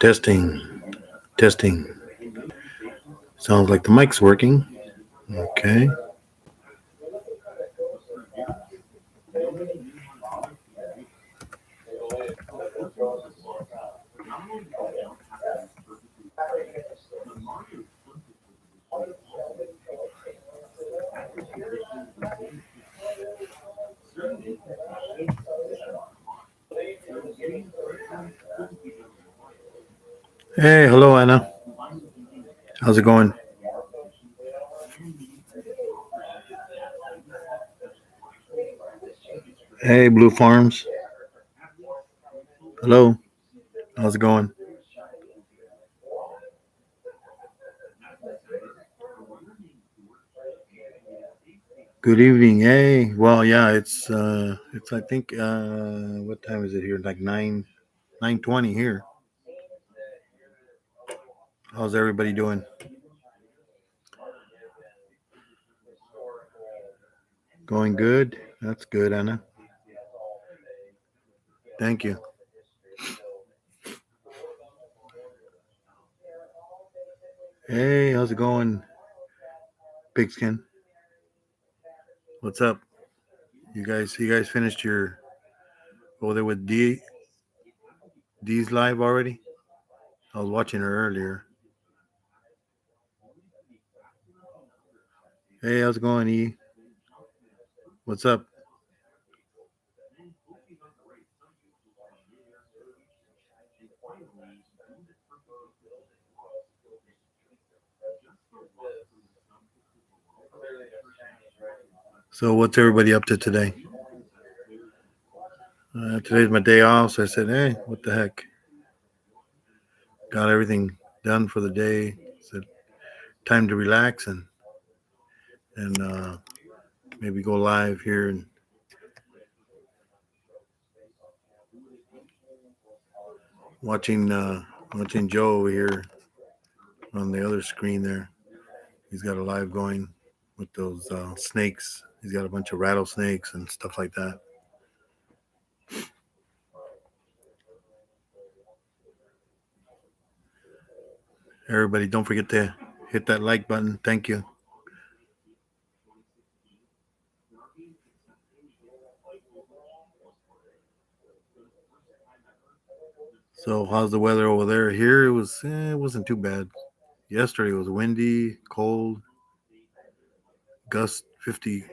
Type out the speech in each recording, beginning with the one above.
Testing, testing. Sounds like the mic's working. Okay. Hey, hello, Anna. How's it going? Hey, Blue Farms. Hello. How's it going? Good evening. Hey. Well, yeah, it's I think what time is it here? Like 9:20 here. How's everybody doing? Going good? That's good, Anna. Thank you. Hey, how's it going, Pigskin? What's up? You guys finished your over there with D's live already? I was watching her earlier. Hey, how's it going, E? What's up? So, what's everybody up to today? Today's my day off, so I said, hey, what the heck? Got everything done for the day. Said time to relax and maybe go live here and watching Joe over here on the other screen there. He's got a live going with those snakes. He's got a bunch of rattlesnakes and stuff like that. Everybody, don't forget to hit that like button. Thank you. So, how's the weather over there? Here it wasn't too bad. Yesterday was windy, cold, gust 50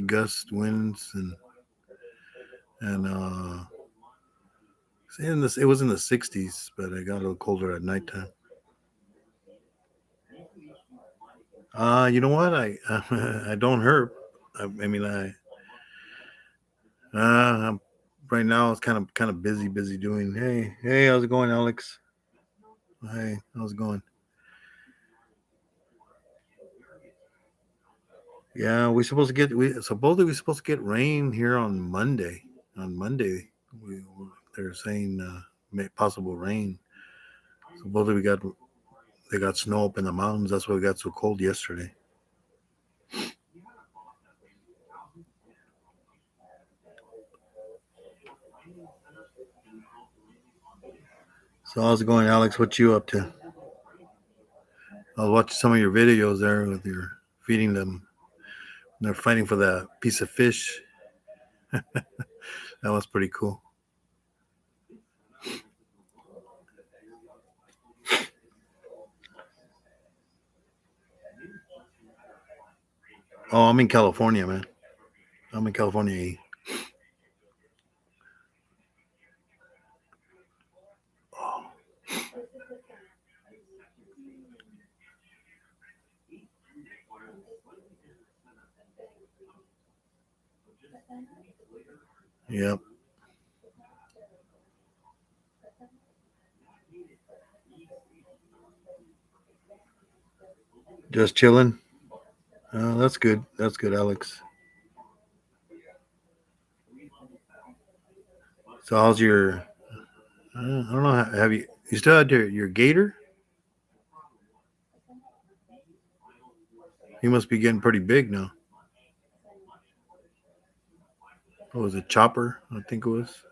gust winds and it was in the 60s, but it got a little colder at nighttime. You know what? I don't herp. I mean I'm, right now it's kind of busy doing. Hey, how's it going, Alex? Hey, how's it going? Yeah, we supposed to get rain here on Monday. On Monday, we they're saying possible rain. Supposedly they got snow up in the mountains. That's why we got so cold yesterday. So how's it going, Alex? What you up to? I was watching some of your videos there with your feeding them. They're fighting for that piece of fish. That was pretty cool. Oh, I'm in California, man. I'm in California. Oh, yep. Just chilling. Oh, that's good. That's good, Alex. So how's your? I don't know. Have you still had your gator? He must be getting pretty big now. What was it? Chopper, I think it was,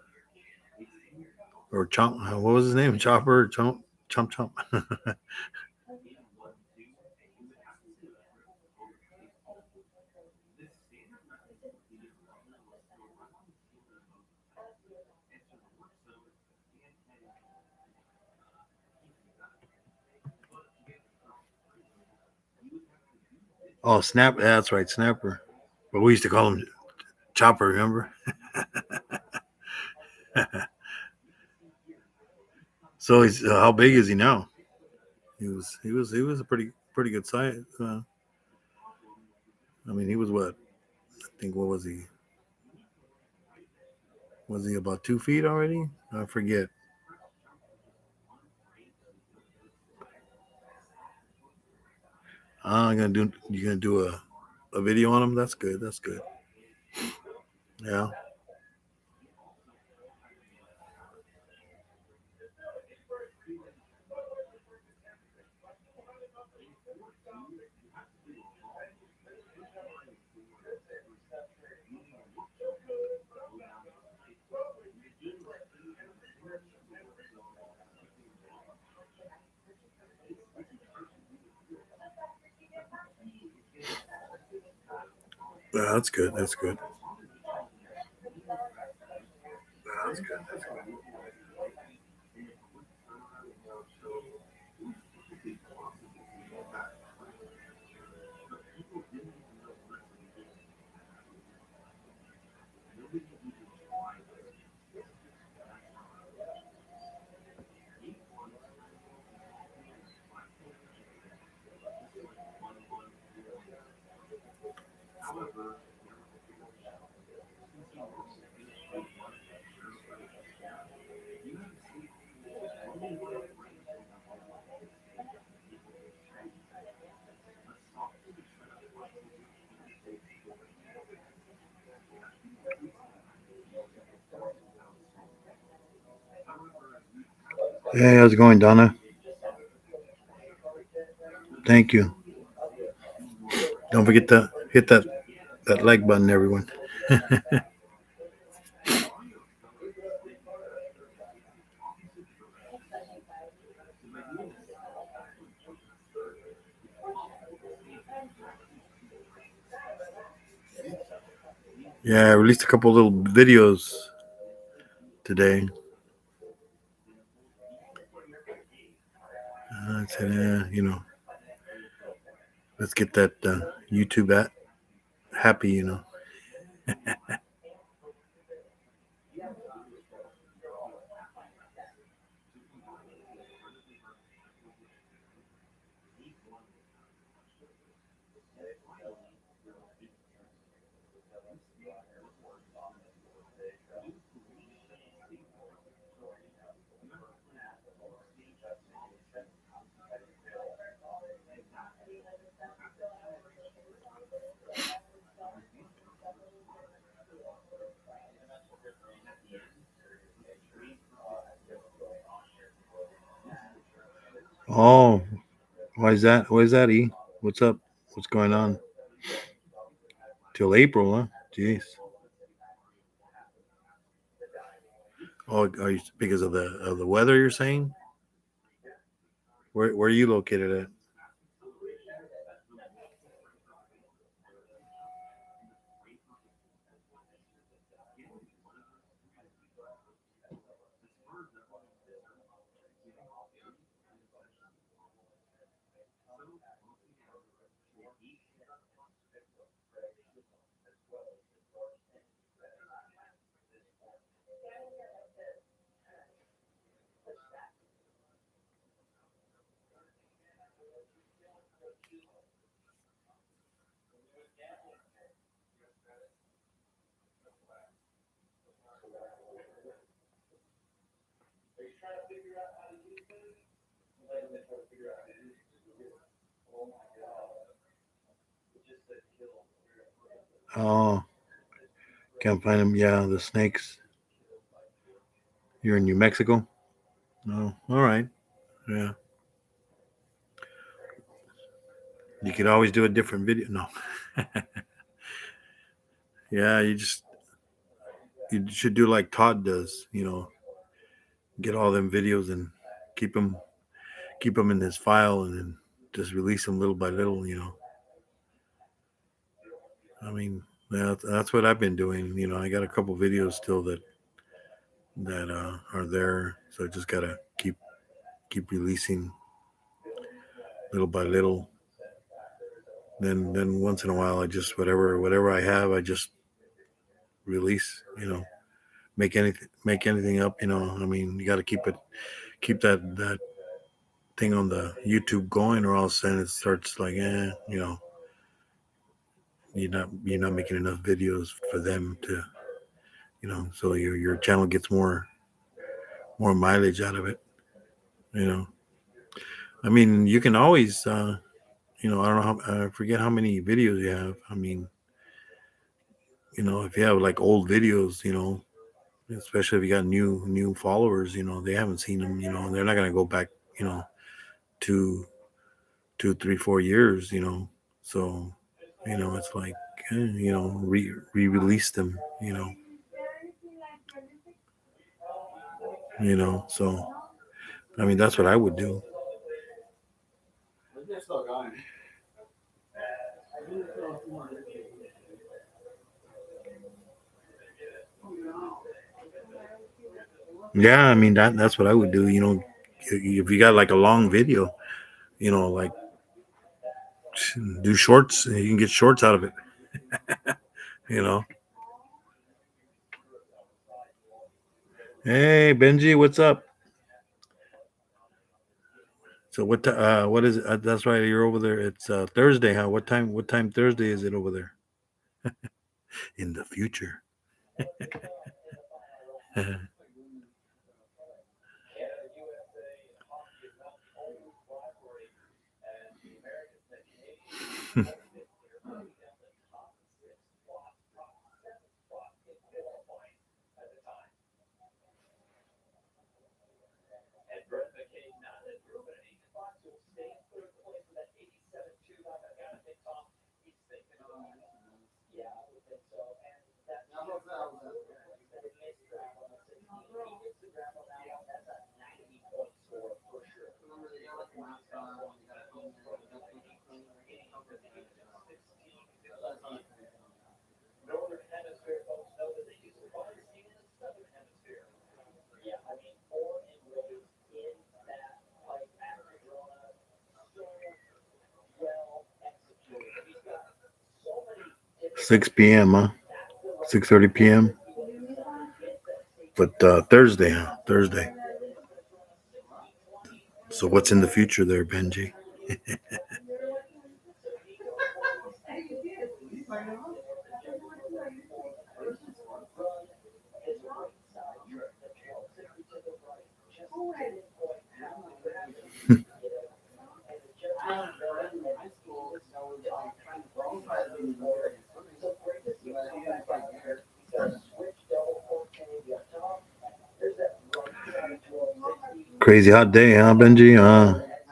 or Chomp. What was his name? Chopper, Chomp, Chomp, Chomp. Oh, Snap. Yeah, that's right, Snapper. But we used to call him Chopper. Remember? So he's how big is he now? He was a pretty good size. I mean, he was what? I think what was he? Was he about 2 feet already? I forget. I'm gonna do. You're gonna do a video on him. That's good. That's good. Yeah. Yeah, that's good. That's good. That's good. That's good. Hey, how's it going, Donna? Thank you. Don't forget to hit that like button, everyone. Yeah, I released a couple little videos today. I said, let's get that YouTube happy. Oh, why is that? Why is that, E? What's up? What's going on? Till April, huh? Jeez. Oh, are you, because of the weather? You're saying? Where are you located at? Oh, can't find them. Yeah, the snakes. You're in New Mexico. No, all right. Yeah, you could always do a different video. No. Yeah, you just you should do like Todd does. Get all them videos and keep them keep them in this file, and then just release them little by little. I mean, that's what I've been doing. I got a couple videos still that are there, so I just gotta keep releasing little by little. Then once in a while, I just whatever I have, I just release. Make anything up. I mean, you got to keep that thing on the YouTube going, or else then it starts like, you're not making enough videos for them to, so your channel gets more mileage out of it. You know, I mean, you can always, I don't know I forget how many videos you have. I mean, if you have like old videos, especially if you got new followers, they haven't seen them, they're not gonna go back, to 2, 3, 4 years, so it's like, re-release them, so I mean that's what I would do. Yeah, I mean that's what I would do. If you got like a long video, like do shorts, you can get shorts out of it. you know Hey Benji, what's up? So what is it? That's right, you're over there. It's Thursday, huh? What time Thursday is it over there? In the future. Six p.m., huh? 6:30 p.m. But Thursday, huh? Thursday. So what's in the future there, Benji? Crazy hot day, huh, Benji?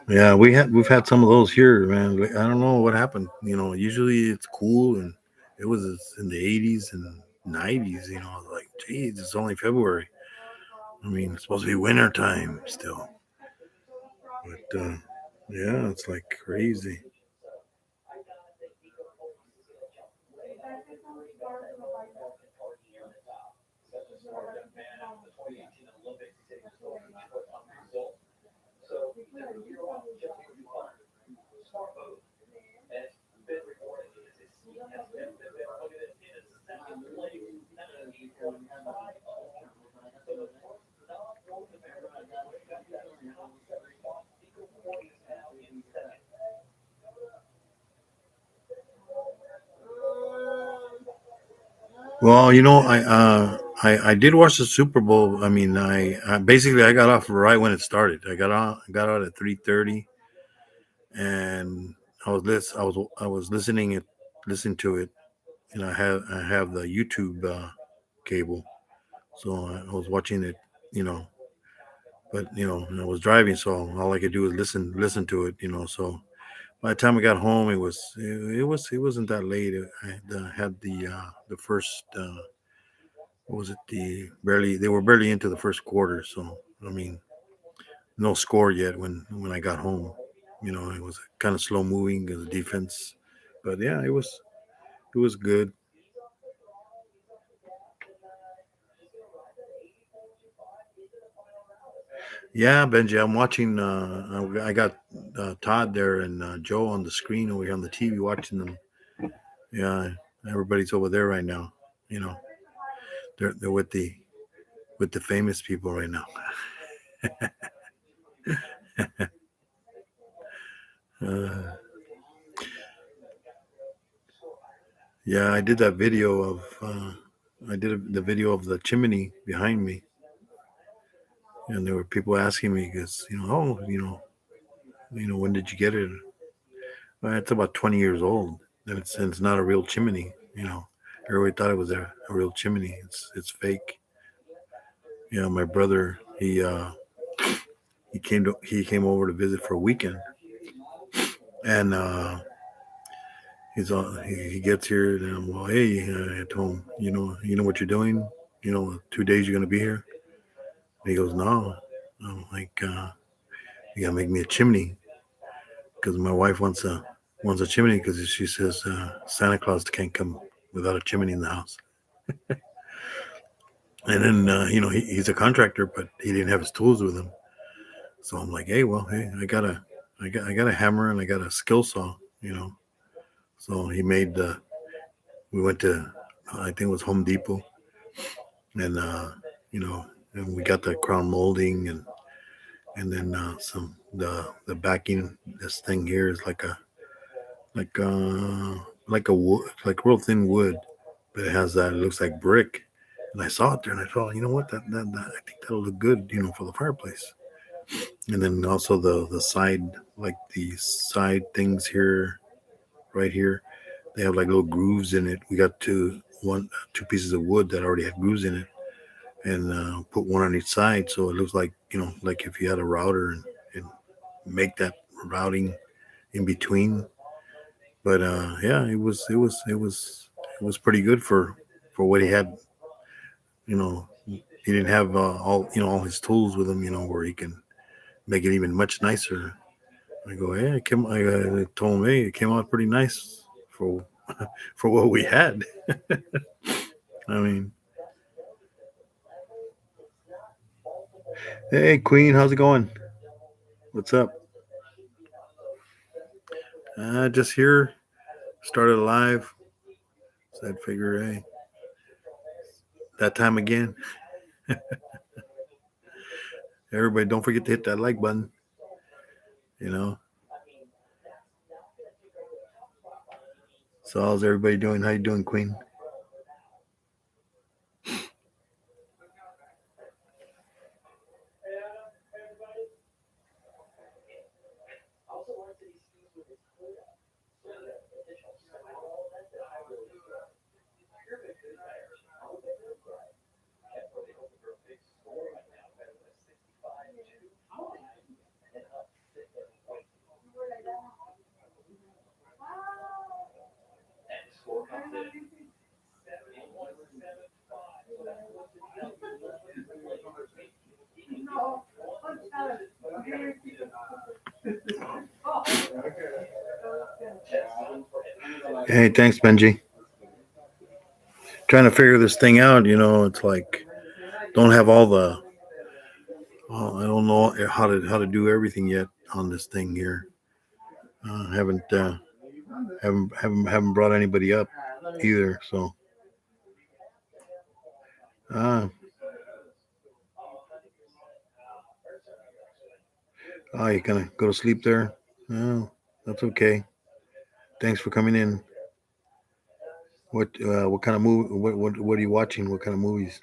Yeah, we've had some of those here, man. I don't know what happened. Usually it's cool, and it was in the 80s and 90s. Like, geez, it's only February. I mean, it's supposed to be winter time still, but yeah, it's like crazy. Well, I did watch the Super Bowl. I mean, I basically I got off right when it started. I got out at 3:30, and I was listening to it. I have the YouTube cable, so I was watching it. You know, but I was driving, so all I could do was listen to it. So by the time I got home, it wasn't that late. I had the first what was it? They were barely into the first quarter, so I mean, no score yet when I got home. It was kind of slow moving as a defense, but yeah, it was good. Yeah, Benji, I'm watching. I got Todd there and Joe on the screen over here on the TV watching them. Yeah, everybody's over there right now. You know, they're with the famous people right now. Uh, yeah, I did that video of. I did the video of the chimney behind me, and there were people asking me, because oh, when did you get it? Well, it's about 20 years old, and it's not a real chimney. Everybody thought it was a real chimney. It's fake. My brother, he came over to visit for a weekend, and he gets here, and I'm, well, hey, I told him, you know what you're doing. 2 days you're gonna be here. And he goes, no. I'm like, you gotta make me a chimney, because my wife wants a chimney, because she says Santa Claus can't come without a chimney in the house. And then he's a contractor, but he didn't have his tools with him. So I'm like, hey, well, hey, I got a hammer and I got a skill saw. So he made the. We went to, I think it was Home Depot, and you know, and we got the crown molding, and then the backing. This thing here is like a wood, like real thin wood, but it has that. It looks like brick. And I saw it there, and I thought, you know what, that I think that'll look good, for the fireplace. And then also the side, like the side things here, right here, they have like little grooves in it. We got two pieces of wood that already had grooves in it, and put one on each side, so it looks like, like if you had a router, and make that routing in between. But yeah, it was pretty good for what he had. He didn't have all his tools with him, where he can make it even much nicer. I go, hey, I told him, hey, it came out pretty nice for for what we had. I mean, hey, Queen, how's it going? What's up? Just here, started live. So I'd figure, hey, that time again. Everybody, don't forget to hit that like button. You know. So how's everybody doing? How you doing, Queen? Hey, thanks, Benji. Trying to figure this thing out. It's like, don't have all the. I don't know how to do everything yet on this thing here. Haven't brought anybody up either. So, uh, you gonna go to sleep there? Oh, that's okay. Thanks for coming in. What kind of movie? What are you watching? What kind of movies?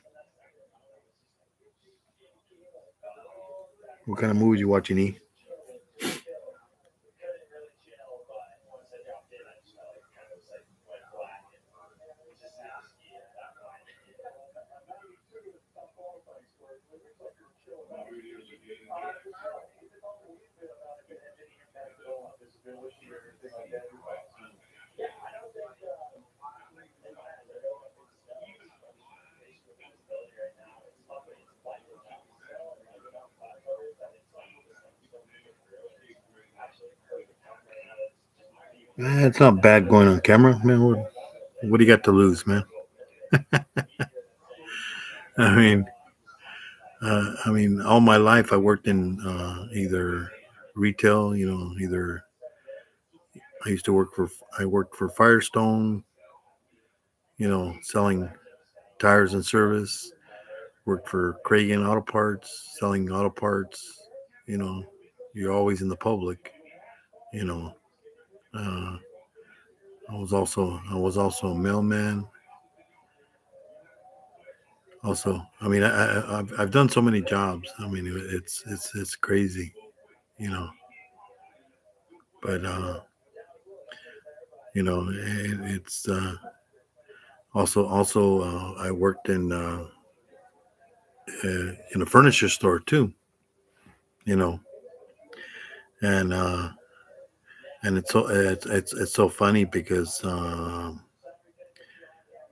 What kind of movies you watching? E? It's not bad going on camera, man. What do you got to lose, man? I mean, all my life I worked in either retail, either I used to work for I worked for Firestone, selling tires and service. Worked for Cragen Auto Parts, selling auto parts. You know, you're always in the public. You know, uh, I was also a mailman. Also, I've done so many jobs. I mean, it's crazy. You know, but it's also I worked in a furniture store too. You know, and it's so funny because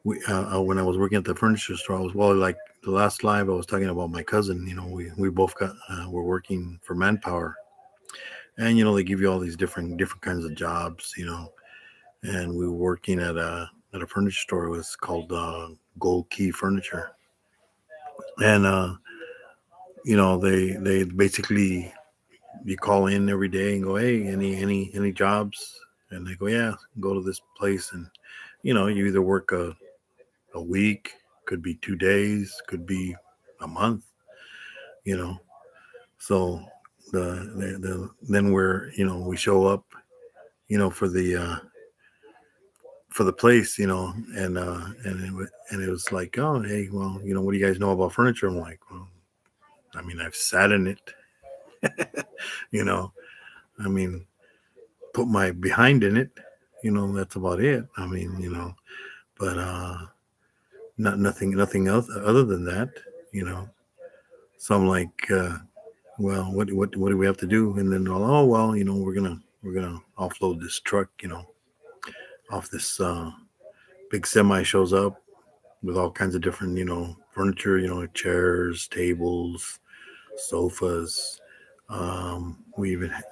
when I was working at the furniture store, I was like the last live I was talking about my cousin. We both got were working for Manpower, and they give you all these different kinds of jobs. And we were working at a furniture store. It was called Gold Key Furniture, and they basically you call in every day and go, hey, any jobs, and they go, yeah, go to this place, and you either work a week, could be 2 days, could be a month, you know. So then we're we show up, for the place, and it was like, oh, hey, well, what do you guys know about furniture? I'm like, well, I've sat in it, you know. I mean, put my behind in it, that's about it. But nothing else other than that, you know. So I'm like, well, what do we have to do? And then, oh well, we're gonna offload this truck, off this big semi shows up with all kinds of different, furniture, chairs, tables, sofas. We even, I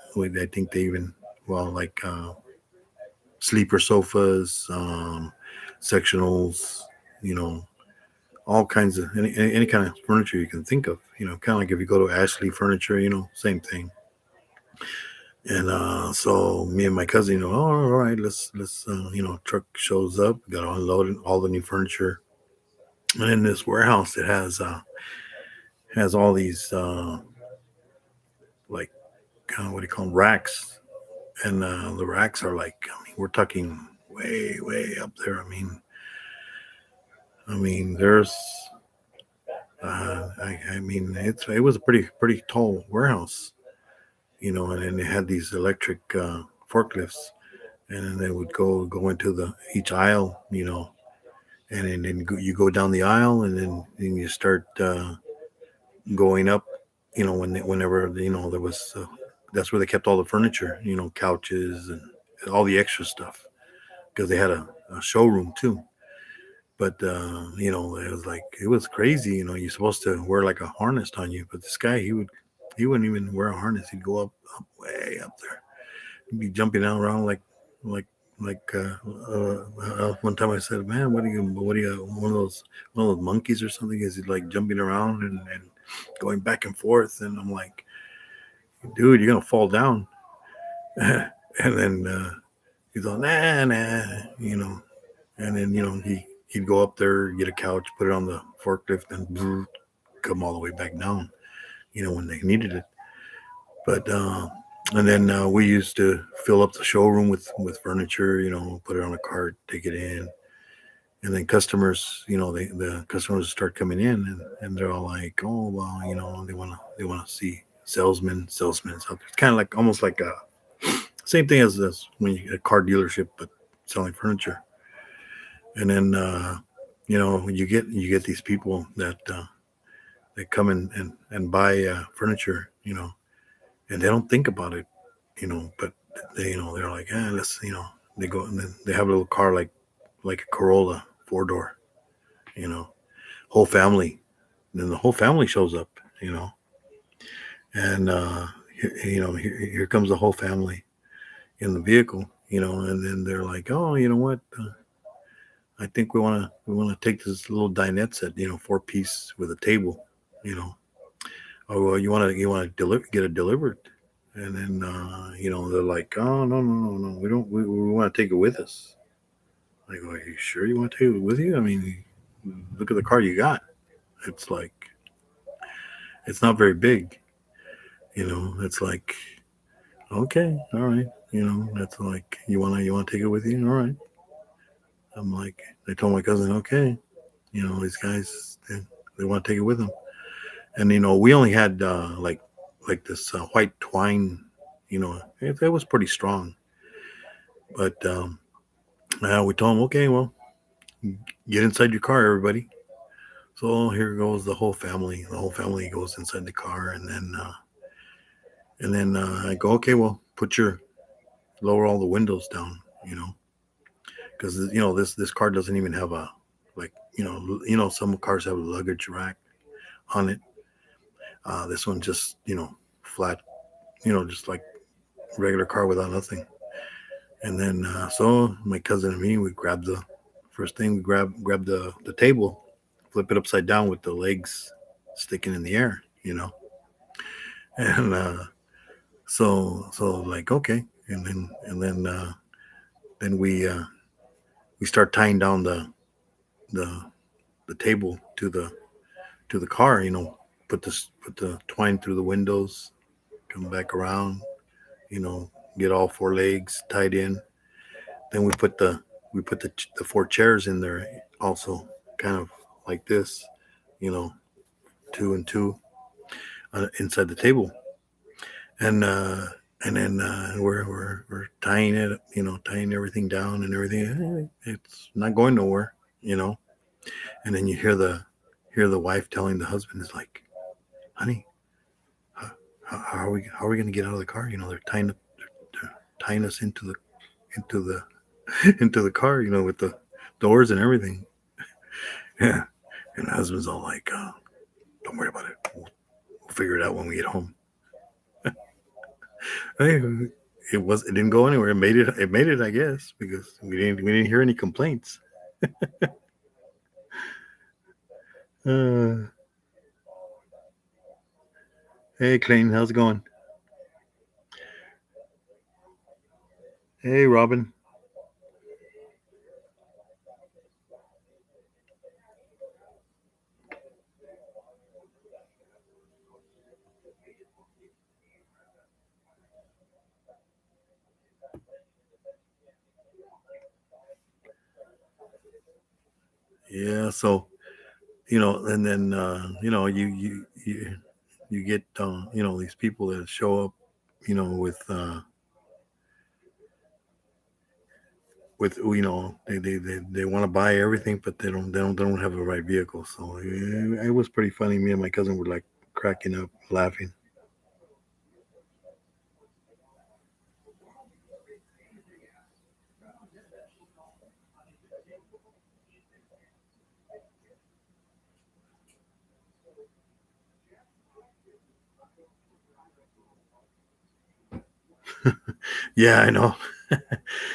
think they even, well, like sleeper sofas, sectionals, you know, all kinds of any kind of furniture you can think of. Kind of like if you go to Ashley Furniture, same thing. And so me and my cousin, oh, all right, let's truck shows up, got to unload all the new furniture, and in this warehouse it has all these like what do you call them, racks, and the racks are like, we're talking way up there. There's it was a pretty tall warehouse, and then they had these electric forklifts, and then they would go into the each aisle, and then you go down the aisle, and then you start going up, whenever there was that's where they kept all the furniture, couches and all the extra stuff, because they had a showroom too. But it was crazy. You're supposed to wear like a harness on you, but this guy, he wouldn't even wear a harness. He'd go up way up there. He'd be jumping around like like one time I said, man, what are you, one of those monkeys or something? Is he like jumping around and going back and forth? And I'm like, dude, you're gonna fall down. And then he's all, nah, and then he'd go up there, get a couch, put it on the forklift, and come all the way back down, when they needed it. But and then we used to fill up the showroom with furniture, put it on a cart, take it in, and then customers, the customers start coming in, and they're all like, oh well, they want to see salesmen out there. It's kind of like almost like a same thing as this when you a car dealership, but selling furniture. And then you get these people that come in and buy furniture, and they don't think about it, but they're like, let's, they go, and then they have a little car like a Corolla 4-door, you know, whole family. And then the whole family shows up, and here comes the whole family in the vehicle, and then they're like, oh, you know what? I think we want to take this little dinette set, 4 piece with a table, you know. Oh, well, you want to get it delivered, and then they're like, oh, no, no, no, no, we want to take it with us. I go, are you sure you want to take it with you? I mean, look at the car you got. It's like it's not very big, It's like, okay, all right, that's like, you want to take it with you, all right. I'm like, I told my cousin, okay, these guys, they want to take it with them. And we only had like this white twine. It was pretty strong, but we told them, okay, well, get inside your car, everybody. So here goes the whole family goes inside the car, and then I go, okay, well, lower all the windows down, because this car doesn't even have a, like, some cars have a luggage rack on it. This one just, flat, just like regular car without nothing. And then so my cousin and me, we grabbed the first thing, we grab the table, flip it upside down with the legs sticking in the air, and so like, okay, and then we start tying down the the table to the car, put the twine through the windows, come back around, you know, get all 4 legs tied in. Then we put the 4 chairs in there also, kind of like this, you know, 2 and 2 inside the table, and then we're tying it, tying everything down and everything. It's not going nowhere, you know. And then you hear the wife telling the husband, is like, honey, how are we going to get out of the car? They're tying us into the into the car, with the doors and everything. Yeah. And the husband's all like, don't worry about it. We'll figure it out when we get home. Hey, it didn't go anywhere. It made it, I guess, because we didn't hear any complaints. Uh, hey, Clayton, how's it going? Hey, Robin. Yeah. So, and then you get these people that show up, with they want to buy everything, but they don't have the right vehicle. So it was pretty funny. Me and my cousin were like cracking up, laughing. Yeah, I know.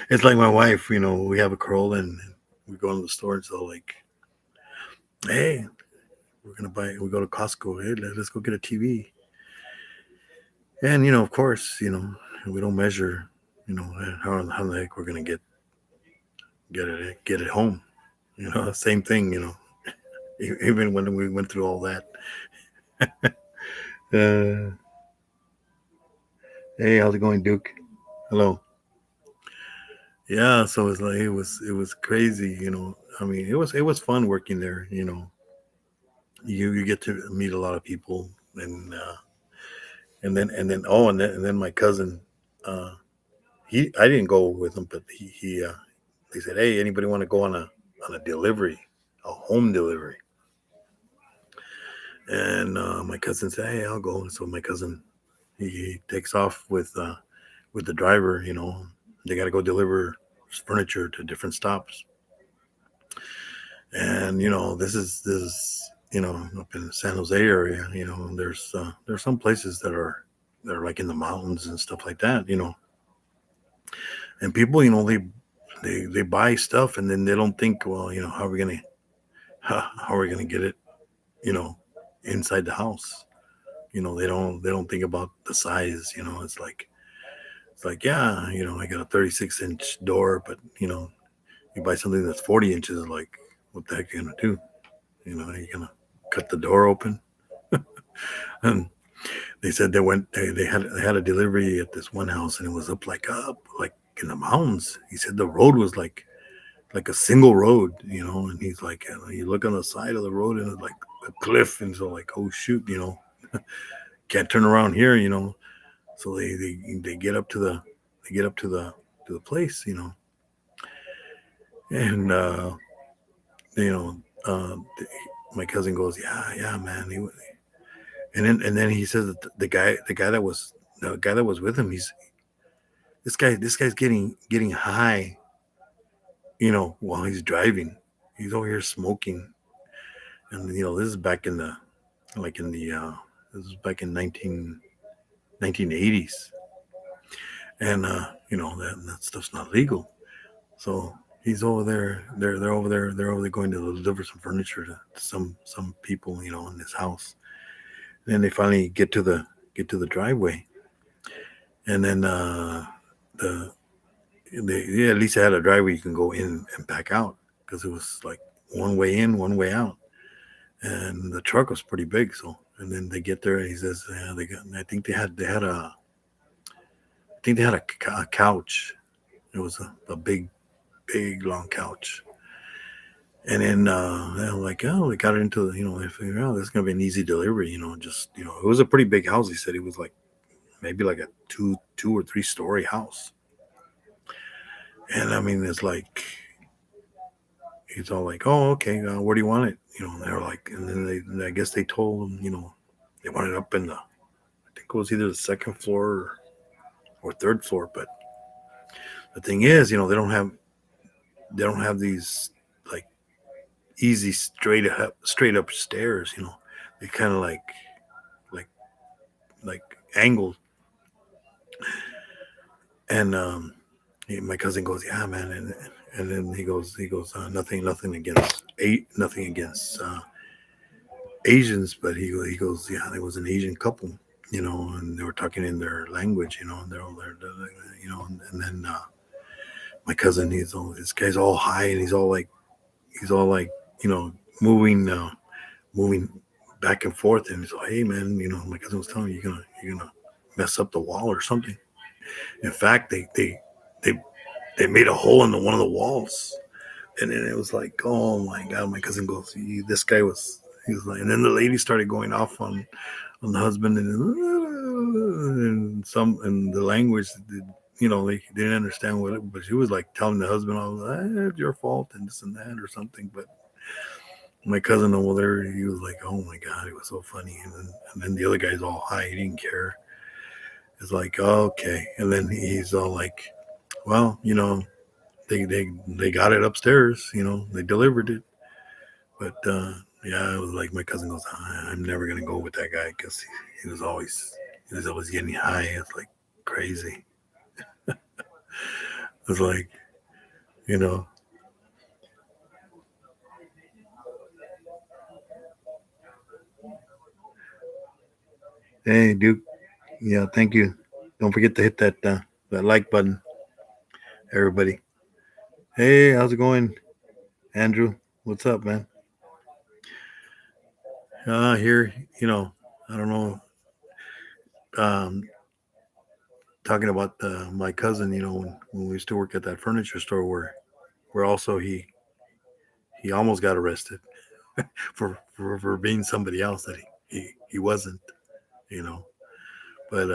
It's like my wife. We have a Corolla, and we go to the store, and so like, hey, we're gonna buy. We go to Costco. Hey, let's go get a TV. And of course, we don't measure, how the heck we're gonna get it home. Same thing. Even when we went through all that. Uh, hey, how's it going, Duke? Hello. Yeah, so it's like it was crazy. I mean, it was fun working there. You get to meet a lot of people, and then my cousin, uh, I didn't go with him, but he they said, hey, anybody want to go on a delivery, a home delivery? And my cousin said, hey, I'll go. So my cousin, he takes off with the driver. They got to go deliver furniture to different stops. And this is up in the San Jose area. There's some places that are like in the mountains and stuff like that. And people, they buy stuff and then they don't think, well, how are we gonna how are we gonna get it, you know, inside the house? They don't think about the size. It's like, yeah, I got a 36-inch door, but you buy something that's 40 inches, like, what the heck are you gonna do? Are you gonna cut the door open? And they said they had a delivery at this one house, and it was up like in the mountains. He said the road was like a single road, and he's like, you look on the side of the road and it's like a cliff, and so like, oh shoot, can't turn around here, So they get up to the place, and you know, uh, my cousin goes, yeah, yeah, man. And then he says that the guy that was with him, this guy's getting high, while he's driving. He's over here smoking, and this is back in the like in the this is back in 1980s, and that stuff's not legal. So he's over there. They're over there. They're over there going to deliver some furniture to some people, in this house. And then they finally get to the driveway, and then the at least they had a driveway you can go in and back out, because it was like one way in, one way out, and the truck was pretty big. So, and then they get there, and he says, yeah, I think they had a couch. It was a big long couch. And then they're like, oh, they got it into they figured out this is gonna be an easy delivery. Just it was a pretty big house. He said it was like maybe like a two or three story house. And I mean, it's like he's all like, oh, okay, where do you want it? And they're like, and then I guess they told him, they wanted it up in I think it was either the second floor or third floor. But the thing is, they don't have these like easy straight up stairs. They kind of like like angled. And my cousin goes, yeah, man. And then he goes, nothing against Asians, but he goes, yeah, there was an Asian couple, and they were talking in their language, and they're all there, and then my cousin, this guy's all high, and he's all like, moving, moving back and forth, and he's like, hey, man, my cousin was telling me you're gonna mess up the wall or something. In fact, they made a hole in one of the walls, and then it was like, oh my god. My cousin goes, this guy was. He was like, and then the lady started going off on the husband, and the language. They didn't understand but she was like telling the husband, oh, it's your fault and this and that or something. But my cousin over there, he was like, oh my god, it was so funny. And then the other guy's all high, he didn't care. It's like, oh, okay. And then he's all like, well, they got it upstairs, they delivered it. But yeah, it was like my cousin goes, I'm never gonna go with that guy, because he was always getting high. It's like crazy. It's like, you know hey, Duke. Yeah, thank you. Don't forget to hit that like button, everybody. Hey, how's it going, Andrew? What's up, man? Here, I don't know. Um, Talking about my cousin, when we used to work at that furniture store, where also he almost got arrested for being somebody else that he wasn't, you know. But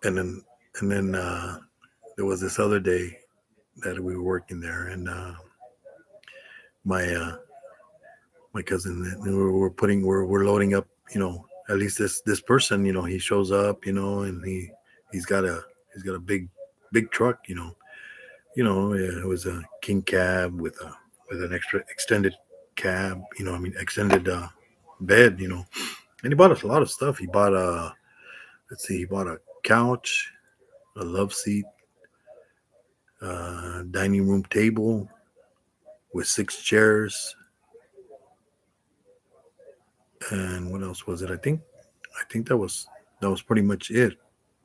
and then there was this other day that we were working there, and my my cousin, we're loading up, at least this person, he shows up, and he's got a big truck, yeah, it was a king cab with an extra extended cab, I mean extended bed, and he bought a lot of stuff. He bought he bought a couch, a love seat, dining room table with 6 chairs. And what else was it? I think that was pretty much it.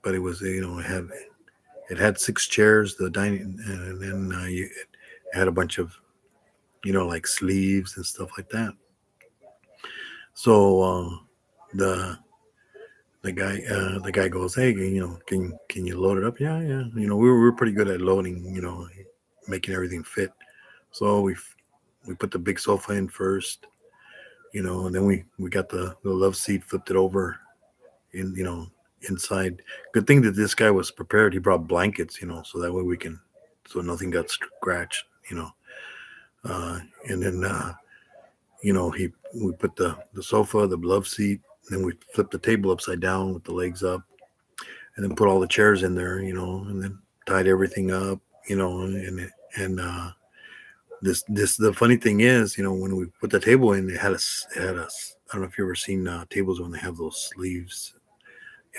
But it was, it had 6 chairs, the dining, and then it had a bunch of, like sleeves and stuff like that. So the the guy goes, hey, can you load it up? Yeah, yeah. We were pretty good at loading, making everything fit. So we put the big sofa in first, and then we got the love seat, flipped it over in, inside. Good thing that this guy was prepared. He brought blankets, so that way so nothing got scratched, uh, and then he we put the sofa, the love seat, then we flipped the table upside down with the legs up, and then put all the chairs in there, and then tied everything up, and this the funny thing is, when we put the table in, it had a. I don't know if you ever seen tables when they have those sleeves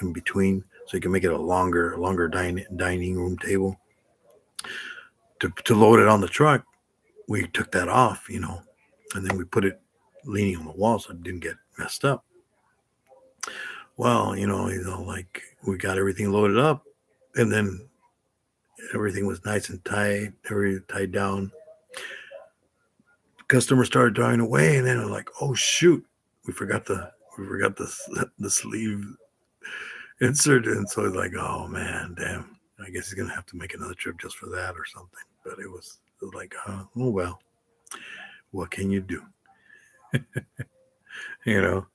in between, so you can make it a longer dining room table. To load it on the truck, we took that off, and then we put it leaning on the wall so it didn't get messed up. Well, like we got everything loaded up, and then everything was nice and tight, everything tied down. Customer started driving away, and then I'm like, oh shoot, we forgot the sleeve insert, and so it's like, oh man, damn. I guess he's gonna have to make another trip just for that or something. But it was like, oh well, what can you do? You know.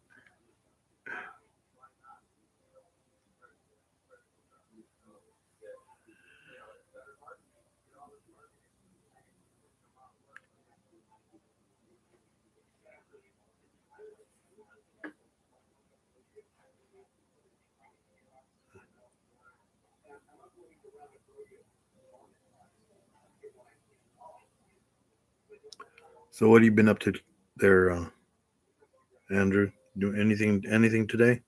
So what have you been up to there, Andrew? Do anything today?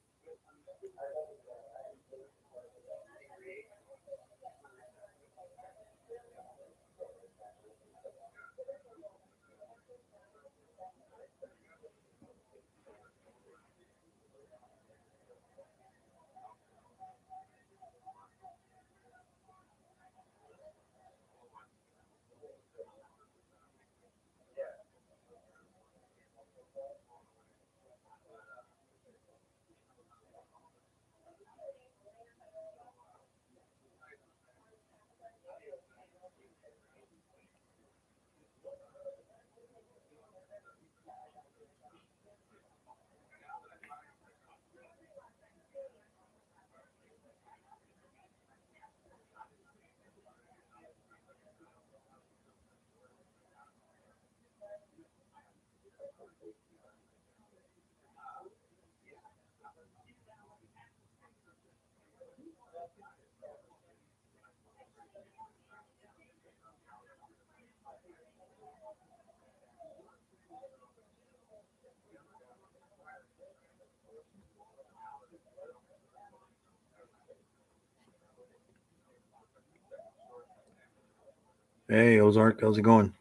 Hey, Ozark, how's it going?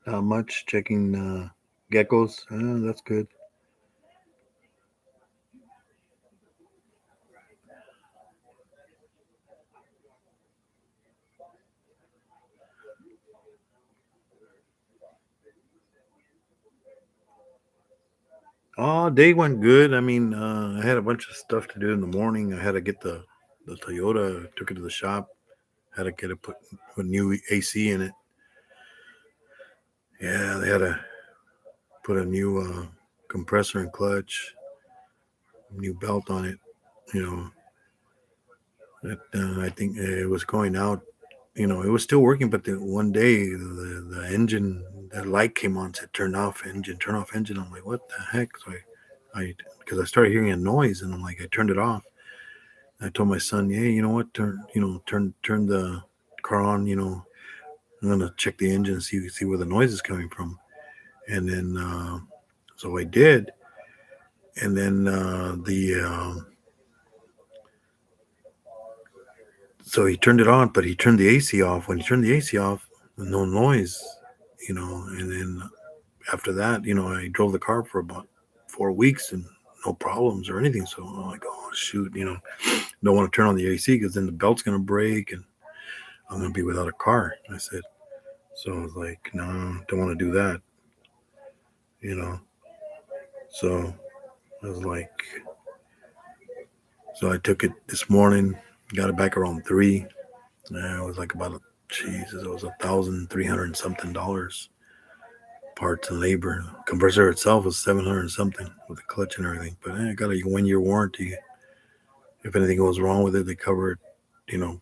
Not much. Checking geckos. That's good. Day went good. I mean, I had a bunch of stuff to do in the morning. I had to get the Toyota. Took it to the shop. Had to get it put new AC in it. Yeah, they had to put a new compressor and clutch, new belt on it. You know, I think it was going out. It was still working, but one day the engine, the light came on, said turn off engine, turn off engine. I'm like, what the heck? So I because I started hearing a noise, and I'm like, I turned it off. I told my son, hey, you know what? Turn the car on. I'm gonna check the engine, see where the noise is coming from. And then, so I did. And then so he turned it on, but he turned the AC off. When he turned the AC off, no noise, And then after that, I drove the car for about 4 weeks and no problems or anything. So I'm like, oh shoot, don't want to turn on the AC because then the belt's gonna break and I'm gonna be without a car. I said, so I was like, no, don't want to do that, you know. So I was like, so I took it this morning, got it back around 3. And it was like about Jesus, it was $1,300 and something dollars, parts and labor. Compressor itself was 700 and something with the clutch and everything. But I got a 1 year warranty. If anything goes wrong with it, they cover it,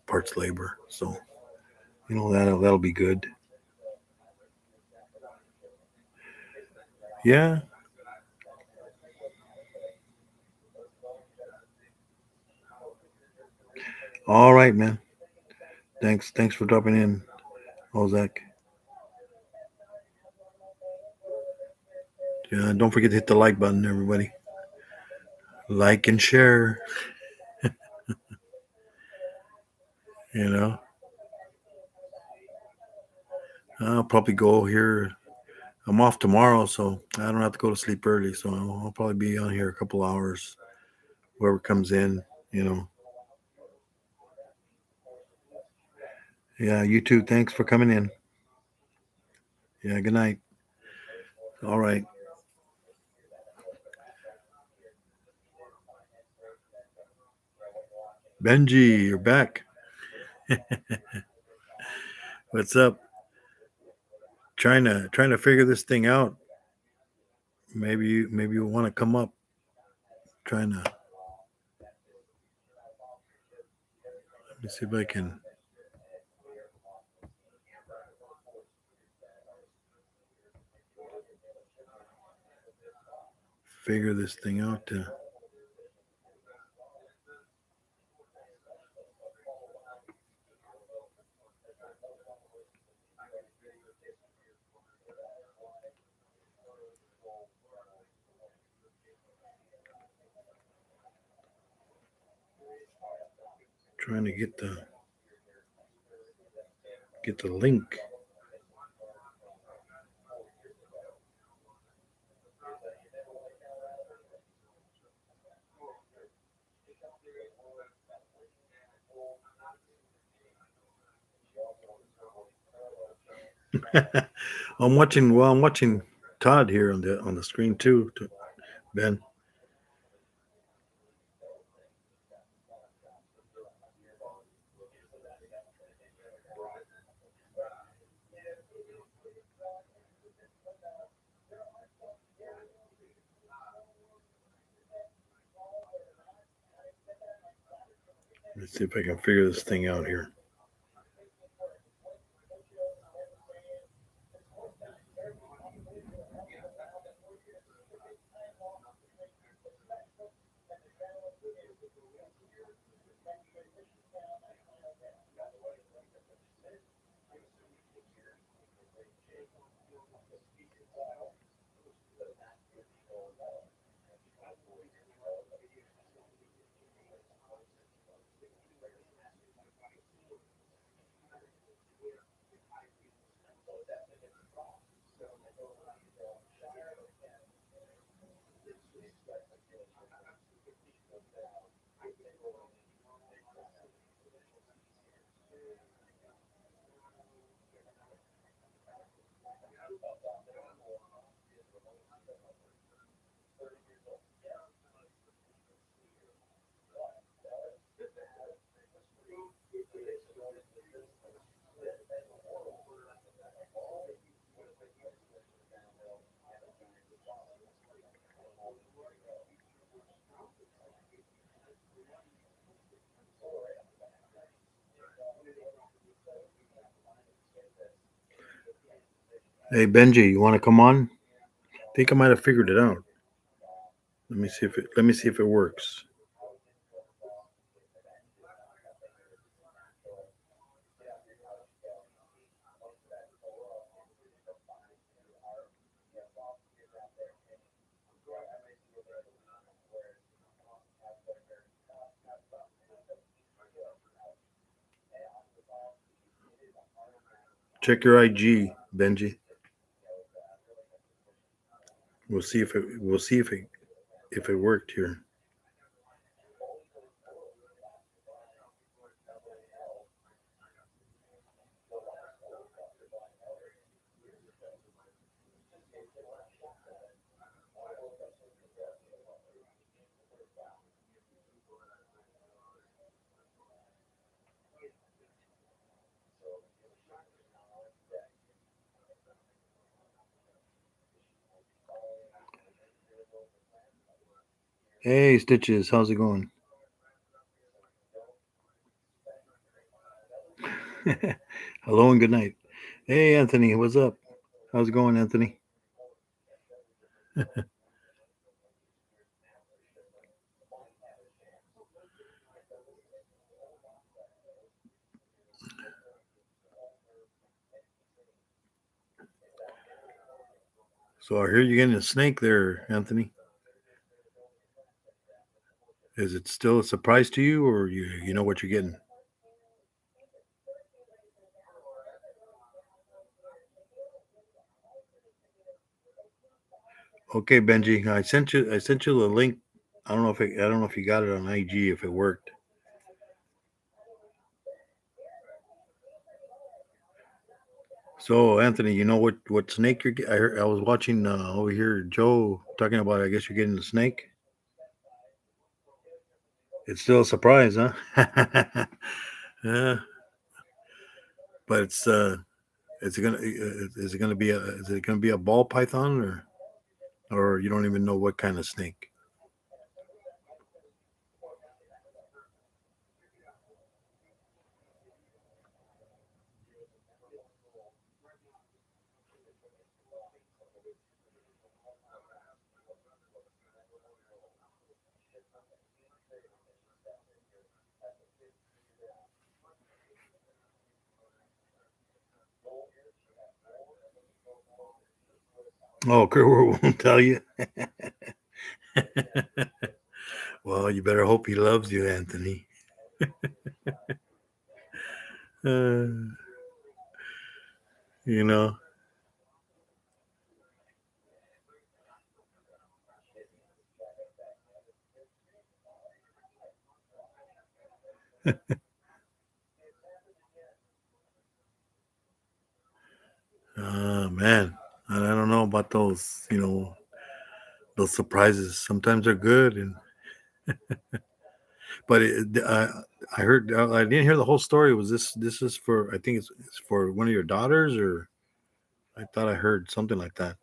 parts labor. So that'll be good. Yeah. All right, man. Thanks for dropping in, Ozak. Yeah, don't forget to hit the like button, everybody. Like and share. You know, I'll probably go here. I'm off tomorrow, so I don't have to go to sleep early. So I'll probably be on here a couple hours. Whoever comes in, you know. Yeah, you too. Thanks for coming in. Yeah, good night. All right. Benji, you're back. What's up? Trying to figure this thing out. Maybe you want to come up. Trying to let me see if I can figure this thing out. Trying to get the link. I'm watching Todd here on the screen too, Ben. Let's see if I can figure this thing out here. Hey Benji, you want to come on? I think I might have figured it out. Let me see if it works. Check your IG, Benji. We'll see if it worked here. Hey, Stitches, how's it going? Hello and good night. Hey, Anthony, what's up? How's it going, Anthony? So I hear you getting a snake there, Anthony. Is it still a surprise to you, or you know what you're getting? Okay, Benji, I sent you the link. I don't know if you got it on IG if it worked. So Anthony, you know what snake you're? I was watching over here Joe talking about. I guess you're getting the snake. It's still a surprise, huh? Yeah, but is it gonna be a ball python or you don't even know what kind of snake? Oh, Kerr won't tell you. Well, you better hope he loves you, Anthony. Uh, you know. Man, I don't know about those. Those surprises. Sometimes they're good, but I heard I didn't hear the whole story. Was this is for? I think it's for one of your daughters, or I thought I heard something like that.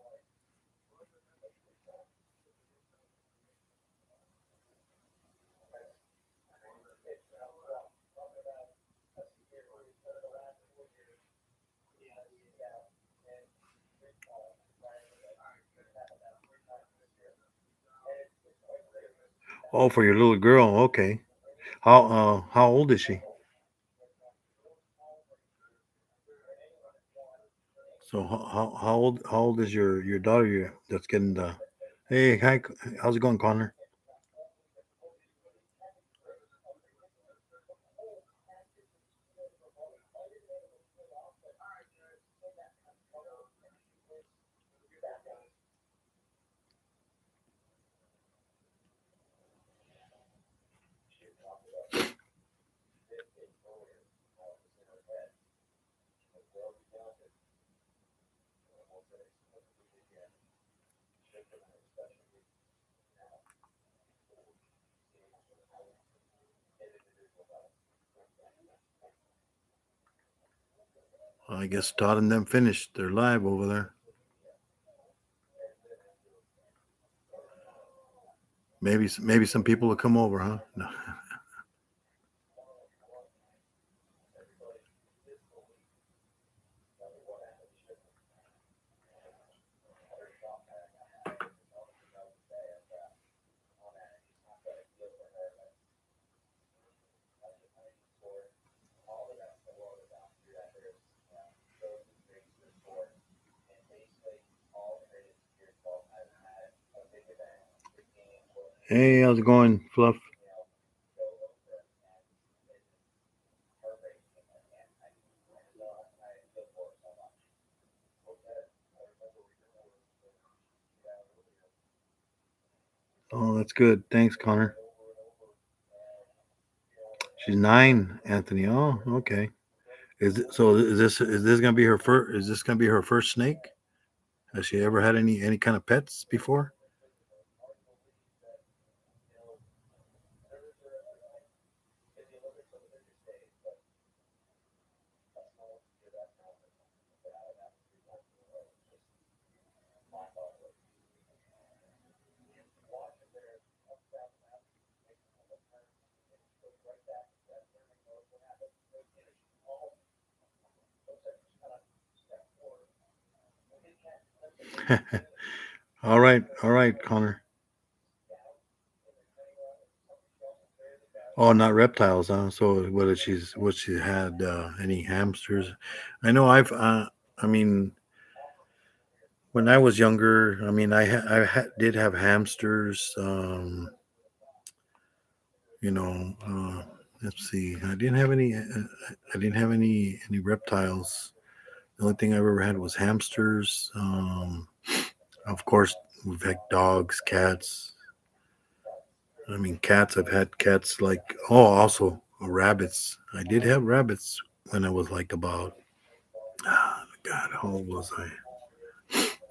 Oh, for your little girl. Okay. How old is she? So how old is your daughter? That's getting the. Hey, hi. How's it going, Connor? I guess Todd and them finished. They're live over there. Maybe some people will come over, huh? No. Hey, how's it going, Fluff? Oh, that's good. Thanks, Connor. She's 9, Anthony. Oh, okay. Is this gonna be her first? Is this gonna be her first snake? Has she ever had any kind of pets before? All right, Connor. Oh, not reptiles, huh? So what she had any hamsters? I know I mean when I was younger, I mean did have hamsters. You know, let's see. I didn't have any reptiles. The only thing I ever had was hamsters. Of course, we've had dogs, cats. I mean, cats. I've had cats like also rabbits. I did have rabbits when I was like about God, how old was I?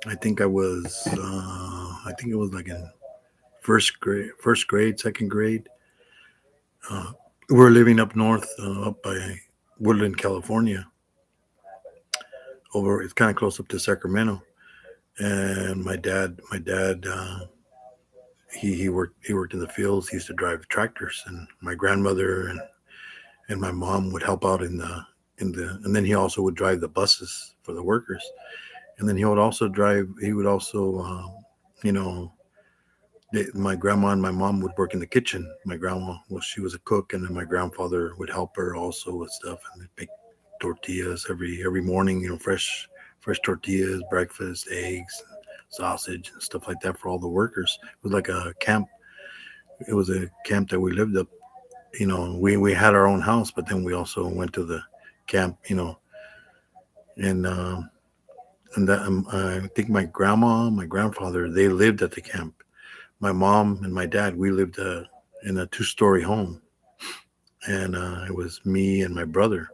I think it was like in second grade. Uh, we're living up north, up by Woodland, California. Over, it's kind of close up to Sacramento. And my dad, he worked in the fields. He used to drive tractors, and my grandmother and my mom would help out and then he also would drive the buses for the workers. And then he would also, you know, my grandma and my mom would work in the kitchen. My grandma, well, she was a cook, and then my grandfather would help her also with stuff, and they'd make tortillas every morning. Fresh tortillas, breakfast, eggs, sausage, and stuff like that for all the workers. It was like a camp. It was a camp that we lived up. We had our own house, but then we also went to the camp. And I think my grandma, my grandfather, they lived at the camp. My mom and my dad, we lived in a two-story home, and it was me and my brother.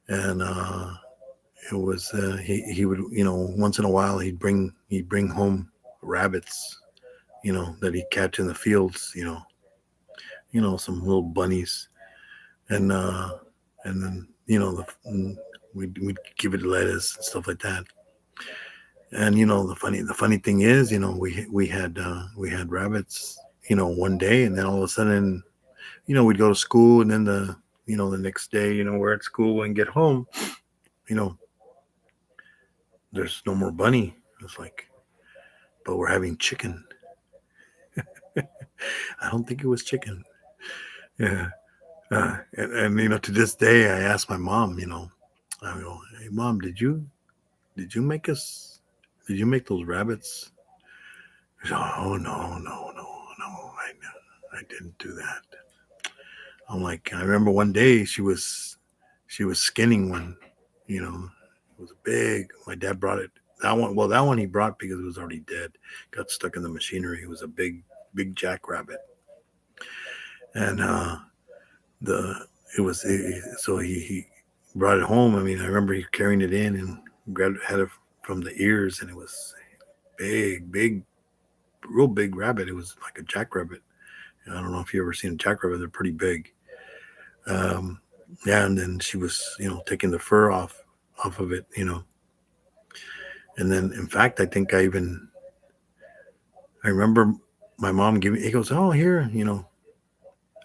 And it was he would, once in a while he'd bring home rabbits, that he'd catch in the fields, some little bunnies, and then we'd give it lettuce and stuff like that. And the funny thing is, we had rabbits, one day, and then all of a sudden, we'd go to school, and then the next day, we're at school and get home, you know, there's no more bunny. It's like, but we're having chicken. I don't think it was chicken. Yeah. And to this day, I ask my mom, I go, hey, mom, did you make us, did you make those rabbits? She goes, oh, no, no, no, no, I didn't do that. I'm like, I remember one day she was skinning one, it was big. My dad brought it. That one he brought because it was already dead. Got stuck in the machinery. It was a big jackrabbit, and the it was so he brought it home. I mean, I remember he carrying it in and had it from the ears, and it was big, real big rabbit. It was like a jackrabbit. I don't know if you ever seen a jackrabbit. They're pretty big. Um, yeah, and then she was, taking the fur off of it, and then in fact, I think I remember my mom giving. He goes, "Oh, here,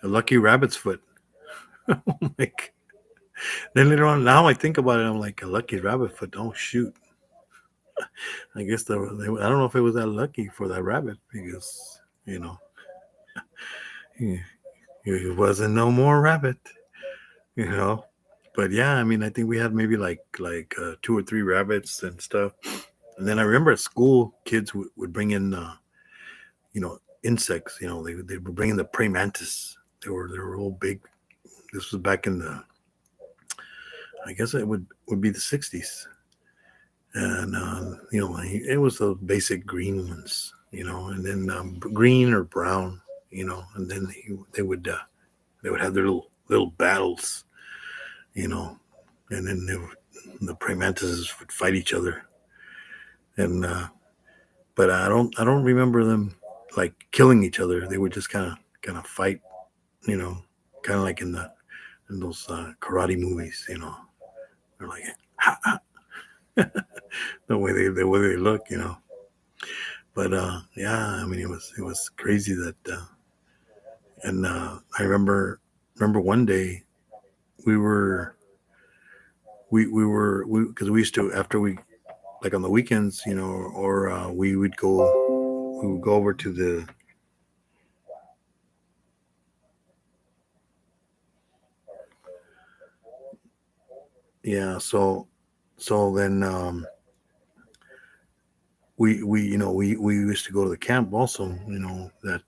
a lucky rabbit's foot." I'm like, then later on, now I think about it, I'm like, a lucky rabbit foot. Oh shoot! I guess I don't know if it was that lucky for that rabbit because he, he wasn't no more rabbit, you know. But yeah, I mean, I think we had maybe like 2 or 3 rabbits and stuff. And then I remember at school, kids would bring in insects. They would bring in the praying mantis. They were all big. This was back in the, I guess it would be the '60s, and it was the basic green ones. and then green or brown, and then they would have their little battles, you know, and then the praying mantises would fight each other, and but I don't remember them like killing each other. They would just kind of fight, you know, kind of like in those karate movies, They're like the way they look, But yeah, I mean, it was crazy that, and I remember one day we were we because we used to, after we, like, on the weekends, or we would go over to the, yeah. So then, we used to go to the camp also, that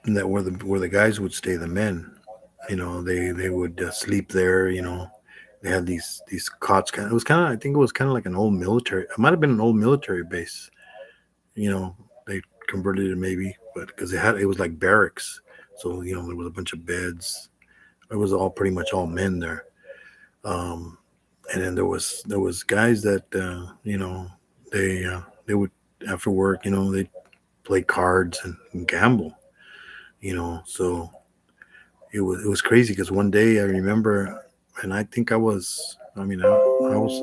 that where the guys would stay, the men. They would sleep there. They had these cots. It was kind of, I think it was kind of like an old military. It might have been an old military base. They converted it maybe, but because it was like barracks. So there was a bunch of beds. It was all pretty much all men there. Um, and then there was guys that, they would, after work, they play cards and gamble. So it was crazy because one day I remember, and I think I was, I mean, I was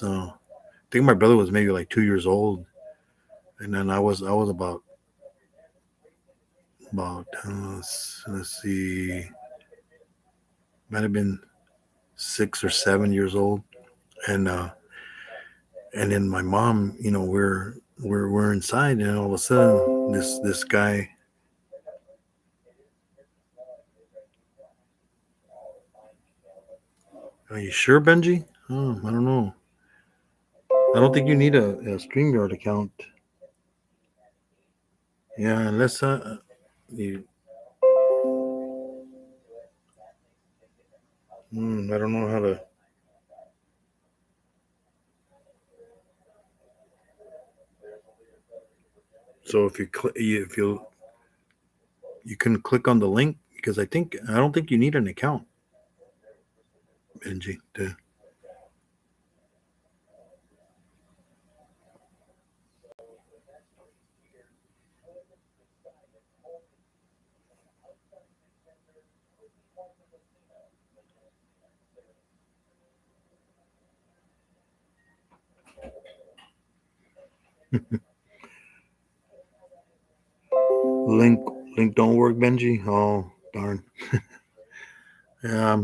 I think my brother was maybe like 2 years old, and then I was about let's see, might have been 6 or 7 years old, and then my mom, we're inside, and all of a sudden this guy. Are you sure, Benji? Oh, I don't know. I don't think you need a StreamYard account. Yeah, unless you. I don't know how to. So if you can click on the link, because I don't think you need an account, Benji. Link link don't work, Benji. Oh, darn. Yeah,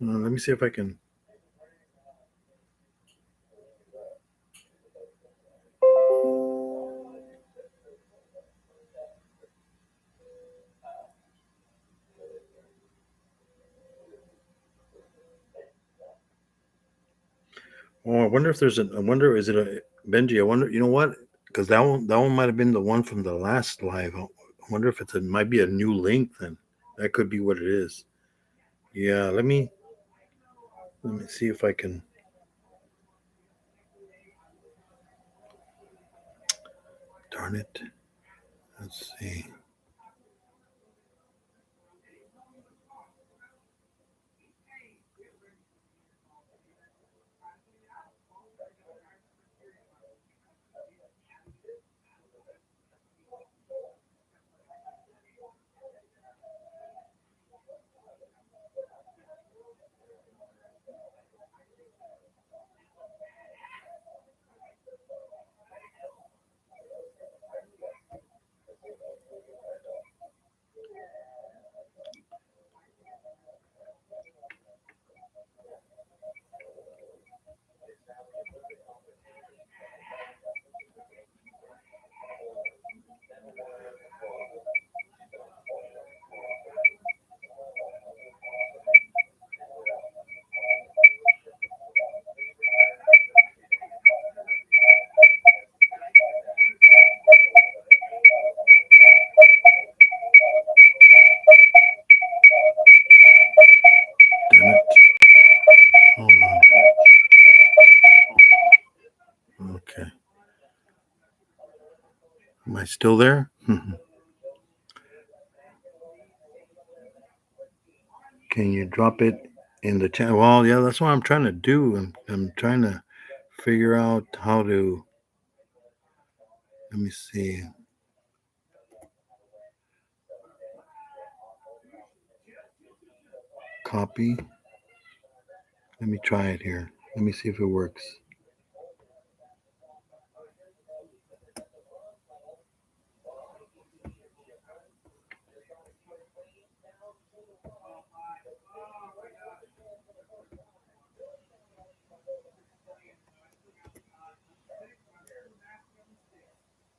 let me see if I can. Oh, I wonder if there's I wonder, is it a Benji? I wonder. You know what? Because that one might have been the one from the last live. I wonder if might be a new link then. That could be what it is. Yeah, let me see if I can. Darn it. Let's see. Am I still there? Can you drop it in the chat? Well, yeah, that's what I'm trying to do. I'm trying to figure out how to. Let me see. Copy. Let me try it here. Let me see if it works.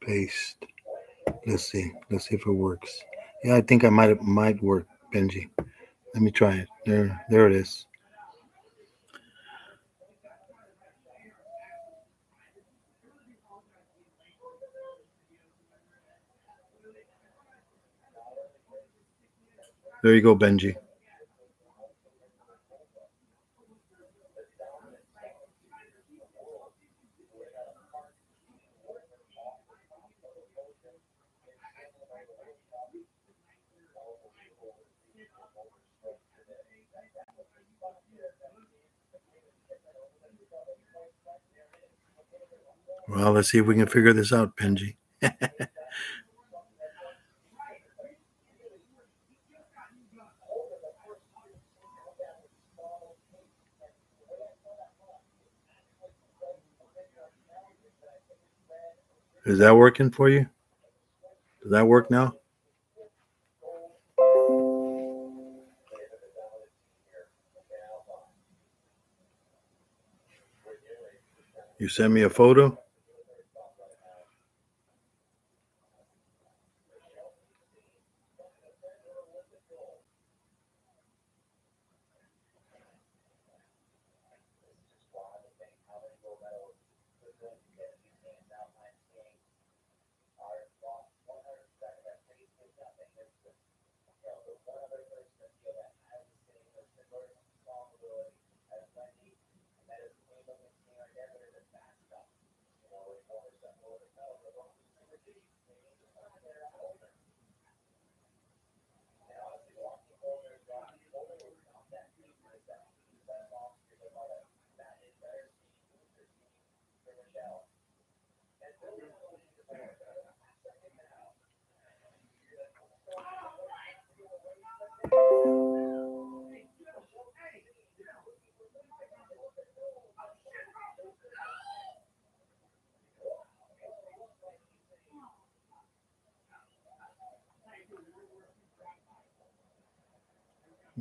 Paste. Let's see. Let's see if it works. Yeah, I think I might work, Benji. Let me try it. There it is. There you go, Benji. Well, let's see if we can figure this out, Benji. Is that working for you? Does that work now? You sent me a photo?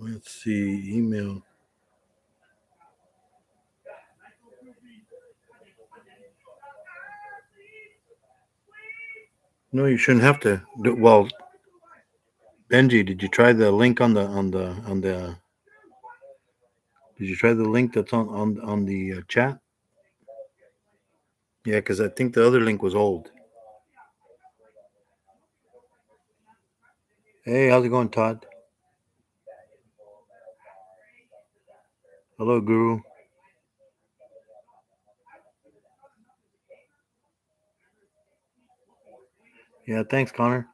Let's see, email. No, you shouldn't have to. Well, Benji, did you try the link on the? Did you try the link that's on the chat? Yeah, because I think the other link was old. Hey, how's it going, Todd? Hello, Guru. Yeah, thanks, Connor.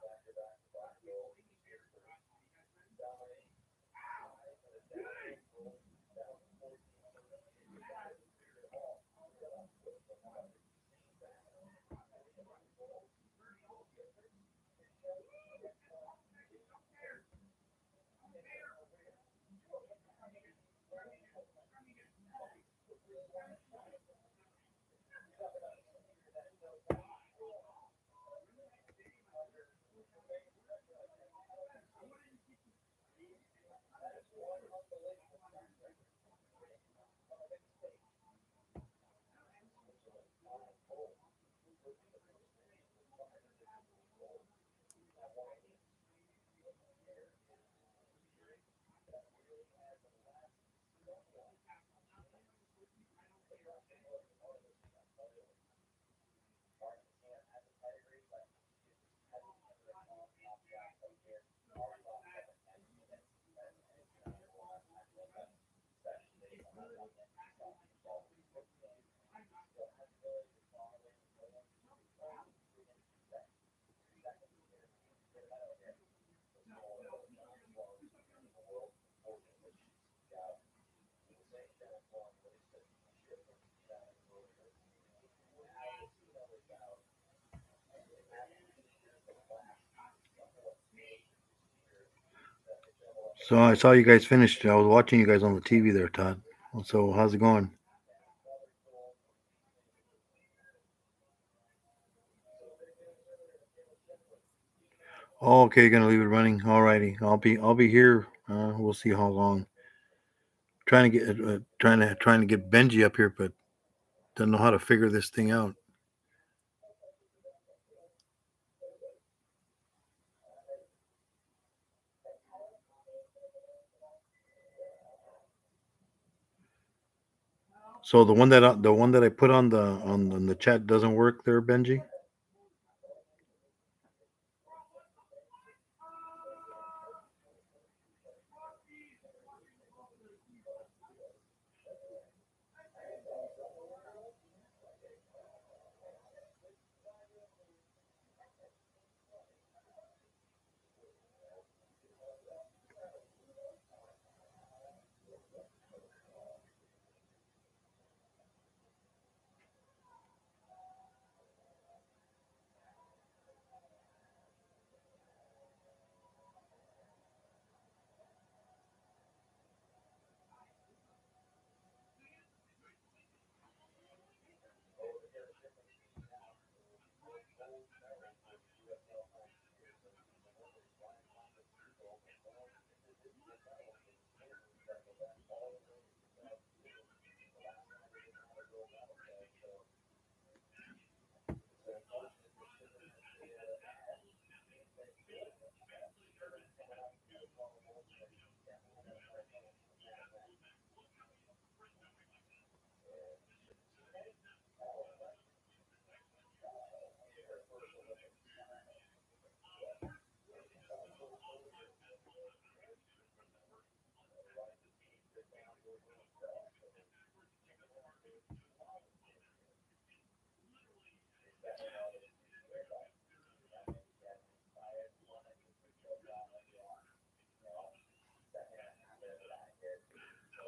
So I saw you guys finished. I was watching you guys on the TV there, Todd. So how's it going? Oh, okay, you're gonna leave it running. Alrighty, I'll be here. We'll see how long. Trying to get Benji up here, but doesn't know how to figure this thing out. So the one that I put on the chat doesn't work there, Benji.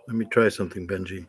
Let me try something, Benji.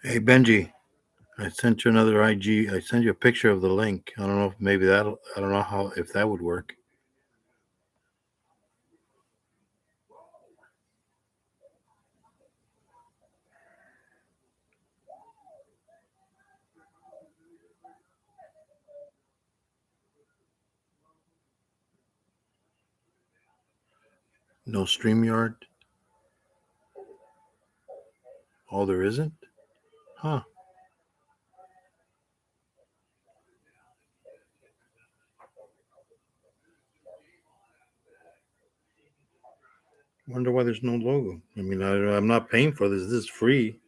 Hey, Benji. I sent you another IG. I sent you a picture of the link. I don't know if maybe that. I don't know how if that would work. No StreamYard. Oh, there isn't. Huh. Wonder why there's no logo. I mean, I'm not paying for this. This is free.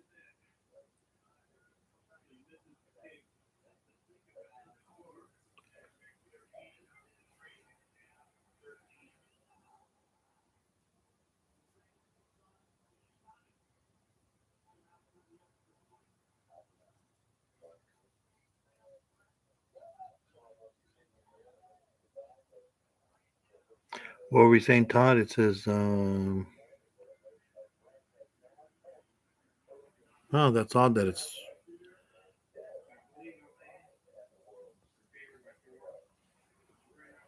What were we saying, Todd? It says, oh, that's odd that it's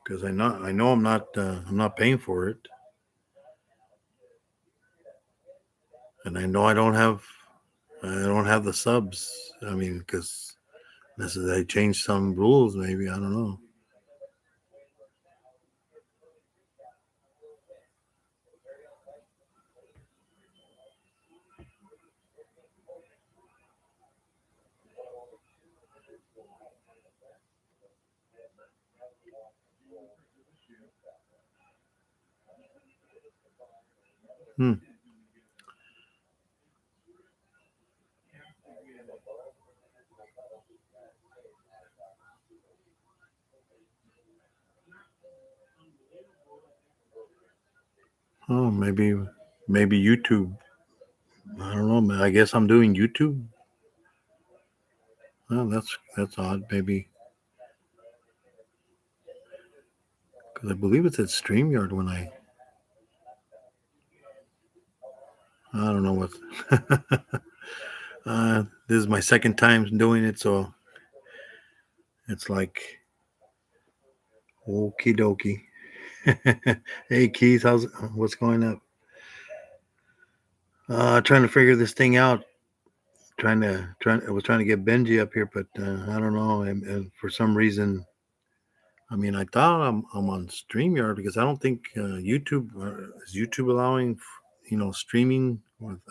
because I know I'm not paying for it, and I know I don't have the subs. I mean, because they changed some rules, maybe I don't know. Hmm. Oh, maybe YouTube. I don't know, man. I guess I'm doing YouTube. Oh, that's odd. Maybe because I believe it said StreamYard when I don't know what. This is my second time doing it, so it's like okie dokie. Hey Keith, what's going up? Trying to figure this thing out. I was trying to get Benji up here, but I don't know. And for some reason, I mean, I thought I'm on Streamyard because I don't think YouTube is YouTube allowing streaming.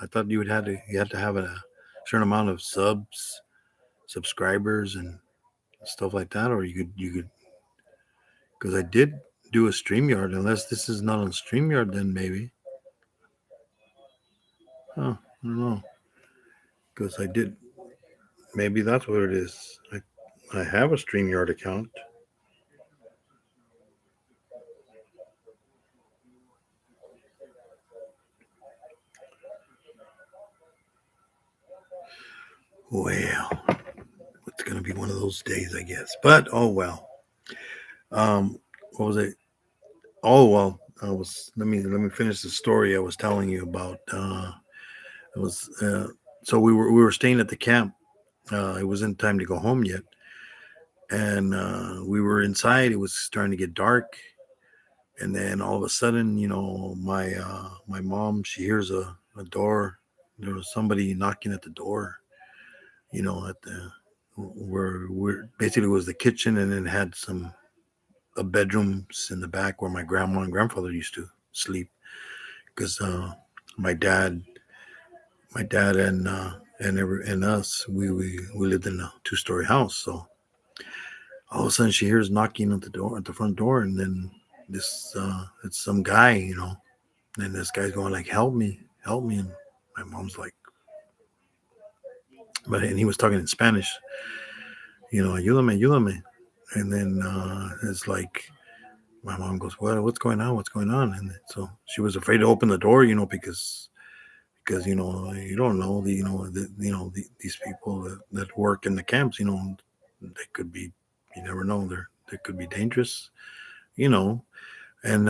I thought you had to have a certain amount of subscribers and stuff like that, or you could because I did do a Streamyard. Unless this is not on Streamyard, then maybe. Huh, I don't know because I did. Maybe that's what it is. I have a Streamyard account. Well, it's gonna be one of those days, I guess. But oh well. What was it? Oh well. I was let me finish the story I was telling you about. It was so we were staying at the camp. It wasn't time to go home yet, and we were inside. It was starting to get dark, and then all of a sudden, my mom, she hears a door. There was somebody knocking at the door. At the where we're basically it was the kitchen, and then it had some bedrooms in the back where my grandma and grandfather used to sleep because my dad, and us, we lived in a 2-story house. So all of a sudden, she hears knocking at the front door, and then this it's some guy, and this guy's going like, help me," and my mom's like, and he was talking in Spanish, ayúdame, ayúdame, and then it's like my mom goes, what's going on? What's going on? And so she was afraid to open the door, because you don't know these people that work in the camps, they could be, you never know, they could be dangerous, you know. And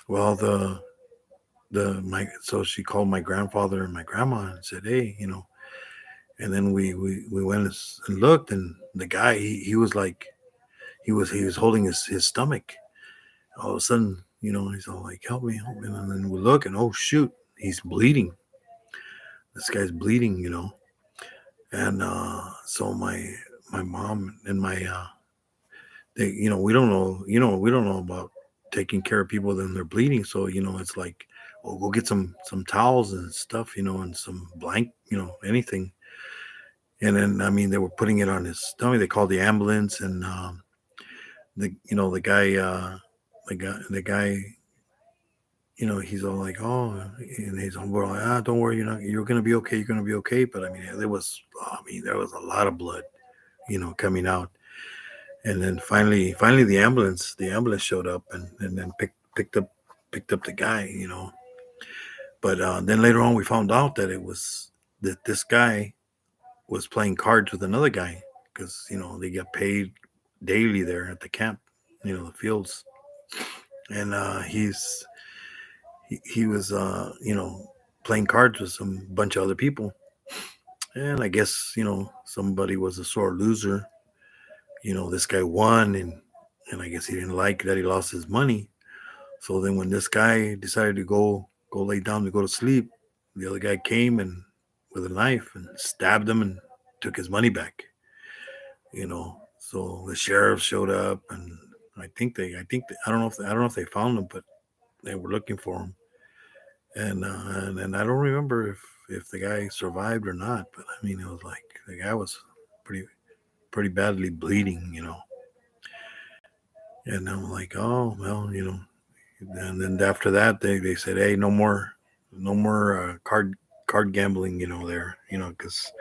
well, the my so she called my grandfather and my grandma and said, hey, and then we went and looked, and the guy, he was like, he was holding his stomach. All of a sudden, he's all like, help me. And then we look, and oh shoot, he's bleeding. This guy's bleeding, And so my mom and my they, we don't know, we don't know about taking care of people when they're bleeding. So, it's like, oh, go get some towels and stuff, and some anything. And then, I mean, they were putting it on his stomach. They called the ambulance, and the guy, the guy, he's all like, oh, and he's all, we're like, don't worry, you're gonna be okay, you're gonna be okay. But I mean, there was a lot of blood, coming out. And then finally, the ambulance showed up, and then picked up the guy, But then later on, we found out that this guy was playing cards with another guy because they get paid daily there at the camp, the fields. and he was playing cards with some bunch of other people, and I guess somebody was a sore loser. This guy won, and I guess he didn't like that he lost his money. So then when this guy decided to go lay down to go to sleep, the other guy came and with a knife and stabbed him and took his money back. So the sheriff showed up, and I don't know if they found him, but they were looking for him. And I don't remember if the guy survived or not, but I mean, it was like the guy was pretty badly bleeding. And I'm like, oh well. And then after that, they said, hey, no more card gambling, there, because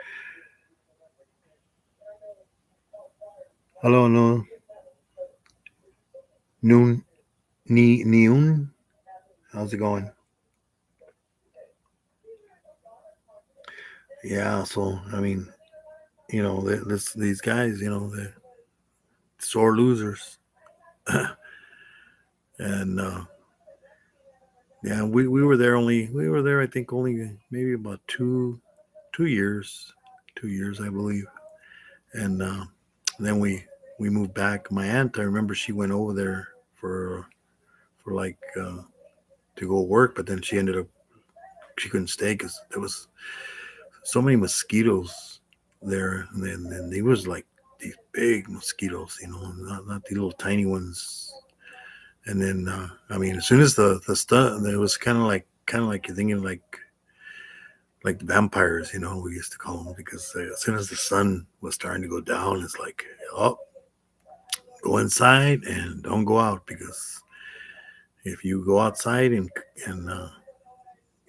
hello, no, noon, noon, how's it going? Yeah, so I mean, these guys, they're sore losers, and yeah, we were there I think only maybe about 2 years, 2 years I believe, and then we moved back. My aunt, I remember she went over there for like to go work, but then she couldn't stay because there was so many mosquitoes there, and they was like these big mosquitoes, not the little tiny ones. And then I mean, as soon as the stuff, it was kind of like you're thinking like the vampires, we used to call them, because as soon as the sun was starting to go down, it's like, oh, go inside and don't go out, because if you go outside and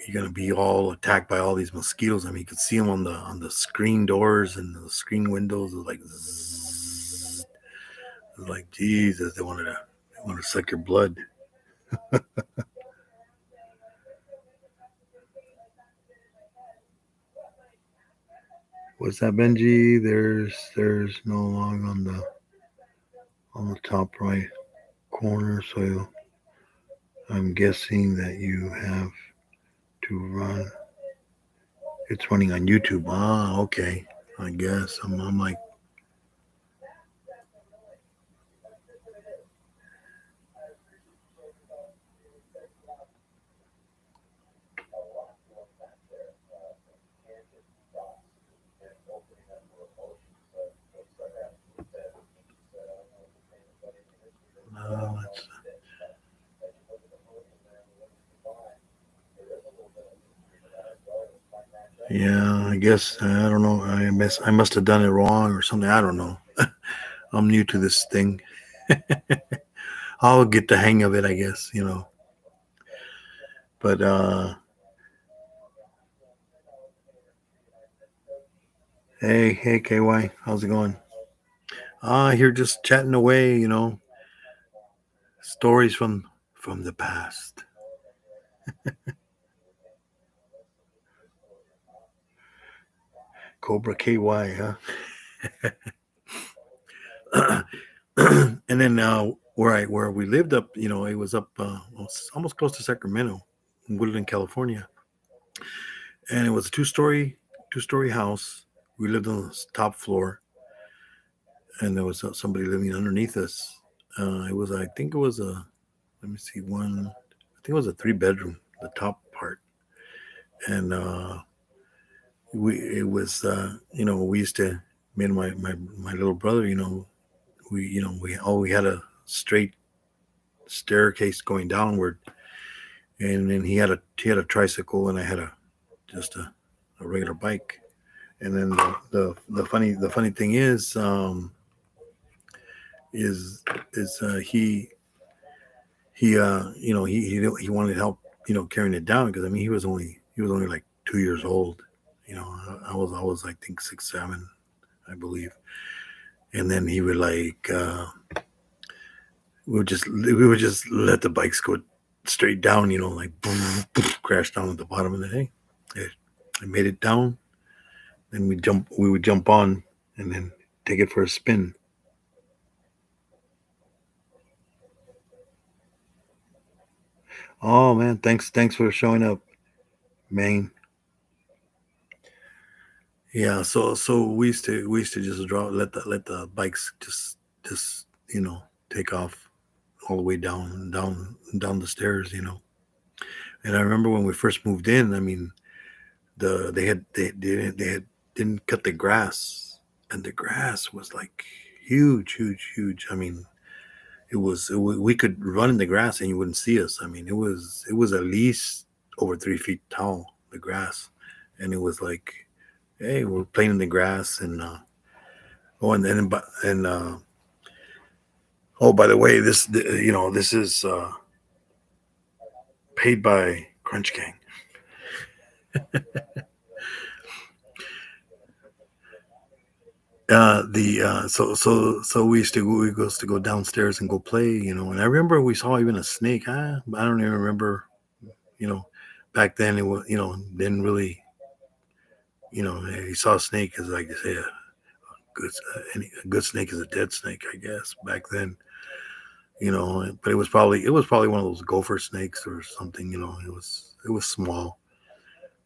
you're gonna be all attacked by all these mosquitoes. I mean, you could see them on the screen doors and the screen windows. It was like, zzz. It was like, Jesus, they wanted to suck your blood. What's that, Benji? There's no log on the top right corner, so I'm guessing that you have to run. It's running on YouTube. Ah, okay. I guess I'm like, let's. Yeah, I guess I don't know. I must have done it wrong or something. I don't know. I'm new to this thing. I'll get the hang of it, I guess. But hey, KY, how's it going? Here just chatting away. Stories from the past. Cobra KY, huh? And then where we lived up, it was up almost close to Sacramento, in Woodland, California, and it was a two story house. We lived on the top floor, and there was somebody living underneath us. I think it was a, let me see, I think it was a 3 bedroom, the top part, and it was, we used to, me and my little brother, we had a straight staircase going downward, and then he had a tricycle, and I had just a regular bike. And then the funny thing is he wanted help, carrying it down, because I mean he was only like 2 years old. I was I think 6, 7, I believe. And then he would like we would just let the bikes go straight down, like boom, boom, crash down at the bottom, and then hey, I made it down. Then we would jump on and then take it for a spin. Oh man, thanks for showing up, Maine. Yeah, so we used to just draw let the bikes just take off all the way down the stairs. And I remember when we first moved in. I mean, they didn't cut the grass, and the grass was like huge, huge, huge. I mean, we could run in the grass and you wouldn't see us. I mean, it was at least over 3 feet tall, the grass, and it was like, hey, we're playing in the grass. And oh, by the way, this is paid by Crunch Gang. The so we used to go downstairs and go play. And I remember we saw even a snake. I don't even remember. You know, back then it was didn't really. You saw a snake as like, say, good a good snake is a dead snake, I guess, back then. But it was probably one of those gopher snakes or something. It was small.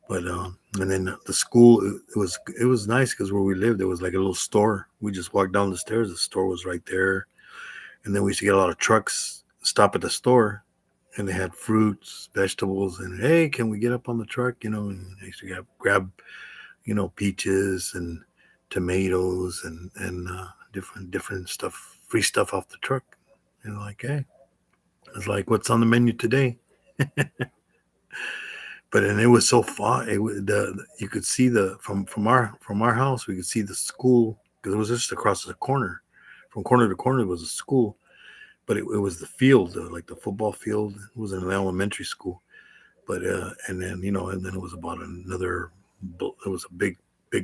But and then the school, it was nice because where we lived, there was like a little store. We just walked down the stairs. The store was right there. And then we used to get a lot of trucks stop at the store, and they had fruits, vegetables, and hey, can we get up on the truck? And I used to grab peaches and tomatoes and different stuff, free stuff off the truck. And like, hey, it's like, what's on the menu today? But and it was so far. You could see the from our house. We could see the school because it was just across the corner. From corner to corner was a school, but it was the field, like the football field. It was an elementary school. But and then it was about another. It was a big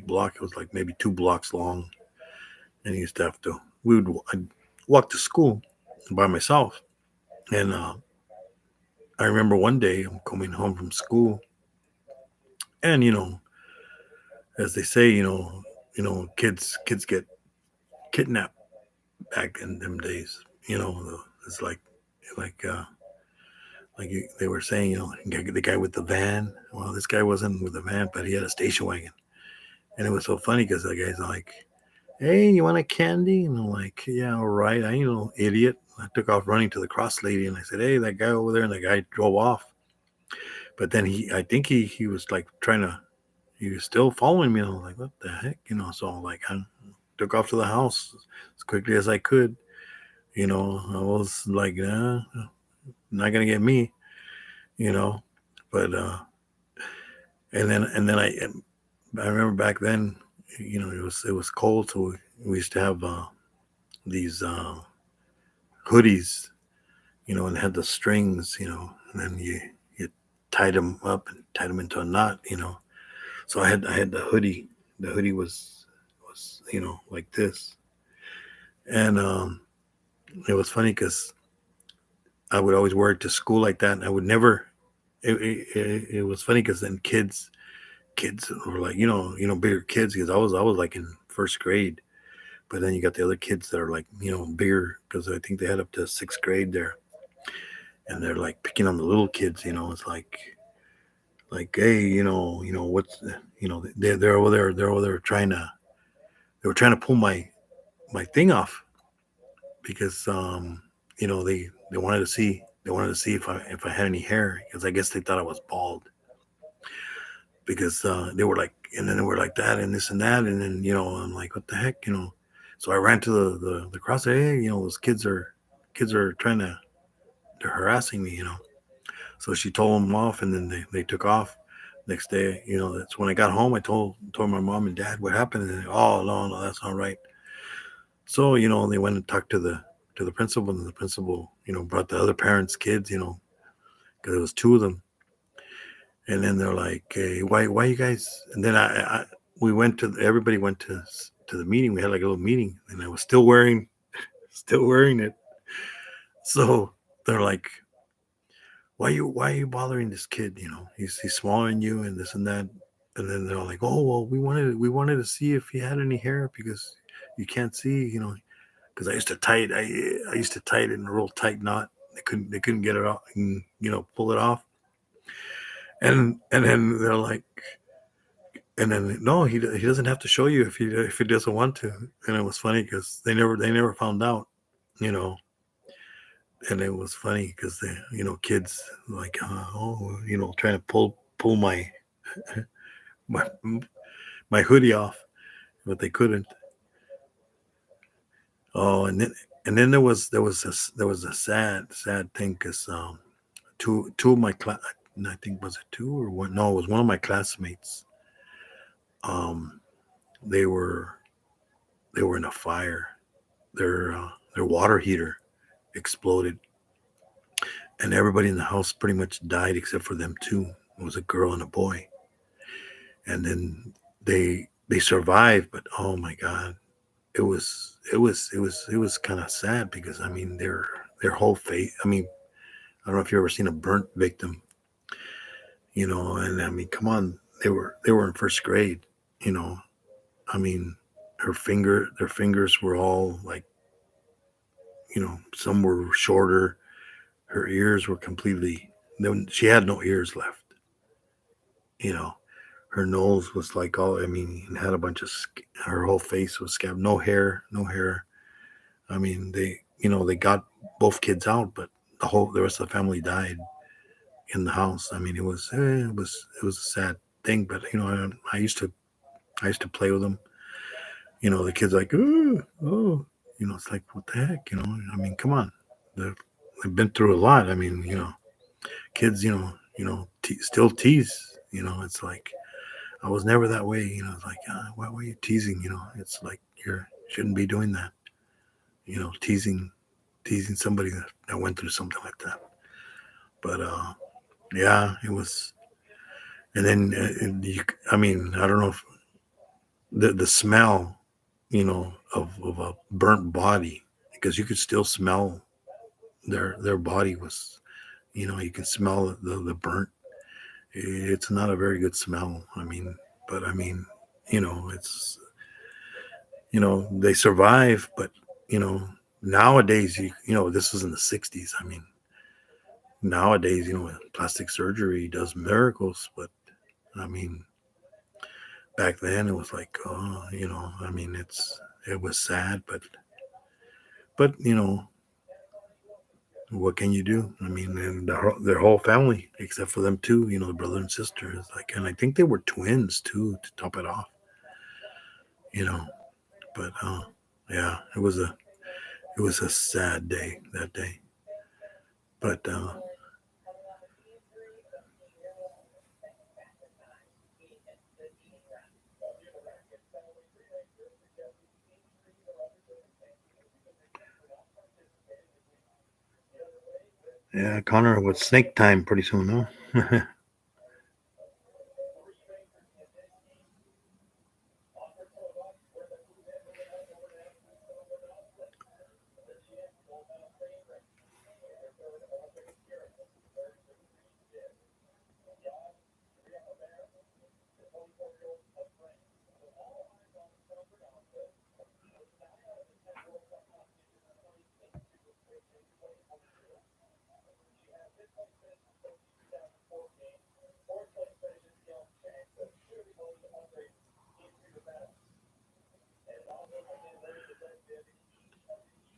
block. It was like maybe 2 blocks long, and you used to have to. I'd walk to school by myself, and I remember one day I'm coming home from school, and as they say, kids get kidnapped back in them days. It's like they were saying, the guy with the van. Well, this guy wasn't with the van, but he had a station wagon, and it was so funny because the guy's like, "Hey, you want a candy?" And I'm like, "Yeah, all right." Idiot. I took off running to the cross lady, and I said, "Hey, that guy over there," and the guy drove off. But then I think he was like he was still following me. And I was like, "What the heck?" So like I took off to the house as quickly as I could. I was like, not gonna get me, you know. But and then I remember back then, it was cold, so we used to have these hoodies, and had the strings, and then you tied them up and tied them into a knot. So I had the hoodie. The hoodie was like this, and it was funny because I would always wear it to school like that, and I would never. It was funny because then kids were like, bigger kids, because I was like in first grade. But then you got the other kids that are like, bigger, because I think they had up to sixth grade there, and they're like picking on the little kids. It's like, hey, what's, they're over there they were trying to pull my thing off because they wanted to see if I had any hair, because I guess they thought I was bald, because they were like, and then they were like that and this and that, and then I'm like, what the heck. So I ran to the cross. Hey, those kids are trying to, they're harassing me. So she told them off, and then they took off. Next day, that's when I got home. I told my mom and dad what happened, and they, oh, no, no, that's not right. So they went and talked to the principal, and the principal brought the other parents' kids, because it was two of them. And then they're like, hey, why you guys? And then we went to everybody went to the meeting. We had like a little meeting, and I was still wearing it. So they're like, why are you bothering this kid? He's smaller than you, and this and that. And then they're like, oh, well, we wanted to see if he had any hair, because you can't see, because I used to tie it in a real tight knot, They couldn't get it off and pull it off. And then they're like, and then no, he doesn't have to show you if he doesn't want to. And it was funny because they never found out, you know. And it was funny because they, kids like, trying to pull my my hoodie off, but they couldn't. Oh, and then there was a sad thing because two of my class, I think was it two or one? No, it was one of my classmates. Um, they were they were in a fire. Their water heater exploded, and everybody in the house pretty much died except for them two. It was a girl and a boy, and then they survived. But oh my god, it was kind of sad because I mean their whole face. I mean, I don't know if you ever seen a burnt victim, and I mean, come on, they were in first grade, you know. I mean, their fingers were all like, some were shorter. Her ears were completely. She had no ears left. You know, her nose was like all. I mean, it had a bunch of. Her whole face was scabbed. No hair, no hair. I mean, they got both kids out, but the rest of the family died in the house. I mean, it was a sad thing, but I used to play with them. The kids like, oh, oh, it's like, what the heck, I mean, come on, they've, they've been through a lot. I mean, kids, still tease. It's like I was never that way. It's like, why were you teasing? It's like you shouldn't be doing that. Teasing somebody that went through something like that. But yeah, it was. And then I mean, I don't know if the smell, of a burnt body, because you could still smell their body was, you can smell the burnt. It's not a very good smell. I mean, but I mean, it's they survive, but you know nowadays this was in the 60s. I mean, nowadays plastic surgery does miracles, but I mean back then it was like, oh, I mean, it was sad, but what can you do? I mean, and their whole family, except for them two, the brother and sister, is like, and I think they were twins too, to top it off, you know. But yeah, it was a sad day that day. But yeah, Connor, with snake time pretty soon, huh?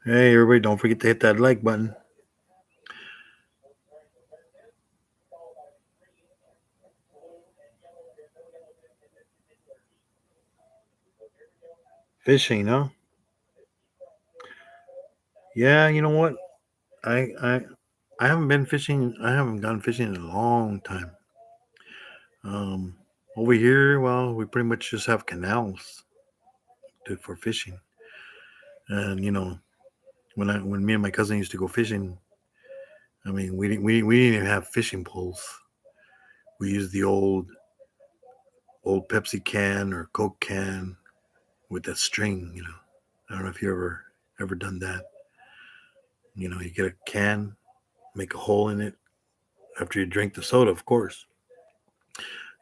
Hey, everybody, don't forget to hit that like button. Fishing, huh? Yeah, you know what? I I I haven't been fishing. I haven't gone fishing in a long time. Um, Over here, well, we pretty much just have canals for fishing. And when me and my cousin used to go fishing, I mean, we didn't even have fishing poles. We used the old Pepsi can or Coke can with that string. I don't know if you ever done that. You get a can, make a hole in it after you drink the soda, of course.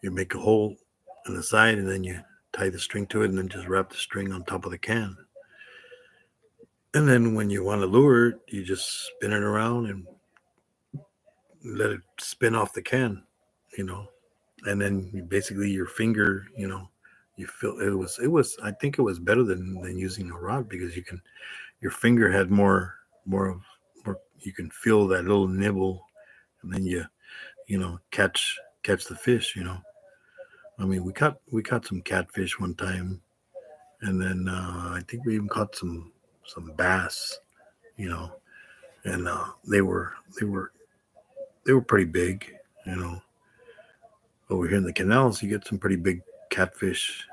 You make a hole in the side, and then you tie the string to it, and then just wrap the string on top of the can. And then when you want to lure it, you just spin it around and let it spin off the can, you know, and then basically your finger, you feel it was I think it was better than using a rod because your finger had more of more you can feel that little nibble, and then you catch the fish. I mean, we caught some catfish one time, and then I think we even caught some bass, you know, and they were they were pretty big, you know. Over here in the canals, you get some pretty big catfish,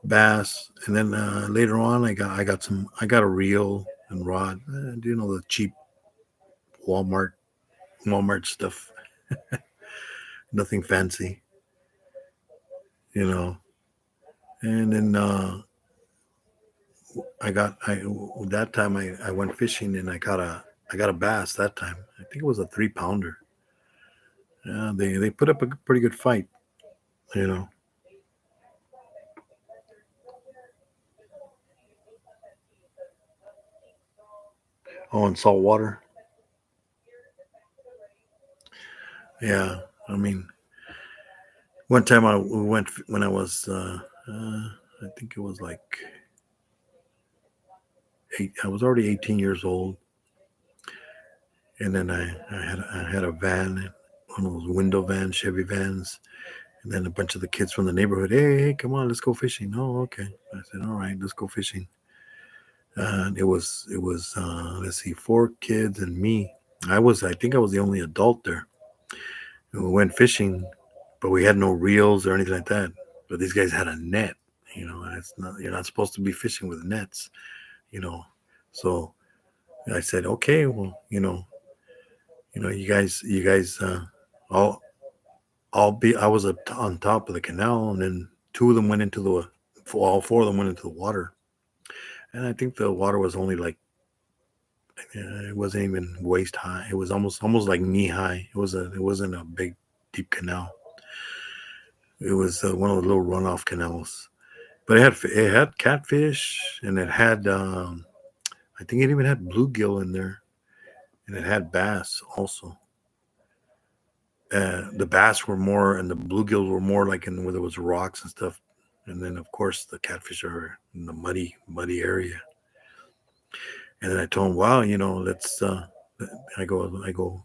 bass, and then later on, I got a reel and rod, the cheap Walmart Walmart stuff, nothing fancy, you know. And then I that time I went fishing and I got a bass that time. I think it was a 3 pounder. Yeah, they put up a pretty good fight, you know. Oh, and salt water. Yeah, I mean, one time I went when I was I think it was like eight. I was already 18 years old, and then I had a van, one of those window vans, Chevy vans, and then a bunch of the kids from the neighborhood. Hey, come on, let's go fishing. Oh, okay. I said, all right, let's go fishing. And it was let's see, four kids and me. I think I was the only adult there. And we went fishing, but we had no reels or anything like that. But these guys had a net, and it's not you're not supposed to be fishing with nets, you know. So I said, okay, well, you guys, I'll I'll be. I was on top of the canal, and then two of them went into the, all four of them went into the water, and I think the water was only like, it wasn't even waist high. It was almost like knee high. It wasn't a big deep canal. It was one of the little runoff canals, but it had catfish, and it had I think it even had bluegill in there, and it had bass also. The bass were more, and the bluegills were more like in where there was rocks and stuff. And then, of course, the catfish are in the muddy area. And then I told him, "Wow, let's." I go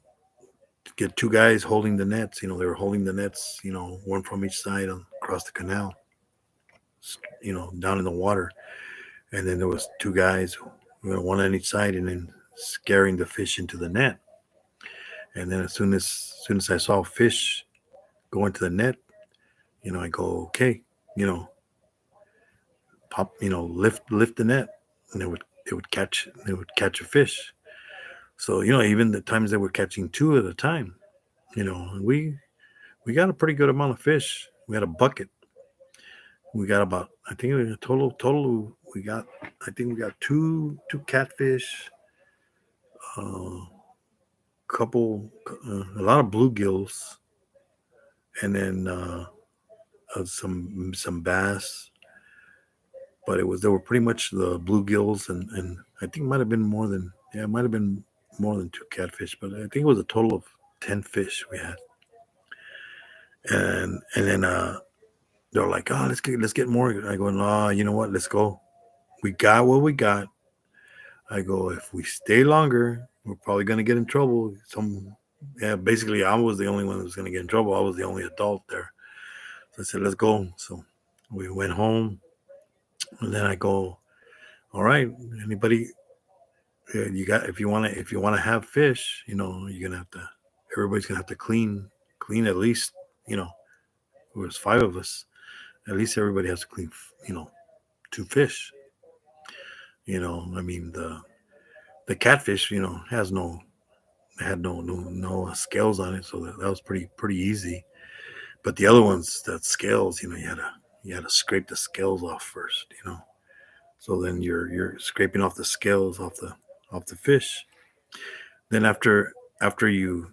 get two guys holding the nets. They were holding the nets. One from each side across the canal. Down in the water. And then there was two guys, one on each side, and then scaring the fish into the net. And then as soon as I saw fish go into the net, I go, okay, you know, pop, lift the net, and they would catch a fish. So even the times they were catching two at a time, we got a pretty good amount of fish. We had a bucket. We got about, I think, total we got, I think we got two catfish, uh, couple, a lot of bluegills, and then some bass. But they were pretty much the bluegills, and I think it might have been more than, yeah, it might have been more than two catfish, but I think it was a total of 10 fish we had. And then they're like, oh, let's get more. I go, no, you know what? Let's go. We got what we got. I go, if we stay longer, we're probably gonna get in trouble. Yeah, basically, I was the only one that was gonna get in trouble. I was the only adult there. So I said, let's go. So we went home, and then I go, all right, anybody, you got, if you want to have fish, you're gonna have to, everybody's gonna have to clean at least, you know, there was five of us. At least everybody has to clean, two fish. I mean, the catfish, has no had no scales on it, so that was pretty easy. But the other ones, that scales, you had to scrape the scales off first, So then you're scraping off the scales off the fish. Then after we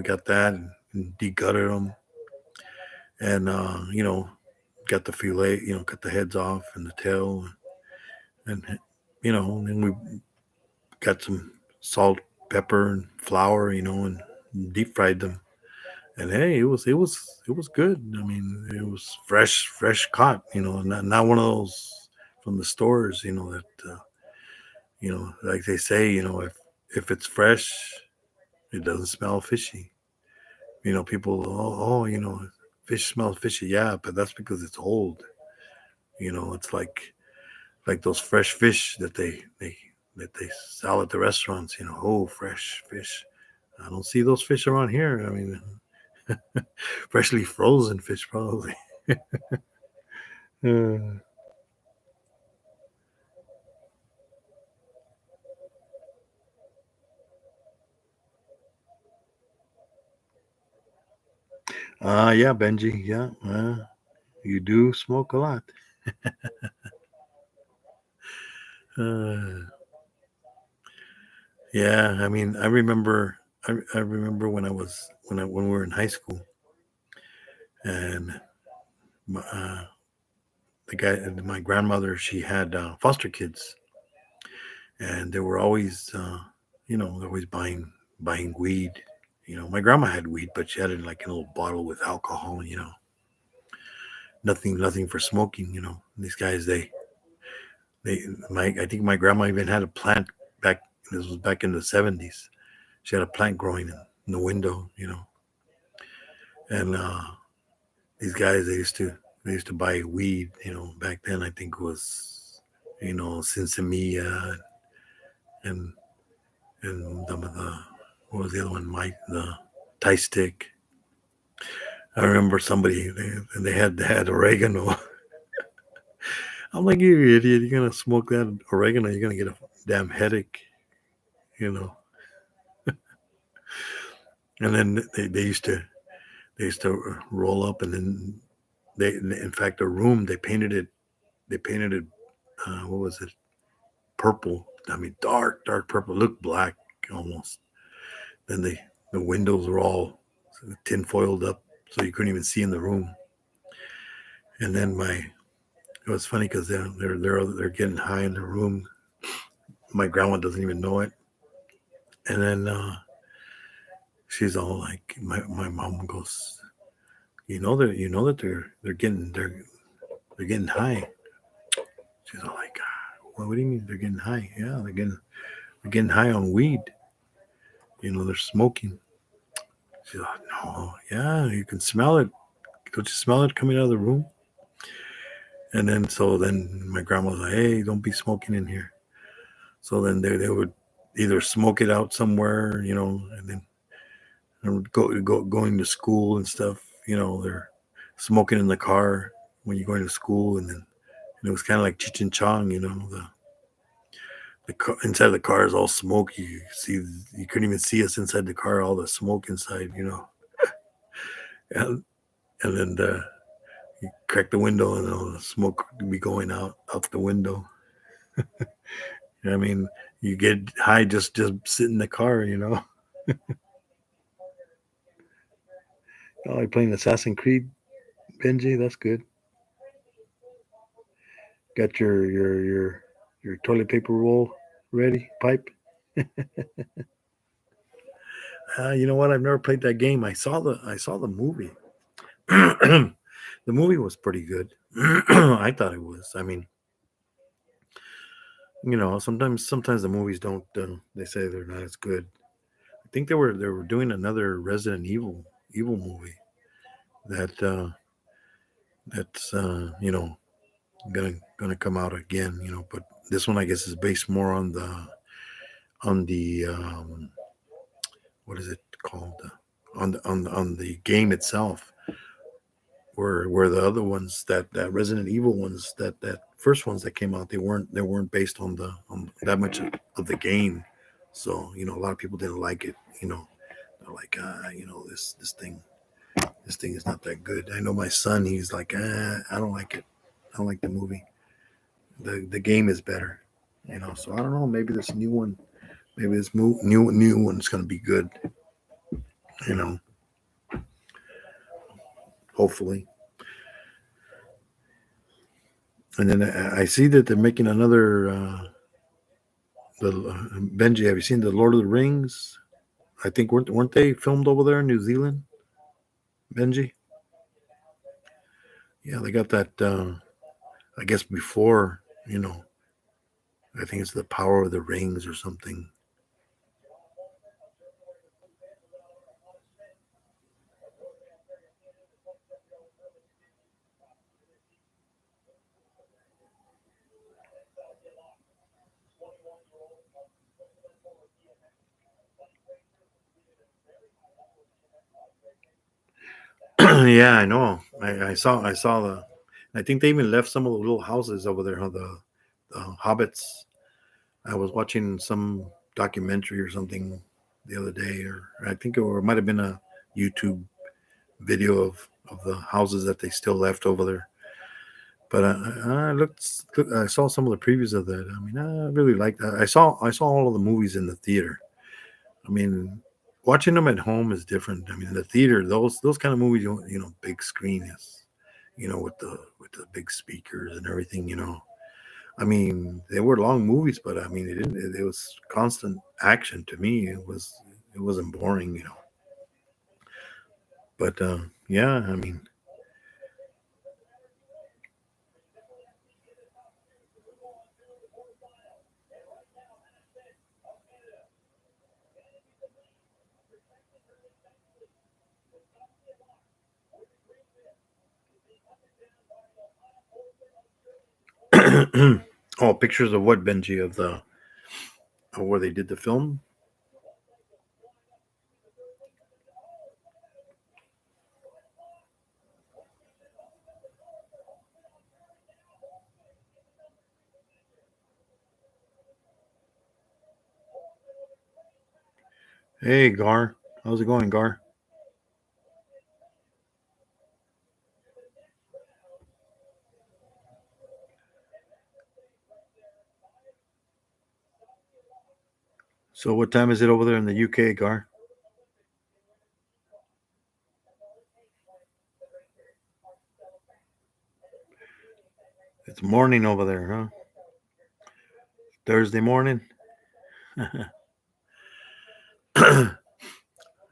got that and degutted them, and got the fillet, cut the heads off and the tail, and and then we got some salt, pepper, and flour, and deep fried them. And hey, it was good. I mean, it was fresh caught. Not one of those from the stores. That like they say, if it's fresh, it doesn't smell fishy. People, fish smells fishy. Yeah, but that's because it's old. It's like those fresh fish that they sell at the restaurants. Oh, fresh fish. I don't see those fish around here. I mean, freshly frozen fish, probably. Uh, yeah, Benji. Yeah, you do smoke a lot. Uh, yeah, I mean, I remember when we were in high school, and my, my grandmother, she had foster kids, and they were always, they're always buying weed. My grandma had weed, but she had it like in a little bottle with alcohol. Nothing for smoking. These guys, I think my grandma even had a plant back. This was back in the 70s. She had a plant growing in the window. And these guys, they used to buy weed. Back then I think it was, Sinsemilla, and the what was the other one? Mike, the Thai stick. I remember somebody, they had oregano. I'm like, you idiot! You're gonna smoke that oregano, you're gonna get a damn headache, you know. And then they used to roll up, and then in fact, a room they painted it. What was it? Purple. I mean, dark purple. Looked black almost. Then the windows were all tin foiled up, so you couldn't even see in the room. And then it was funny because they're getting high in the room. My grandma doesn't even know it. And then she's all like, my mom goes, you know that they're getting high. She's all like, what do you mean they're getting high? Yeah, they're getting high on weed. They're smoking. She's like, no, yeah, you can smell it. Don't you smell it coming out of the room? And then my grandma was like, hey, don't be smoking in here. So then they would either smoke it out somewhere, and then they would going to school and stuff. They're smoking in the car when you're going to school, and it was kind of like Cheech and Chong. The car, inside the car is all smoky. You couldn't even see us inside the car, all the smoke inside. And then you crack the window, and all the smoke would be going out the window. I mean, you get high just sit in the car. Oh, you're playing Assassin's Creed, Benji. That's good. Got your toilet paper roll ready, pipe. You know what? I've never played that game. I saw the movie. The movie was pretty good. I thought it was. I mean, sometimes the movies don't. They say they're not as good. I think they were doing another Resident Evil movie that that's gonna come out again. But this one I guess is based more on the what is it called, on the game itself, where the other ones, that Resident Evil ones, that first ones that came out, they weren't based on that much of the game. So a lot of people didn't like it. They're like, this thing is not that good. I know my son, he's like, I don't like it. I don't like the movie. The game is better. So I don't know. Maybe this new one, maybe this new one's gonna be good. You know, hopefully. And then I see that they're making another. Benji, have you seen the Lord of the Rings? I think weren't they filmed over there in New Zealand, Benji? Yeah, they got that. I guess before, I think it's the Power of the Rings or something. Yeah, I know. I saw the. I think they even left some of the little houses over there. Huh, the hobbits. I was watching some documentary or something the other day, or I think it might have been a YouTube video of the houses that they still left over there. But I saw some of the previews of that. I mean, I really like that. I saw all of the movies in the theater. I mean, watching them at home is different. I mean, in the theater, those kind of movies, big screen is, with the big speakers and everything. I mean, they were long movies, but I mean, it was constant action to me. It wasn't boring. But yeah, I mean, oh, pictures of what, Benji, of where they did the film. Hey, Gar, how's it going, Gar? So, what time is it over there in the UK, Gar? It's morning over there, huh? Thursday morning.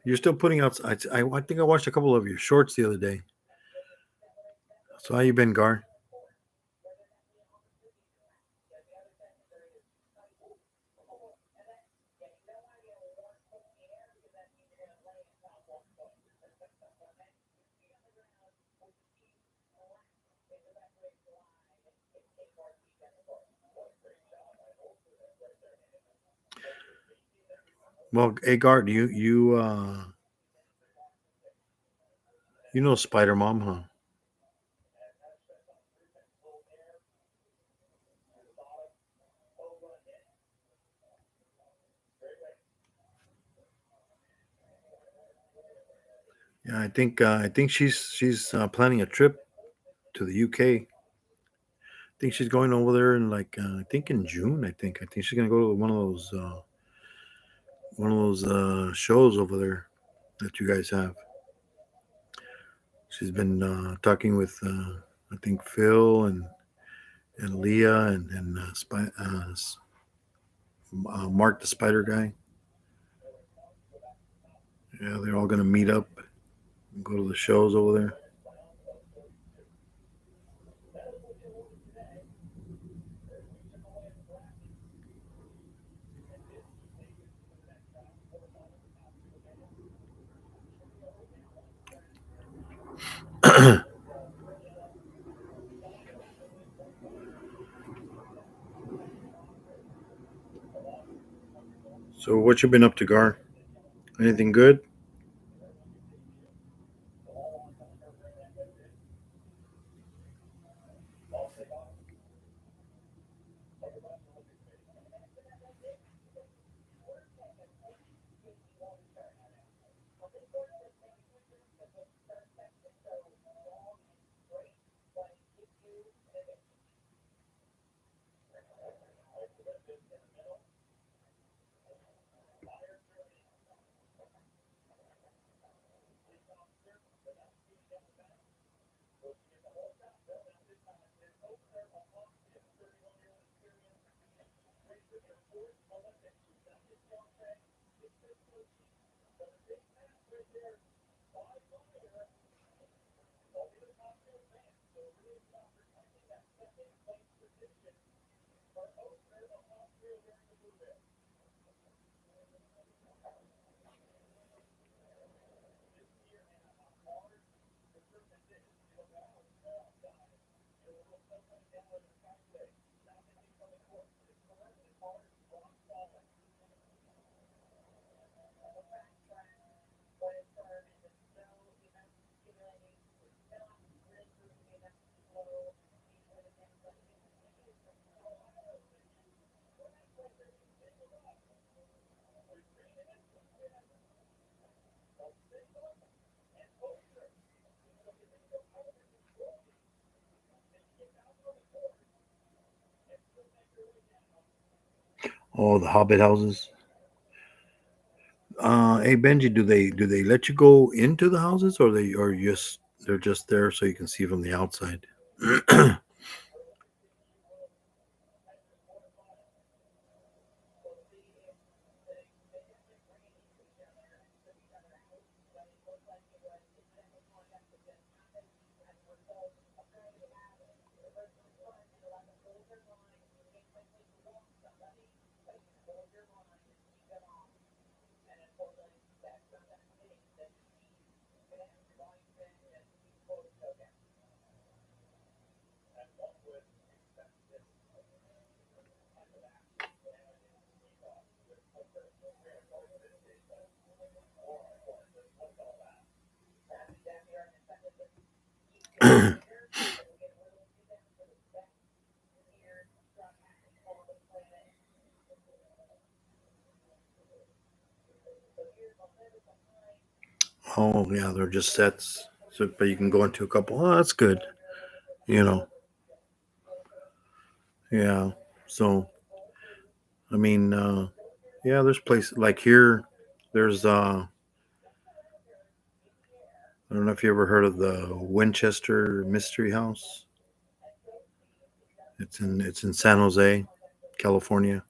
You're still putting out. I think I watched a couple of your shorts the other day. So, how you been, Gar? Well, hey, Gar, do you know Spider Mom, huh? Yeah, I think she's planning a trip to the UK. Think she's going over there in like I think in June. I think she's gonna go to one of those shows over there that you guys have. She's been talking with I think Phil and Leah and Mark the Spider guy. Yeah, they're all gonna meet up and go to the shows over there. So what you been up to, Gar? Anything good? Oh, the Hobbit houses. Hey Benji, do they let you go into the houses, or they're just there so you can see from the outside? Oh yeah, they're just sets. So, but you can go into a couple. Oh, that's good. You know, yeah. So I mean, yeah, there's places like here. There's I don't know if you ever heard of the Winchester Mystery House. It's in San Jose, California.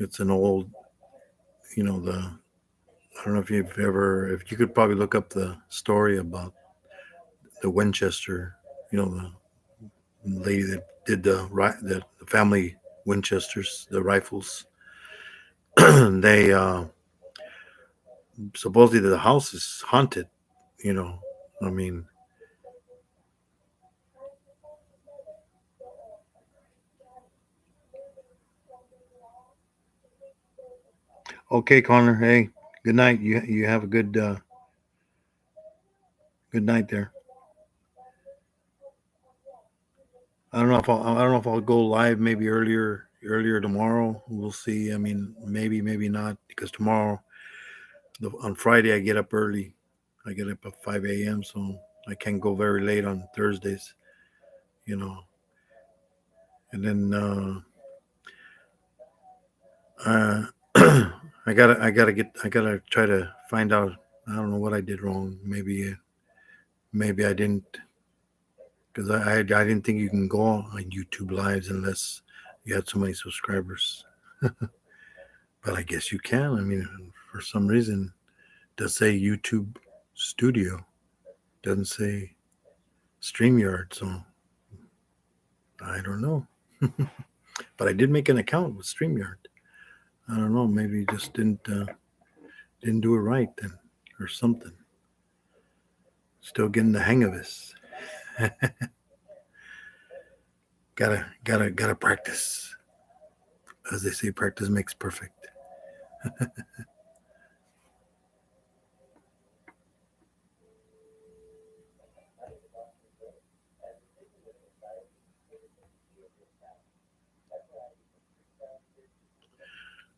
It's an old, the I don't know if you could probably look up the story about the Winchester, the lady that did the family Winchesters, the rifles. They supposedly the house is haunted. You know, I mean, okay, Connor. Hey, good night. You have a good night there. I don't know if I'll go live maybe earlier tomorrow. We'll see. I mean, maybe not because tomorrow on Friday I get up early. I get up at 5 a.m. so I can't go very late on Thursdays. You know, and then uh, I gotta try to find out. I don't know what I did wrong. Maybe I didn't because I didn't think you can go on YouTube lives unless you had so many subscribers. But I guess you can. I mean, for some reason, it does say YouTube Studio. It doesn't say StreamYard. So I don't know. But I did make an account with StreamYard. I don't know. Maybe you just didn't do it right then, or something. Still getting the hang of this. Gotta practice. As they say, practice makes perfect.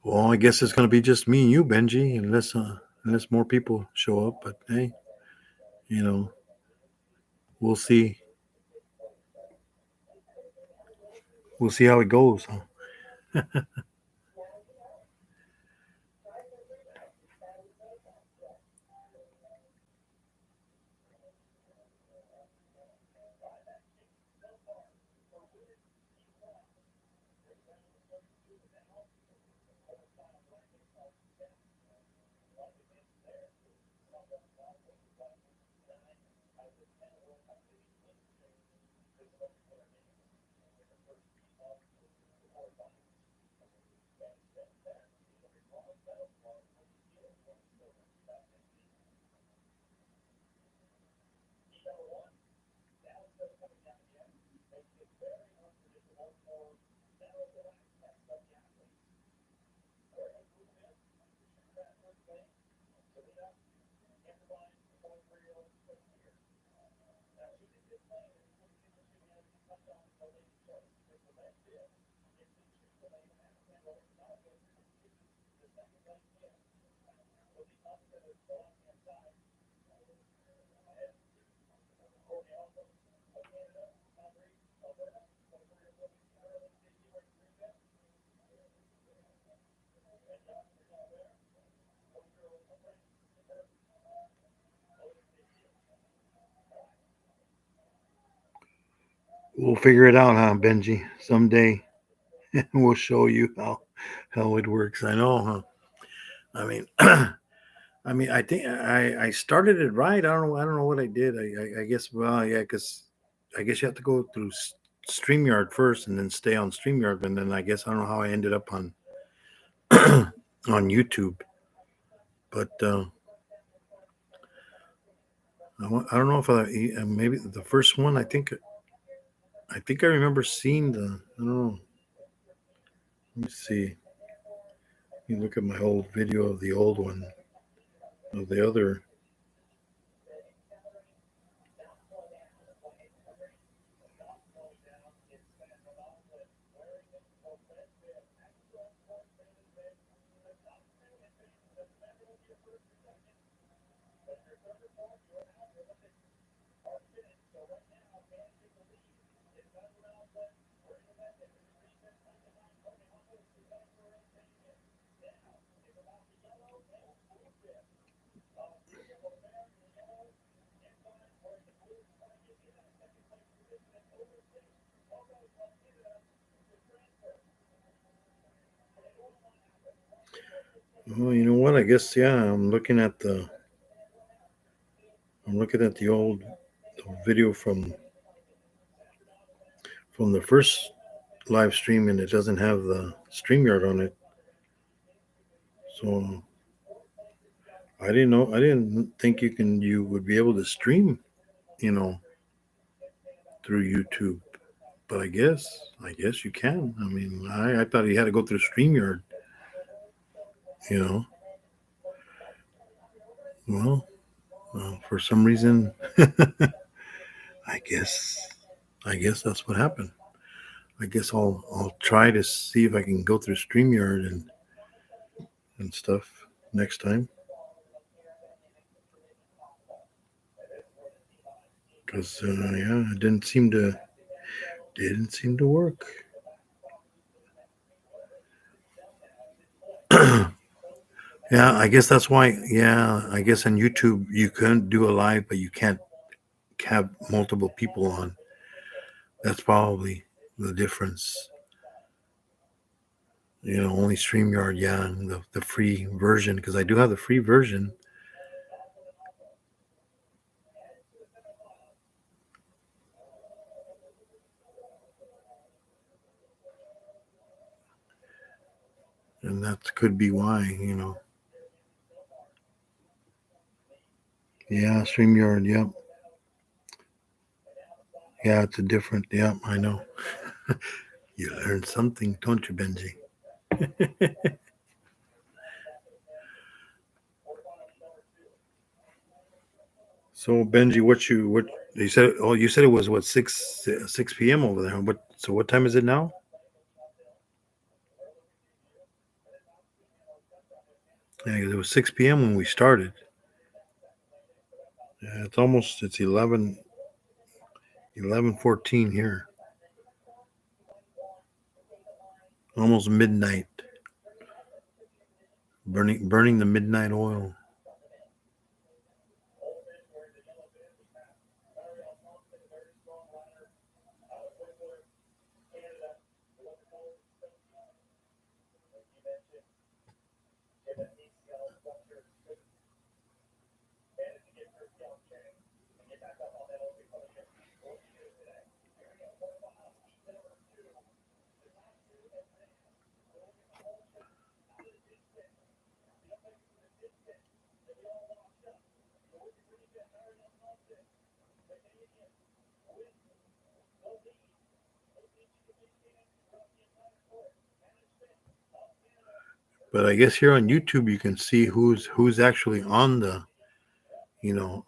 Well, I guess it's gonna be just me and you, Benji, unless more people show up. But hey, you know, we'll see. We'll see how it goes. Huh? We'll figure it out, huh, Benji? Someday we'll show you how it works. I know, huh? I mean, I think I started it right. I don't know what I did. I guess, well, yeah, because I guess you have to go through StreamYard first and then stay on StreamYard, and then I guess I don't know how I ended up on on YouTube, but I don't know if maybe the first one. I think I remember seeing the. I don't know. Let me see. Let me look at my old video of the old one of the other. Oh, you know what? I guess yeah. I'm looking at the old video from the first live stream, and it doesn't have the StreamYard on it. So I didn't know. I didn't think you would be able to stream, you know, through YouTube. But I guess you can. I mean, I thought you had to go through StreamYard. You know, well, for some reason, I I guess that's what happened. I guess I'll try to see if I can go through StreamYard and stuff next time. Because yeah, it didn't seem to work. Yeah, I guess that's why. Yeah, I guess on YouTube you can do a live, but you can't have multiple people on. That's probably the difference. You know, only StreamYard, yeah, and the free version, because I do have the free version. And that could be why, you know. Yeah, StreamYard, yep. Yeah, it's a different, yep, I know. You learn something, don't you, Benji? So Benji, what you said? Oh, you said it was what 6 p.m. over there. What time is it now? Yeah, it was 6 p.m. when we started. Yeah, it's 11:14 here. Almost midnight. Burning the midnight oil. But I guess here on YouTube you can see who's actually on the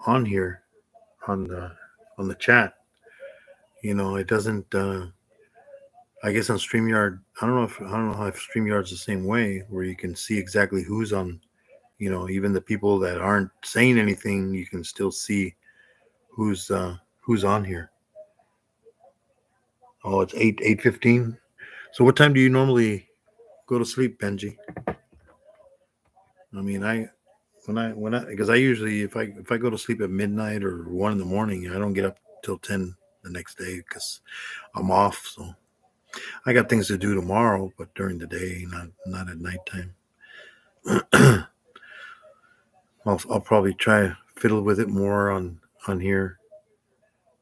on here on the chat. You know, it doesn't. I guess on StreamYard, I don't know if StreamYard's the same way where you can see exactly who's on even the people that aren't saying anything, you can still see who's on here. Oh, it's 8:15. So what time do you normally go to sleep, Benji? I mean, when I because I usually if I go to sleep at midnight or 1 in the morning, I don't get up till 10 the next day because I'm off. So I got things to do tomorrow, but during the day, not at nighttime. I'll probably try to fiddle with it more on here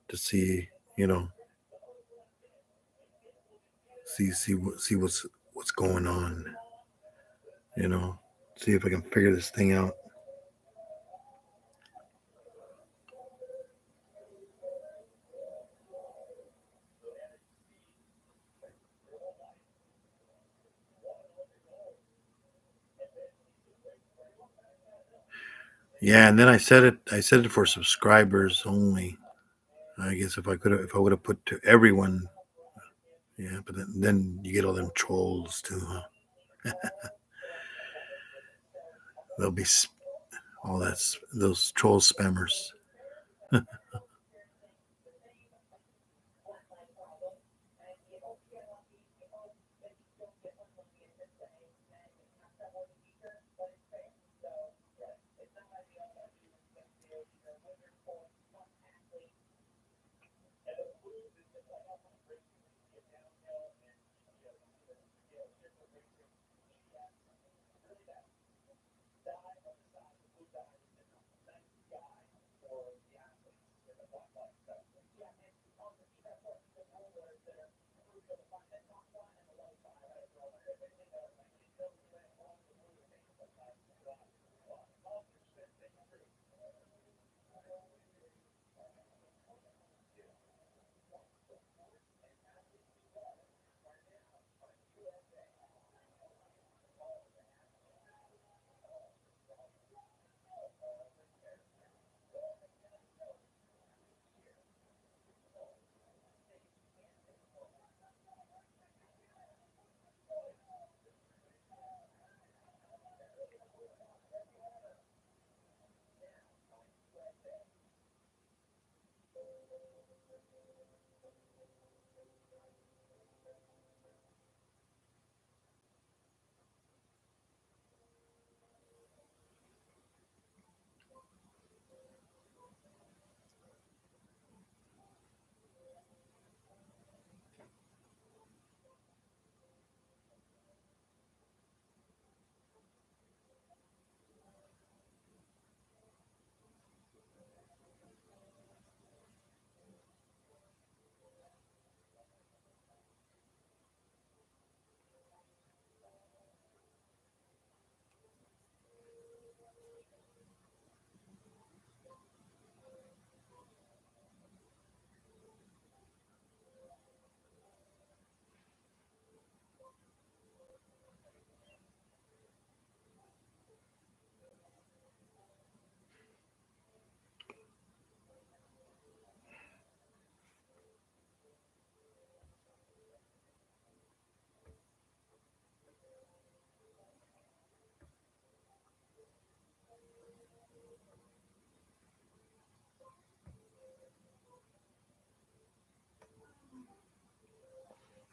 to see, you know, see what's going on, you know, see if I can figure this thing out. Yeah, and then I said it for subscribers only. I guess if I would have put to everyone, yeah, but then you get all them trolls too, huh? There'll be all those troll spammers.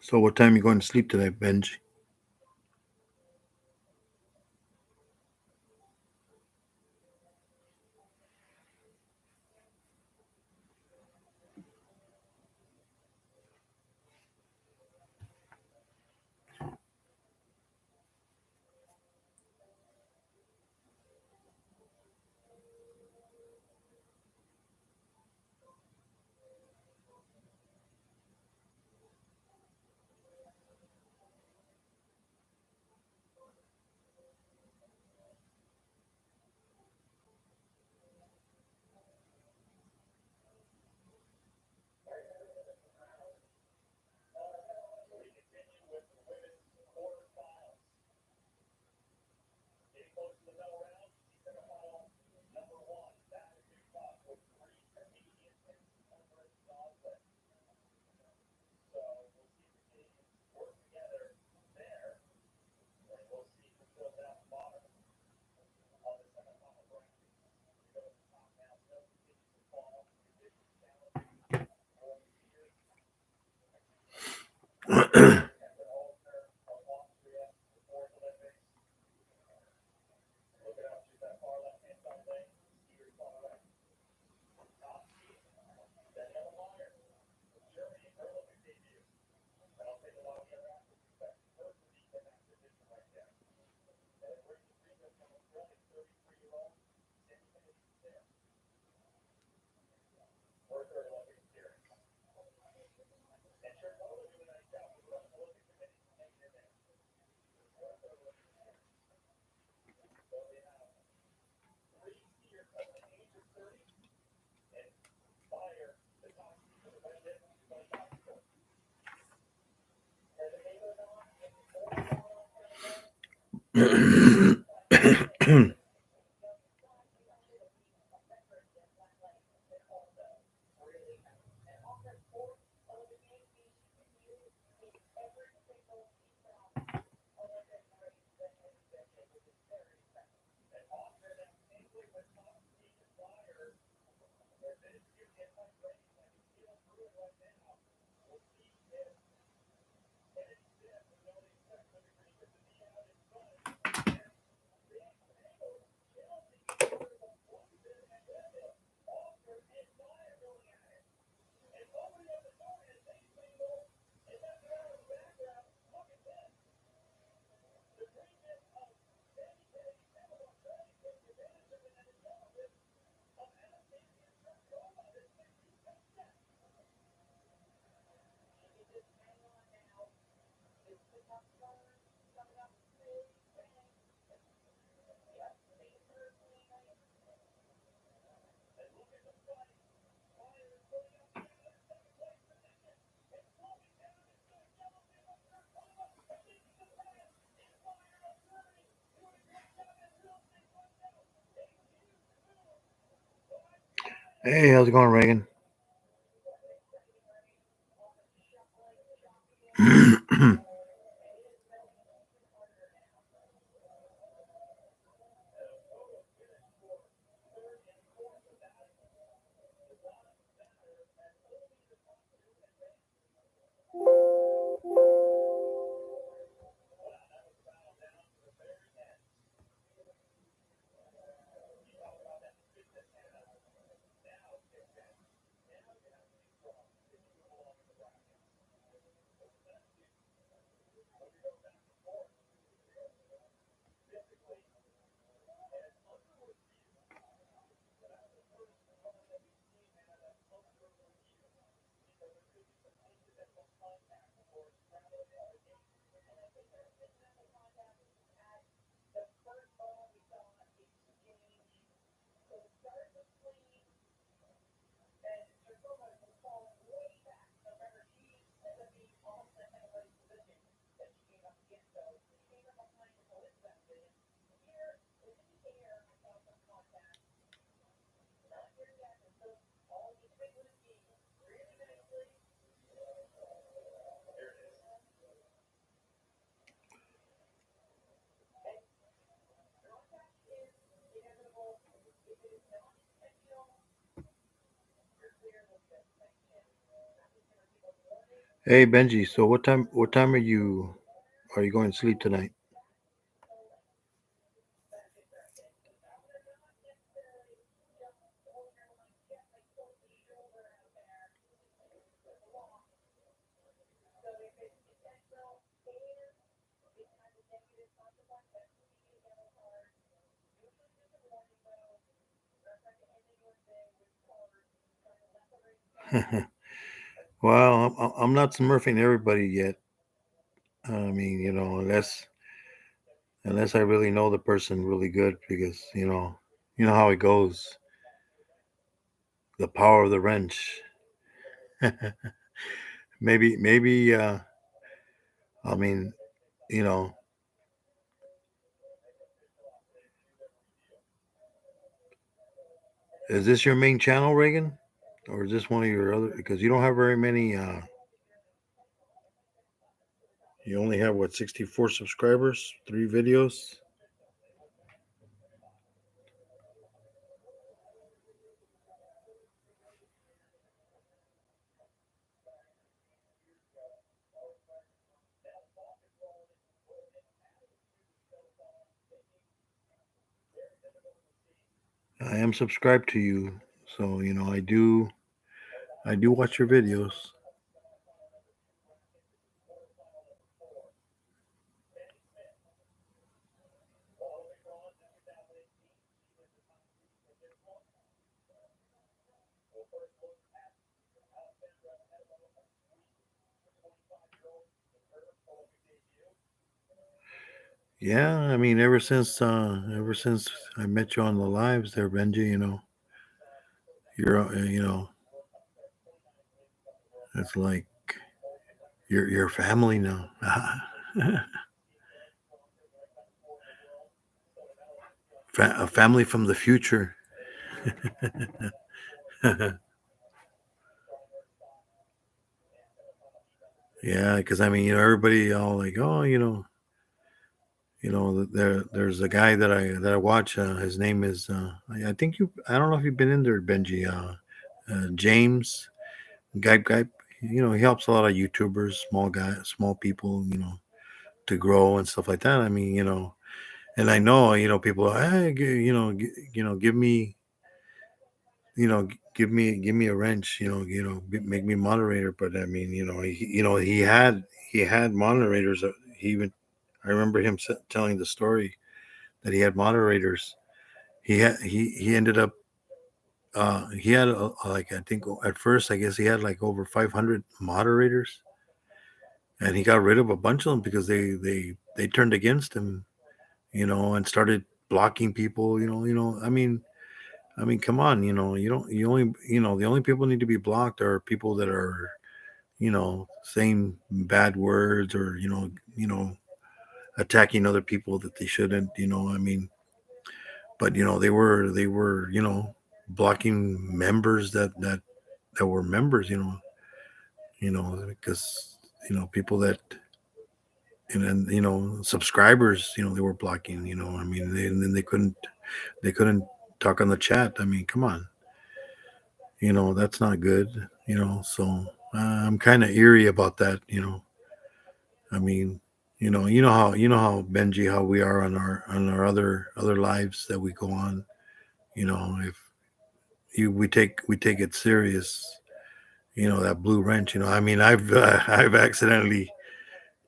So what time are you going to sleep today, Benji? Hey, how's it going, Reagan? Hey, Benji. So what time? What time are you? Are you going to sleep tonight? Well, I'm not smurfing everybody yet. I mean, unless I really know the person really good, because you know how it goes. The power of the wrench. maybe. I mean, you know, is this your main channel, Reagan, or is this one of your other? Because you don't have very many. You only have what, 64 subscribers, 3 videos. I am subscribed to you, so I do watch your videos. Yeah, I mean, ever since I met you on the lives there, Benji, you know, it's like you're family now. A family from the future. Yeah, because I mean, everybody all like, oh, there's a guy that I watch. His name is I think I don't know if you've been in there, Benji. James Gype. He helps a lot of YouTubers, small people, to grow and stuff like that. I mean, and I know, people are, hey, give me, give me a wrench, make me moderator. But I mean, he had moderators. He even, I remember him telling the story that he had moderators. He ended up, he had like, I think at first, I guess he had like over 500 moderators, and he got rid of a bunch of them because they turned against him, and started blocking people. I mean, come on, you don't, you only, the only people need to be blocked are people that are, saying bad words, or, attacking other people that they shouldn't, I mean, but, they were, blocking members that were members, because, people that, and then, subscribers, they were blocking, I mean, and then they couldn't talk on the chat. I mean, come on, that's not good, so I'm kind of eerie about that. I mean, you know how Benji, how we are on our other lives that we go on. If we take it serious, that blue wrench. I mean, I've accidentally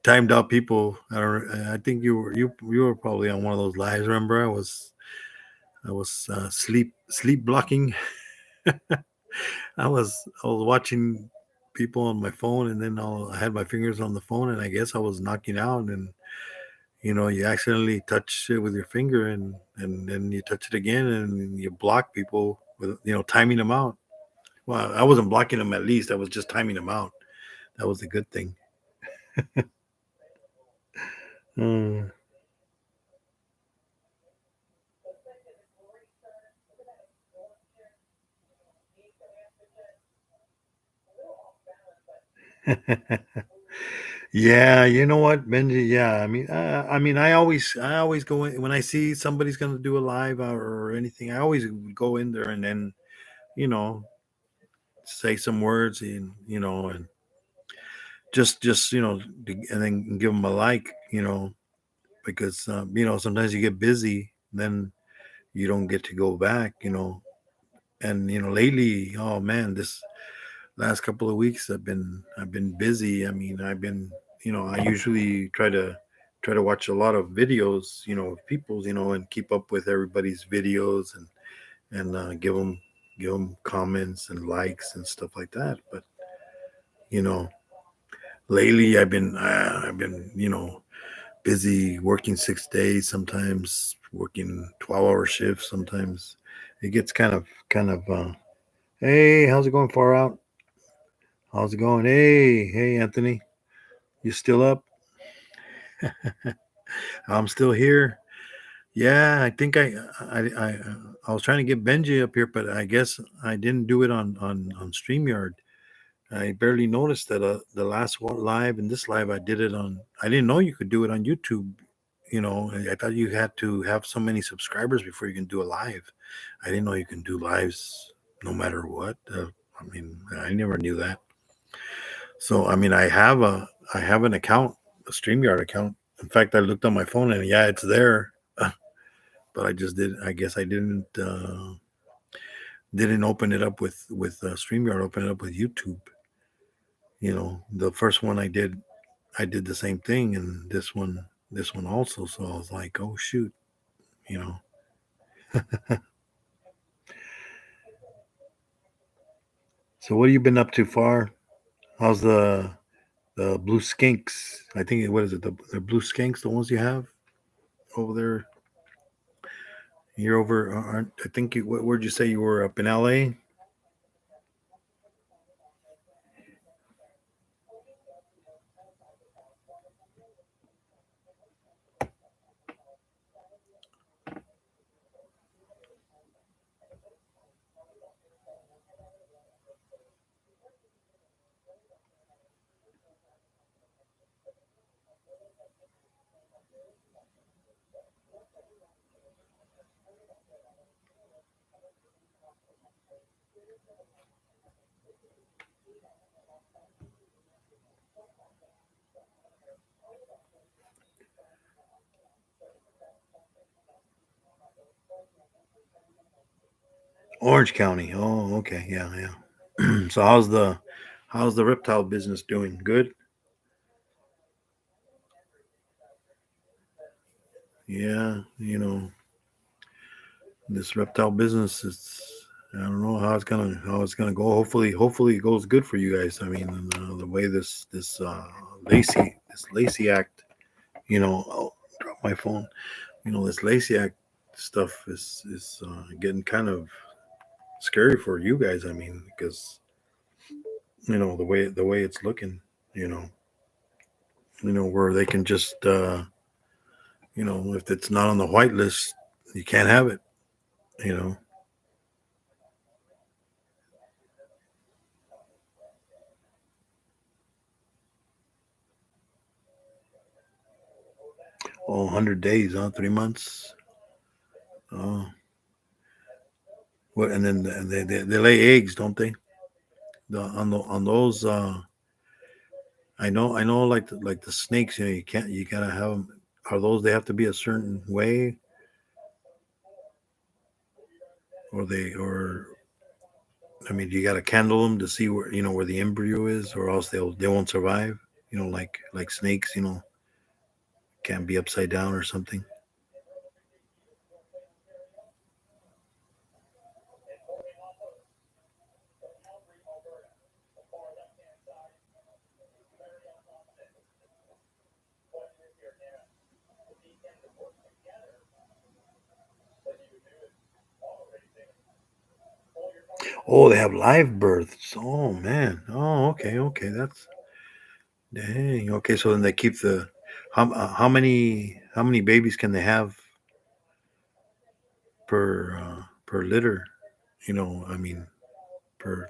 timed out people. I think you were probably on one of those lives. Remember, I was sleep blocking. I was watching people on my phone, and then I had my fingers on the phone, and I guess I was knocking out, and you accidentally touch it with your finger, and then you touch it again, and you block people with, timing them out. Well, I wasn't blocking them, at least I was just timing them out. That was a good thing. Mm. Yeah, you know what, Benji? Yeah, I mean, I always go in when I see somebody's gonna do a live, or anything. I always go in there, and then, you know, say some words, and just and then give them a like, because sometimes you get busy, then you don't get to go back, and lately, oh man, this last couple of weeks I've been busy. I mean, I usually try to watch a lot of videos, of people's, and keep up with everybody's videos, and give them comments and likes and stuff like that. But you know lately I've been busy working 6 days, sometimes working 12-hour shifts. Sometimes it gets kind of hey, how's it going, far out? How's it going? Hey, Anthony, you still up? I'm still here. Yeah, I think I was trying to get Benji up here, but I guess I didn't do it on StreamYard. I barely noticed that the last one live and this live I did it on. I didn't know you could do it on YouTube. I thought you had to have so many subscribers before you can do a live. I didn't know you can do lives no matter what. I mean, I never knew that. So I mean, I have an account, a StreamYard account. In fact, I looked on my phone, and yeah, it's there. But I just did. I guess I didn't open it up with StreamYard. Open it up with YouTube. The first one I did the same thing, and this one also. So I was like, oh shoot, you know. So what have you been up to, far? How's the blue skinks? I think, what is it? The blue skinks, the ones you have? over there. You're over. I think you. Where'd you say you were up in L.A.? Orange County. Oh, okay. Yeah, yeah. So how's the reptile business doing? Good. Yeah, this reptile business is. I don't know how it's gonna go. Hopefully it goes good for you guys. I mean, the way this Lacey Act, I'll drop my phone. This Lacey Act stuff is getting kind of scary for you guys. I mean, because the way it's looking, you know, where they can just if it's not on the white list, you can't have it. You know, oh, 100 days, huh? 3 months. Oh, what? And then they lay eggs, don't they? On those, I know, like the snakes. You gotta have them. Are those they have to be a certain way, or I mean, you gotta candle them to see where the embryo is, or else they won't survive. Like snakes, can't be upside down or something. Oh, they have live births. Oh man. Oh, okay, okay. That's dang. Okay, so then they keep the how many babies can they have per litter? I mean, per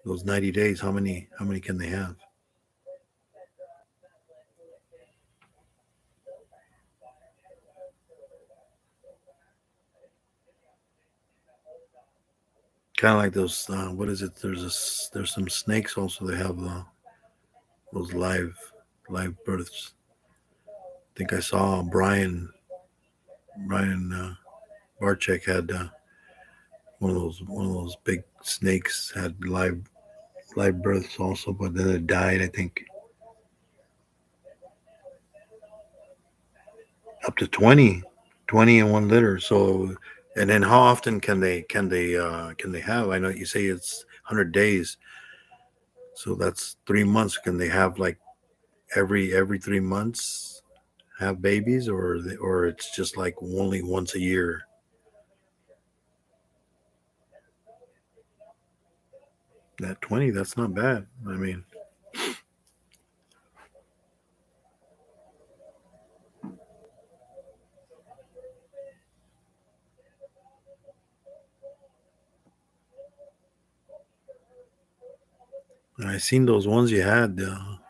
those 90 days. How many can they have? Kind of like those. What is it? There's some snakes also. They have those live births. I think I saw Brian Barchek had one of those big snakes had live births also, but then it died. I think up to 20 in one litter. So, and then how often can they have? I know you say it's 100 days, so that's 3 months. Can they have like every 3 months have babies, or it's just like only once a year? That 20, that's not bad. I mean, I seen those ones you had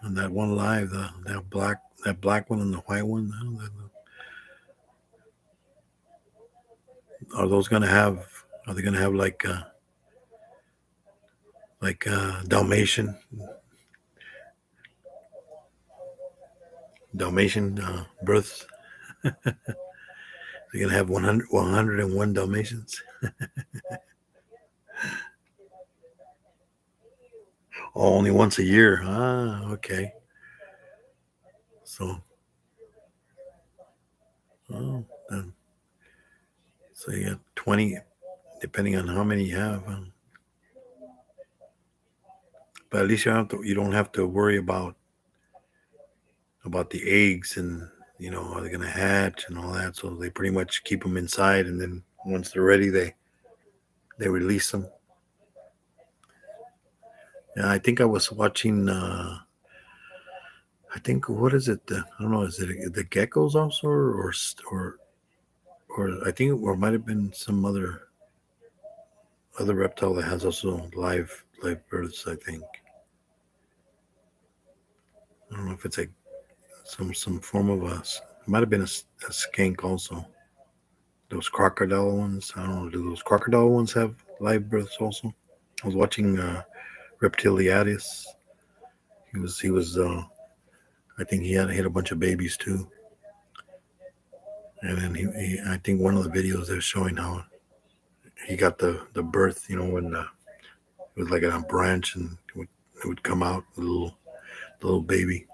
on that one live, that black one and the white one. Are those gonna have? Are they gonna have like Dalmatian births? They're gonna have 101 Dalmatians. Oh, only once a year. Ah, okay. So, oh, then, so you got 20, depending on how many you have. But at least you don't have to worry about the eggs and are they going to hatch and all that? So they pretty much keep them inside, and then once they're ready, they release them. Yeah, I think I was watching. I think what is it? I don't know. Is it the geckos also, or I think or might have been some other reptile that has also live births. I think I don't know if it's some form of it might have been a skink also. Those crocodile ones. I don't know. Do those crocodile ones have live births also? I was watching Reptiliadis. He was. I think he had a bunch of babies too. And then I think one of the videos they're showing how he got the birth. When it was like on a branch and it would come out the little baby.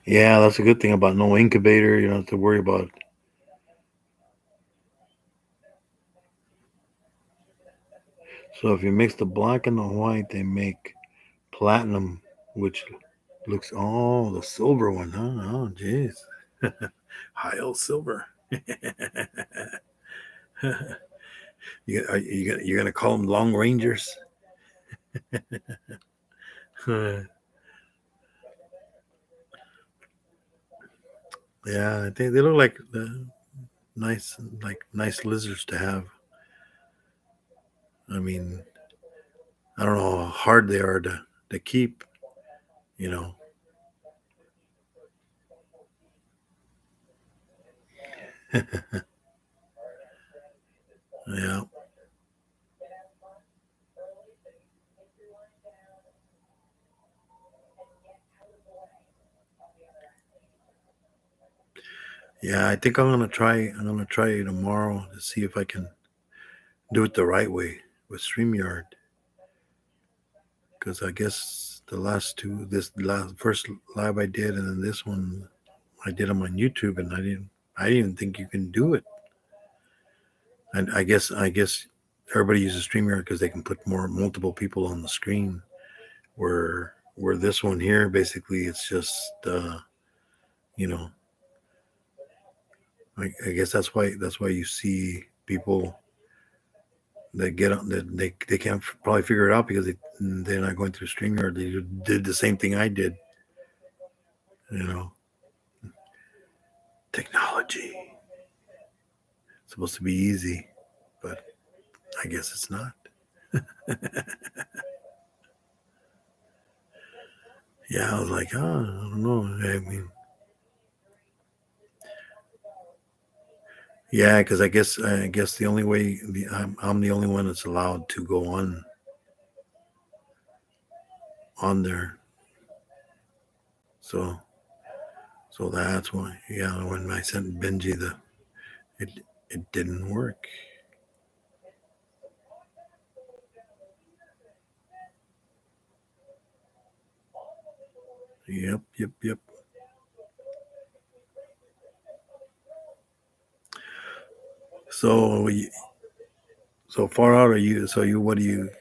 Yeah, that's a good thing about no incubator. You don't have to worry about. So if you mix the black and the white, they make platinum, which looks the silver one, huh? Oh, jeez, high old silver. You're gonna call them long rangers? Yeah, they look like nice nice lizards to have. I mean, I don't know how hard they are to keep. You know. Yeah. Yeah, I think I'm gonna try. I'm gonna try tomorrow to see if I can do it the right way with Streamyard. Because I guess the last two, this last first live I did, and then this one I did them on YouTube, and I didn't even think you can do it. And I guess everybody uses Streamyard because they can put multiple people on the screen. Where this one here, basically, it's just you know, I guess that's why you see people that get on that they can't probably figure it out because they're not going through StreamYard. They did the same thing I did. You know, technology. It's supposed to be easy, but I guess it's not. Yeah, I was like, I don't know. I mean, yeah, because I guess the only way I'm the only one that's allowed to go on there. So that's why. Yeah, when I sent Benji it it didn't work. Yep, yep, yep. So so far out are you? So you what do you?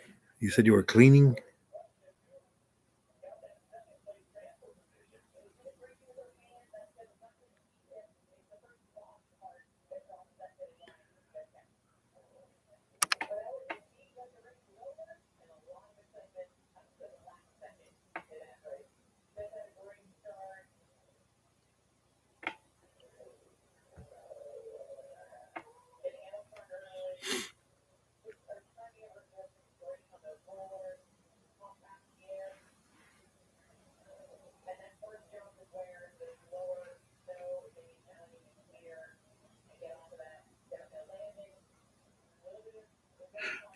You said you were cleaning.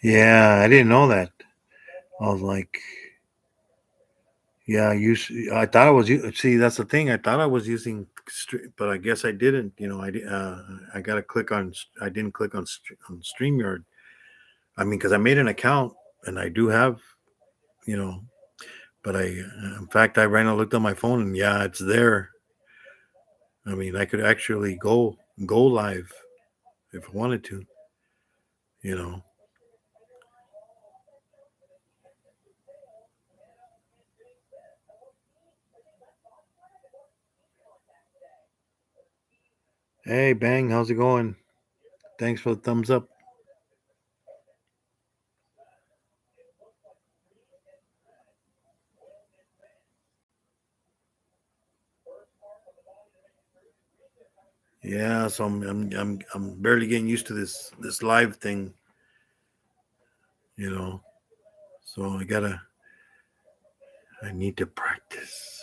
Yeah, I didn't know that. I was like, Yeah, I thought I was. See, that's the thing. I thought I was using, but I guess I didn't. I got to click on. I didn't click on Streamyard. I mean, because I made an account and I do have, you know, but in fact, I ran and looked on my phone and yeah, it's there. I mean, I could actually go live if I wanted to. You know. Hey, Bang, how's it going? Thanks for the thumbs up. Yeah, so I'm barely getting used to this live thing. You know. So I need to practice.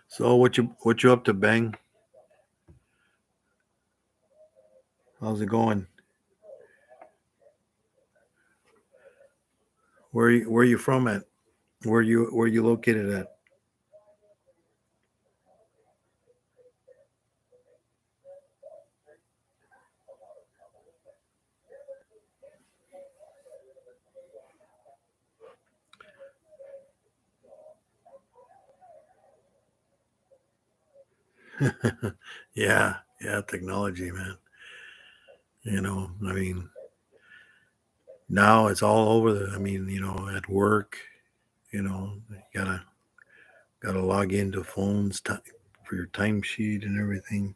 So what you up to, Bang? How's it going? Where you from at? Where you located at? Yeah, technology, man. I mean, now it's all over I mean, at work, you gotta log into phones for your timesheet and everything.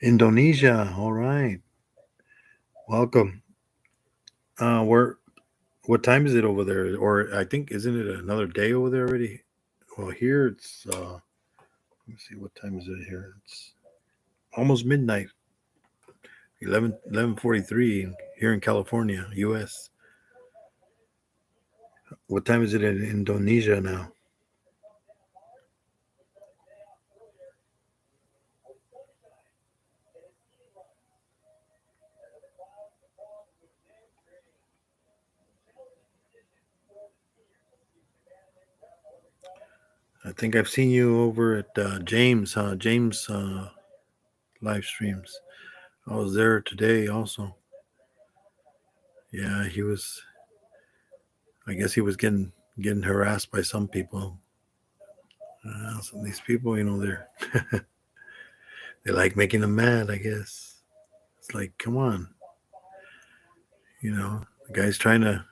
Indonesia, all right. Welcome. Where what time is it over there? Or I think isn't it another day over there already? Well, here it's let me see what time is it here. It's almost midnight. 11:43 here in California, US. What time is it in Indonesia now? I think I've seen you over at James, James live streams. I was there today also. Yeah, he was. I guess he was getting harassed by some people. These people, they like making him mad. I guess it's like, come on, the guy's trying to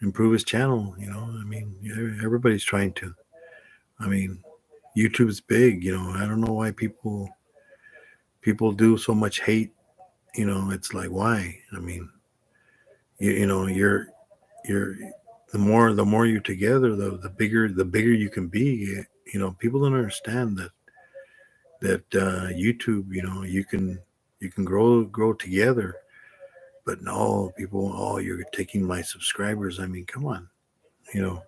improve his channel. I mean, everybody's trying to. I mean, YouTube's big. I don't know why people do so much hate. It's like why? I mean, you're the more you're together, the bigger you can be. People don't understand that YouTube, you can grow together. But no, people, oh, you're taking my subscribers. I mean, come on, you know,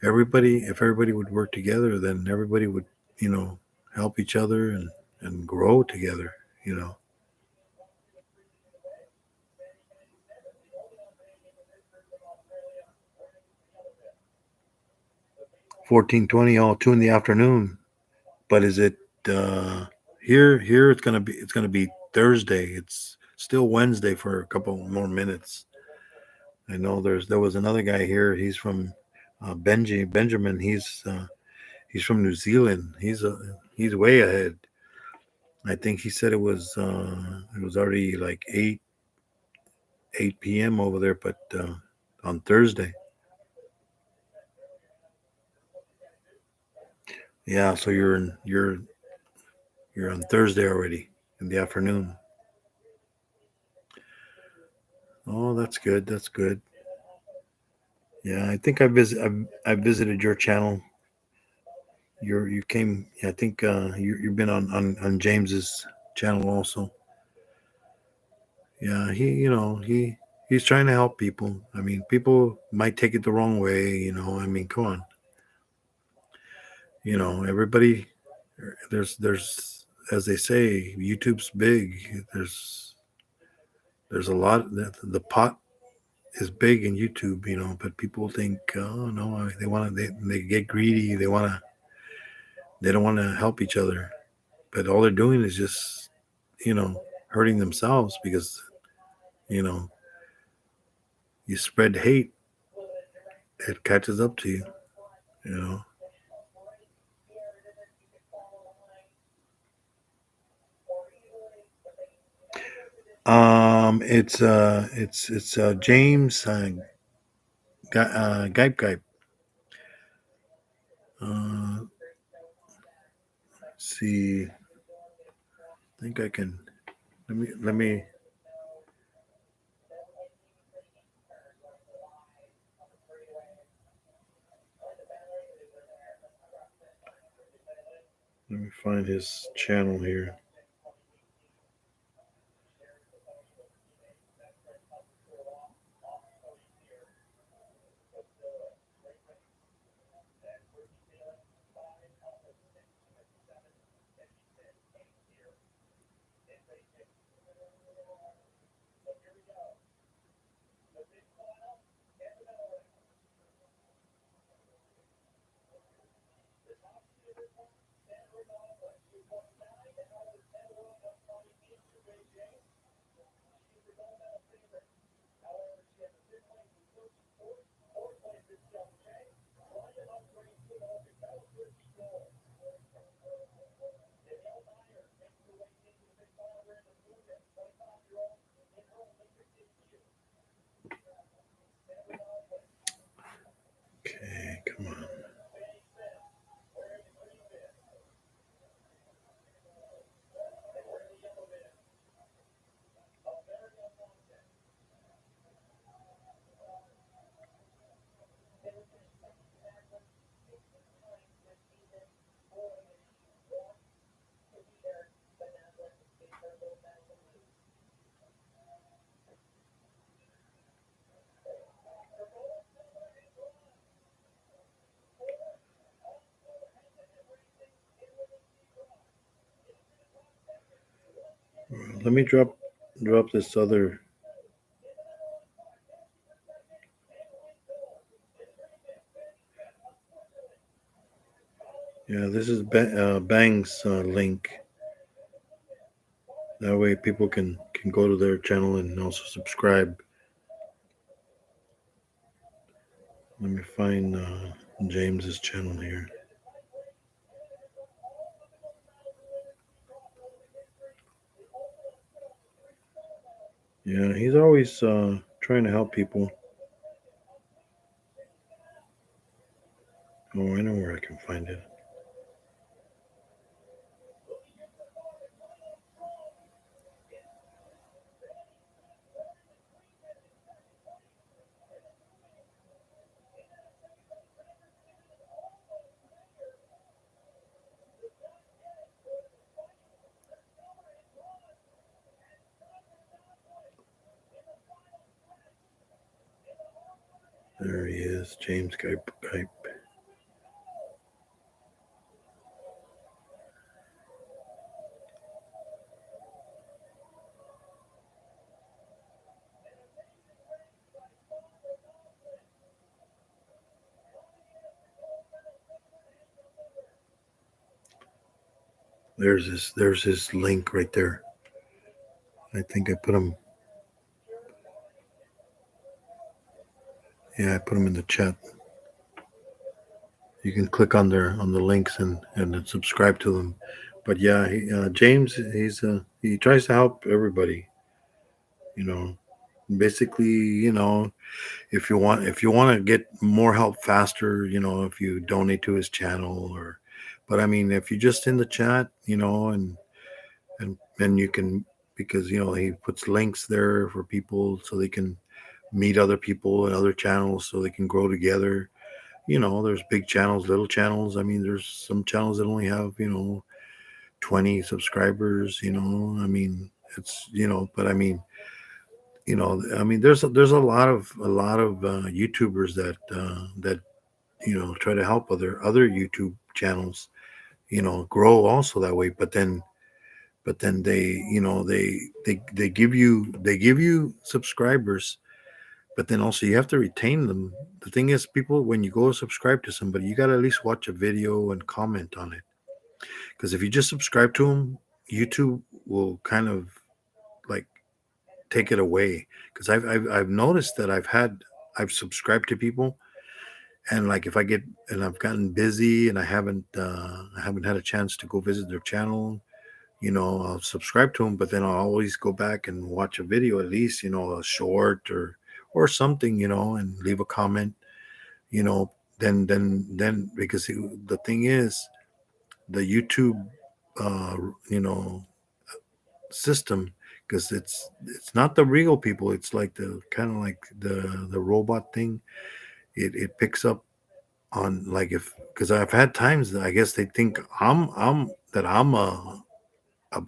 if everybody would work together, then everybody would, you know, help each other and grow together. You know, 14:20, all 2 in the afternoon. But is it here? It's gonna be Thursday. It's still Wednesday for a couple more minutes. I know there was another guy here. He's from Benjamin. He's from New Zealand. He's way ahead. I think he said it was already like 8 p.m. over there, but on Thursday. Yeah, so you're on Thursday already in the afternoon. Oh, that's good. That's good. Yeah, I think I visited your channel. You came. Yeah, I think you've been on James's channel also. Yeah, he he's trying to help people. I mean, people might take it the wrong way, I mean, come on. Everybody, there's as they say, YouTube's big. There's a lot. The pot is big in YouTube, but people think, oh no, they want to, they get greedy. They don't want to help each other, but all they're doing is just, hurting themselves because, you know, you spread hate, it catches up to you, you know. It's James Gype Gype. Let's see. I think I can. Let me find his channel here. Okay, come on. Let me drop this other. Yeah, this is Bang's link. That way, people can go to their channel and also subscribe. Let me find James's channel here. Yeah, he's always trying to help people. Oh, I know where I can find it. There he is, James Gype. There's his link right there. I think I put him. Yeah, I put him in the chat. You can click on the links and then subscribe to them. But yeah, James, he tries to help everybody. You know, basically, if you want to get more help faster, if you donate to his channel but I mean, if you just in the chat, and you can, because he puts links there for people so they can meet other people and other channels so they can grow together. There's big channels, little channels. I mean, there's some channels that only have 20 subscribers. I mean, it's but I mean, I mean, there's a lot of YouTubers that try to help other YouTube channels, grow also that way. But then they give you subscribers, but then also you have to retain them. The thing is, people, when you go subscribe to somebody, you got to at least watch a video and comment on it. Because if you just subscribe to them, YouTube will kind of like take it away. Because I've noticed that I've subscribed to people, and like if I get and I've gotten busy and I haven't had a chance to go visit their channel, I'll subscribe to them, but then I'll always go back and watch a video, at least, a short or something, and leave a comment, you know, then because the thing is, the YouTube, uh, you know, system, because it's not the real people. It's like the kind of like the robot thing. It picks up on, like, if because I've had times that I guess they think I'm a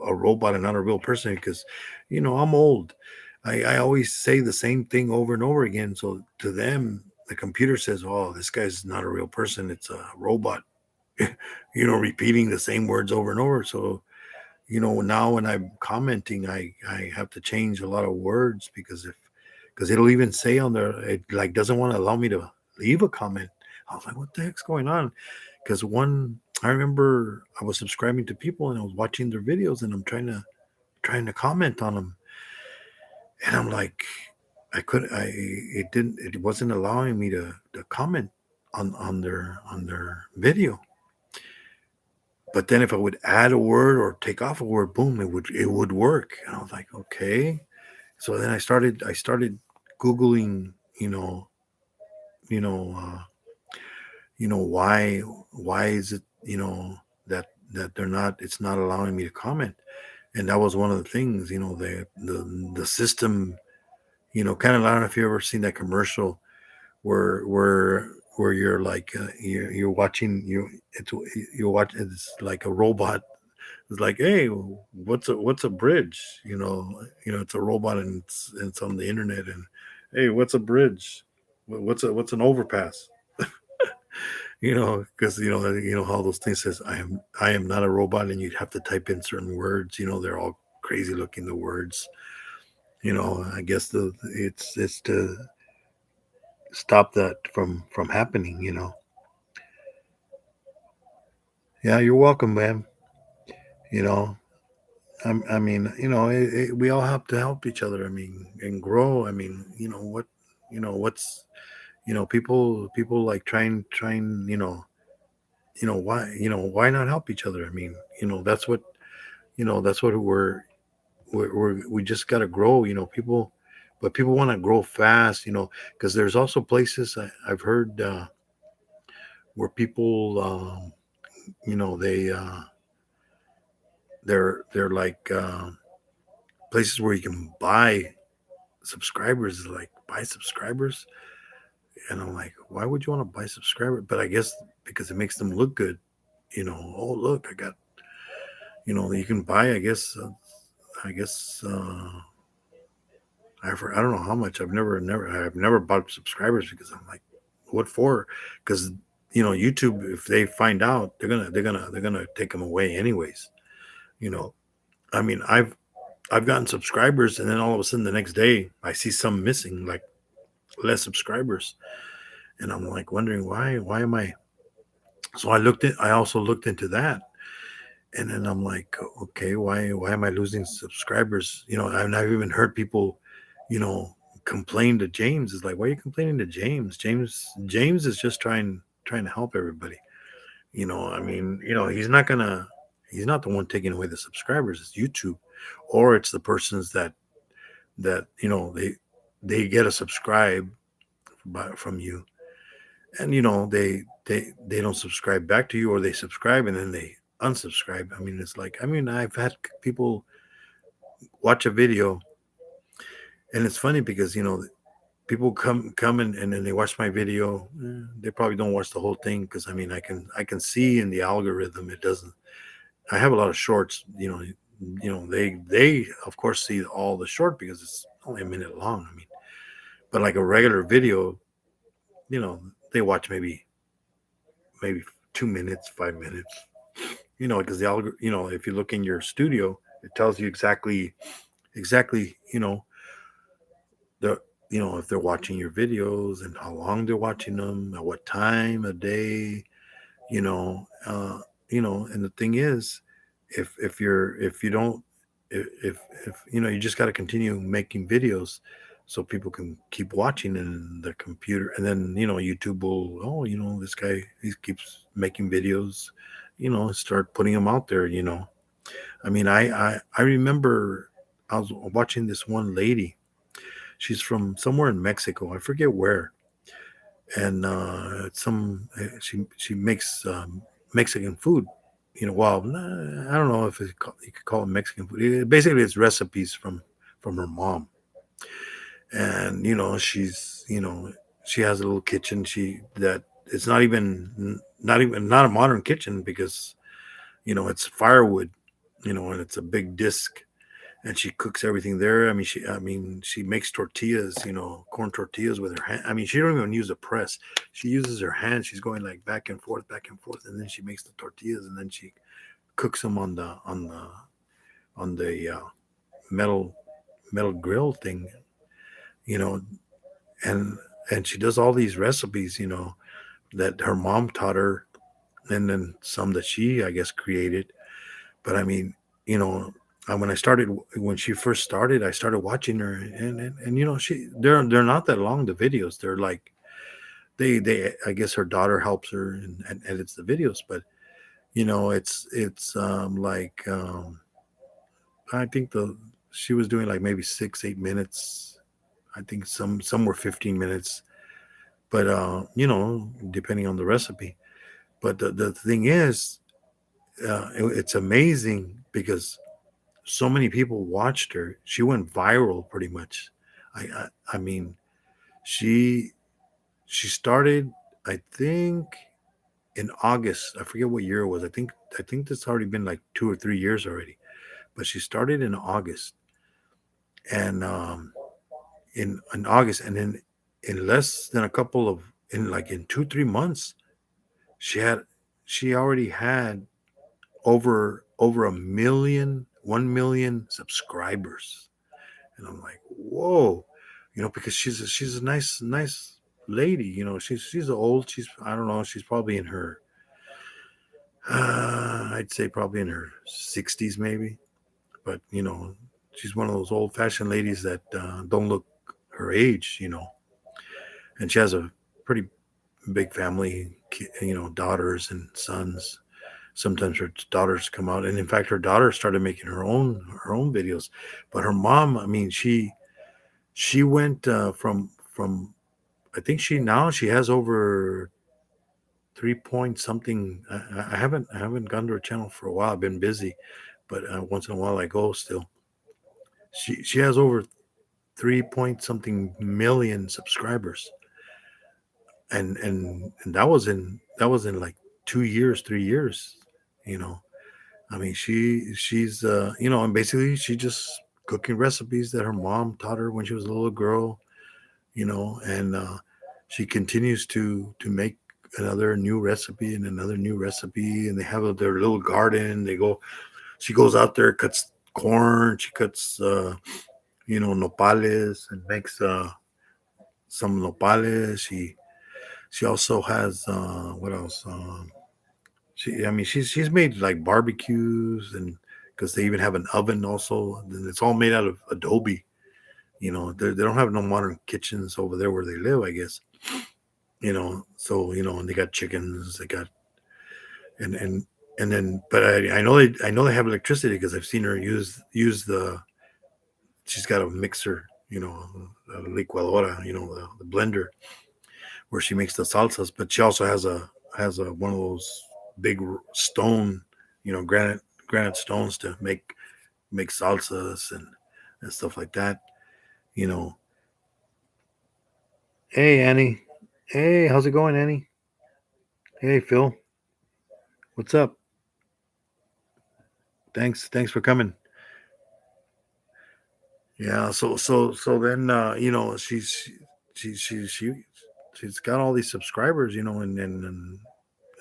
robot and not a real person, because I'm old. I always say the same thing over and over again, so to them the computer says, oh, this guy's not a real person, it's a robot. Repeating the same words over and over. So now when I'm commenting, I have to change a lot of words, because it'll even say on there, it like doesn't want to allow me to leave a comment. I was like, what the heck's going on? Because I remember I was subscribing to people and I was watching their videos, and I'm trying to comment on them, and I'm like, it wasn't allowing me to comment on their video. But then if I would add a word or take off a word, boom, it would work. And I was like, okay. So then I started Googling, you know, uh, why is it, that it's not allowing me to comment. And that was one of the things, the system, kind of, I don't know if you ever seen that commercial where you're like, you're watching, it's like a robot. It's like, hey, what's a bridge? It's a robot, and it's on the internet. And hey, what's a bridge? What's an overpass? Because how those things says, I am not a robot, and you'd have to type in certain words. They're all crazy looking, the words. I guess it's to stop that from happening. Yeah, you're welcome, man. You know, I mean, we all have to help each other. I mean, and grow. I mean, what's, people like trying, why not help each other? I mean, that's what we just got to grow. People, but people want to grow fast. Because there's also places I've heard, where people, they're like, places where you can buy subscribers, like buy subscribers. And I'm like, why would you want to buy subscribers? But I guess because it makes them look good. Oh, look, I got, you can buy, I don't know how much. I've never bought subscribers, because I'm like, what for? Because YouTube, if they find out, they're gonna take them away anyways. You know, I mean, I've gotten subscribers, and then all of a sudden the next day I see some missing, like less subscribers, and I'm like wondering why. Why am I? So I also looked into that, and then I'm like, okay, why am I losing subscribers? And I've even heard people, you know, complain to James. It's like, why are you complaining to James? James is just trying to help everybody. I mean, he's not the one taking away the subscribers. It's YouTube, or it's the persons that they get a subscribe from you, and they don't subscribe back to you, or they subscribe and then they unsubscribe. I mean, it's like, I mean, I've had people watch a video, and it's funny because people come and then they watch my video. They probably don't watch the whole thing, because I mean, I can see in the algorithm, it doesn't. I have a lot of shorts. They of course see all the short, because only a minute long. I mean, but like a regular video, they watch maybe 2 minutes, 5 minutes. Because the algorithm, if you look in your studio, it tells you exactly, the if they're watching your videos and how long they're watching them, at what time of day, you know, uh, and the thing is, if you don't, if you just got to continue making videos so people can keep watching in the computer, and then YouTube will, oh, this guy, he keeps making videos, start putting them out there. I mean, I remember I was watching this one lady. She's from somewhere in Mexico. I forget where. And she makes Mexican food. Well, I don't know if you could call it Mexican food. Basically, it's recipes from her mom. And she has a little kitchen. That it's not a modern kitchen, because it's firewood, and it's a big disc, and she cooks everything there. I mean, she makes tortillas, corn tortillas with her hand. I mean, she don't even use a press. She uses her hand. She's going like back and forth, and then she makes the tortillas, and then she cooks them on the metal metal grill thing, you know, and she does all these recipes, that her mom taught her, and then some that she, I guess, created. But I mean, you know, when she first started, I started watching her, and they're not that long, the videos. They're like, they I guess her daughter helps her and edits the videos, but it's like, I think the she was doing like maybe 6 8 minutes. I think some were 15 minutes, but depending on the recipe. But the thing is, it's amazing because so many people watched her. She went viral pretty much. I mean, she she started, I think, in August. I forget what year it was. I think that's already been like 2 or 3 years already. But she started in August, and in August, and then in less than a couple of in 2 3 months, she had she already had over a million, 1 million subscribers. And I'm like, whoa, because she's a nice lady. She's old. I don't know. She's probably in her, I'd say probably in her 60s maybe. But she's one of those old fashioned ladies that don't look her age. And she has a pretty big family. Daughters and sons. Sometimes her daughters come out, and in fact, her daughter started making her own videos. But her mom, I mean, she went from I think she has over 3 point something. I haven't gone to her channel for a while. I've been busy, but once in a while I go still. She has over 3 point something million subscribers, and that was in like 2 years, 3 years. You know, I mean, she's and basically she just cooking recipes that her mom taught her when she was a little girl. And she continues to make another new recipe and another new recipe, and they have their little garden. She goes out there, cuts corn, she cuts nopales, and makes some nopales. She also has what else? I mean, she's made like barbecues, and because they even have an oven also, and it's all made out of adobe. They don't have no modern kitchens over there where they live, I guess. So and they got chickens, they got and then, but I know they have electricity because I've seen her use the. She's got a mixer, a licuadora, the blender where she makes the salsas, but she also has a one of those big stone, granite stones to make salsas and stuff like that. You know. Hey, Annie. Hey, how's it going, Annie? Hey, Phil. What's up? Thanks for coming. Yeah. So then she's got all these subscribers, and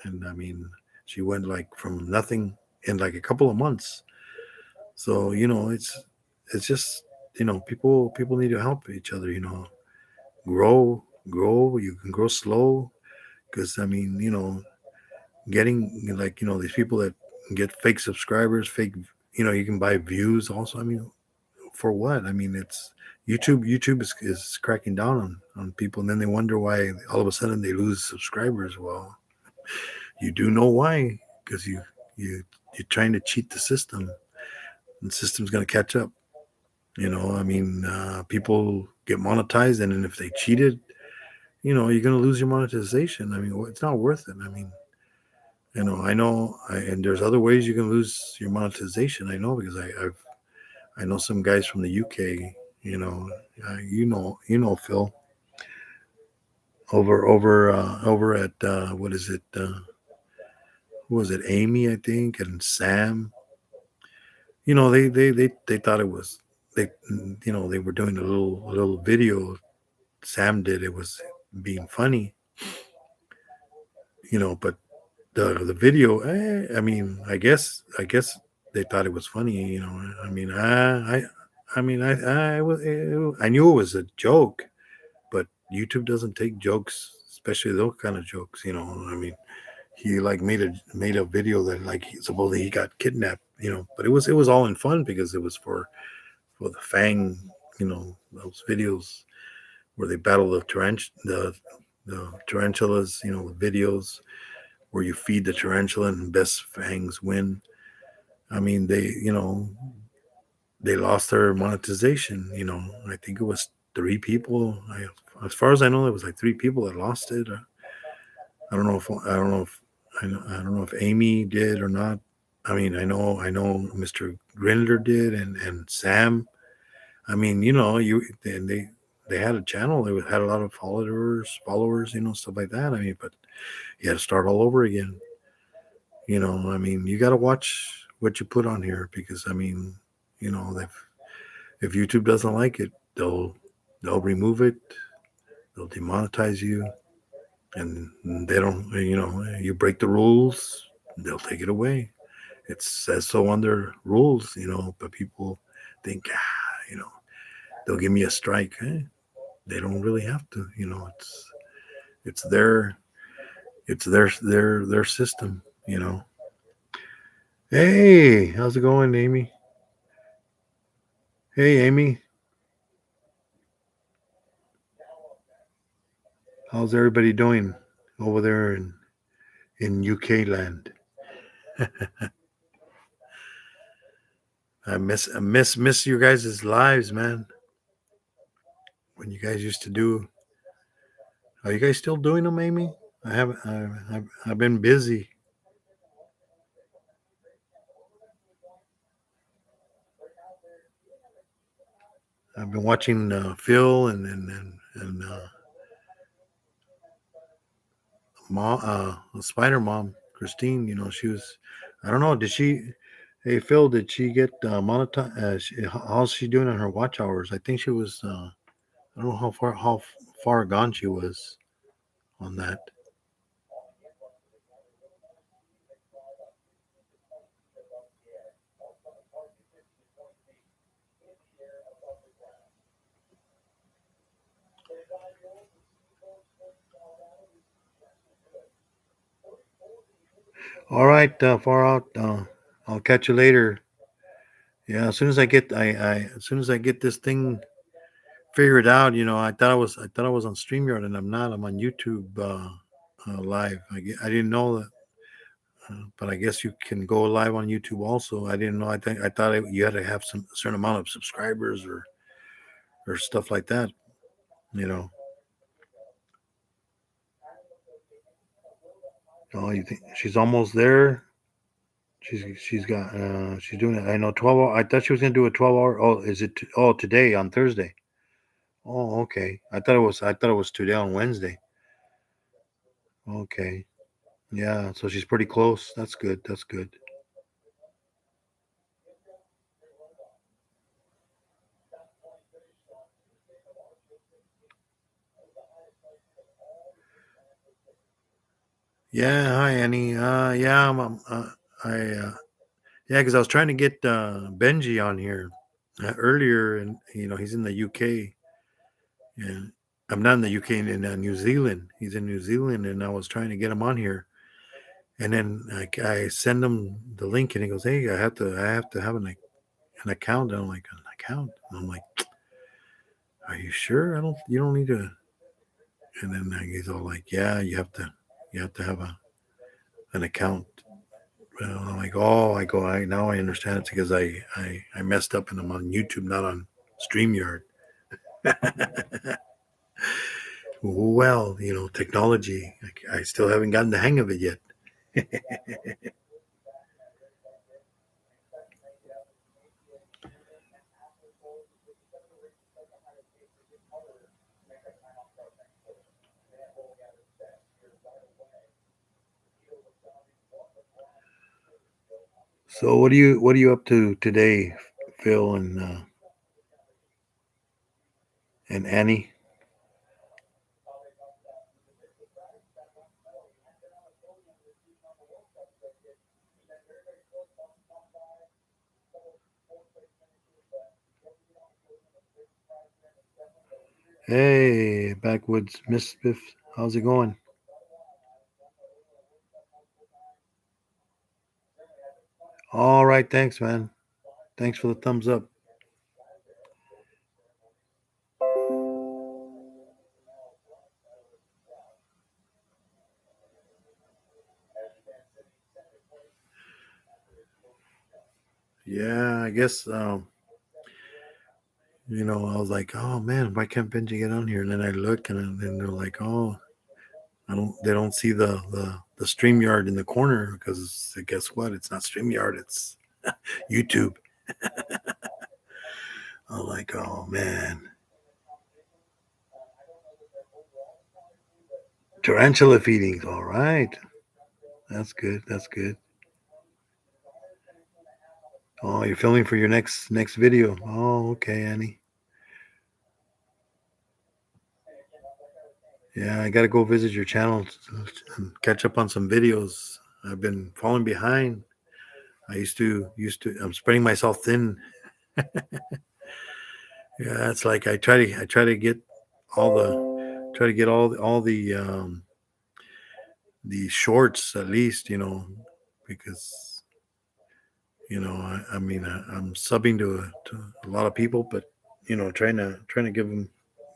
I mean, she went like from nothing in like a couple of months. So it's just people need to help each other. Grow. You can grow slow because I mean, getting like these people that get fake subscribers, fake. You can buy views also. I mean, for what? I mean, it's YouTube. YouTube is cracking down on people, and then they wonder why all of a sudden they lose subscribers. Well, you do know why because you you're trying to cheat the system, and the system's going to catch up. I mean, people get monetized, and then if they cheated, you're going to lose your monetization. I mean, it's not worth it. I mean, and there's other ways you can lose your monetization. I know because I know some guys from the UK. Phil over at what is it? Who was it? Amy, I think, and Sam. They thought it was they they were doing a little video Sam did. It was being funny, but the video. I mean, I guess they thought it was funny. I mean, I knew it was a joke, but YouTube doesn't take jokes, especially those kind of jokes. I mean, he like made a video that like supposedly he got kidnapped. But it was all in fun because it was for the Fang. Those videos where they battle the tarantulas. The videos where you feed the tarantula and best fangs win. I mean, they lost their monetization. I think it was three people. As far as I know, it was like three people that lost it. I don't know if Amy did or not. I mean, I know Mr. Grinder did and Sam. I mean, they had a channel. They had a lot of followers, stuff like that. I mean, but you had to start all over again. I mean, you got to watch what you put on here because I mean, if YouTube doesn't like it, they'll remove it. They'll demonetize you, and they don't. You break the rules, they'll take it away. It says so on their rules, but people think, they'll give me a strike. They don't really have to. It's their it's their system. Hey, how's it going, Amy? Hey, Amy, how's everybody doing over there in UK land? I miss you guys' lives, man. When you guys used to do, are you guys still doing them, Amy? I haven't. I've been busy. I've been watching Phil and Spider Mom Christine. She was. I don't know. Did she? Hey Phil, did she get monetized? How's she doing on her watch hours? I think she was. I don't know how far gone she was on that. All right, far out. I'll catch you later. Yeah, as soon as I get this thing figured out, I thought I was on Streamyard and I'm not. I'm on YouTube live. I didn't know that, but I guess you can go live on YouTube also. I didn't know. I thought you had to have some certain amount of subscribers or stuff like that. You know. Oh, you think she's almost there? She's doing it. I know 12 hour. I thought she was gonna do a 12 hour. Oh, is it? Oh, today on Thursday. Oh, okay. I thought it was today on Wednesday. Okay. Yeah, so she's pretty close. That's good. That's good. Yeah, hi Annie. Yeah, I yeah, because I was trying to get Benji on here earlier, and he's in the UK, and I'm not in the UK, in New Zealand. He's in New Zealand, and I was trying to get him on here, and then I send him the link, and he goes, "Hey, I have to have an account." And I'm like, "An account?" And I'm like, "Are you sure? You don't need to." And then he's all like, "Yeah, you have to have an account." Well, I'm like, oh, now I understand it because I messed up and I'm on YouTube, not on StreamYard. Well, technology, I still haven't gotten the hang of it yet. So what are you up to today, Phil and Annie? Hey, Backwoods Misfit, how's it going? All right, thanks, man. Thanks for the thumbs up. Yeah, I guess I was like, oh man, why can't Benji get on here? And then I look, and then they're like, oh, they don't see the StreamYard in the corner because guess what? It's not StreamYard, it's YouTube. I'm like, oh man, tarantula feedings. All right, that's good. That's good. Oh, you're filming for your next video. Oh, okay, Annie. Yeah, I got to go visit your channel and catch up on some videos. I've been falling behind. I used to. I'm spreading myself thin. Yeah, it's like I try to get all the shorts at least, because I'm subbing to a lot of people, but trying to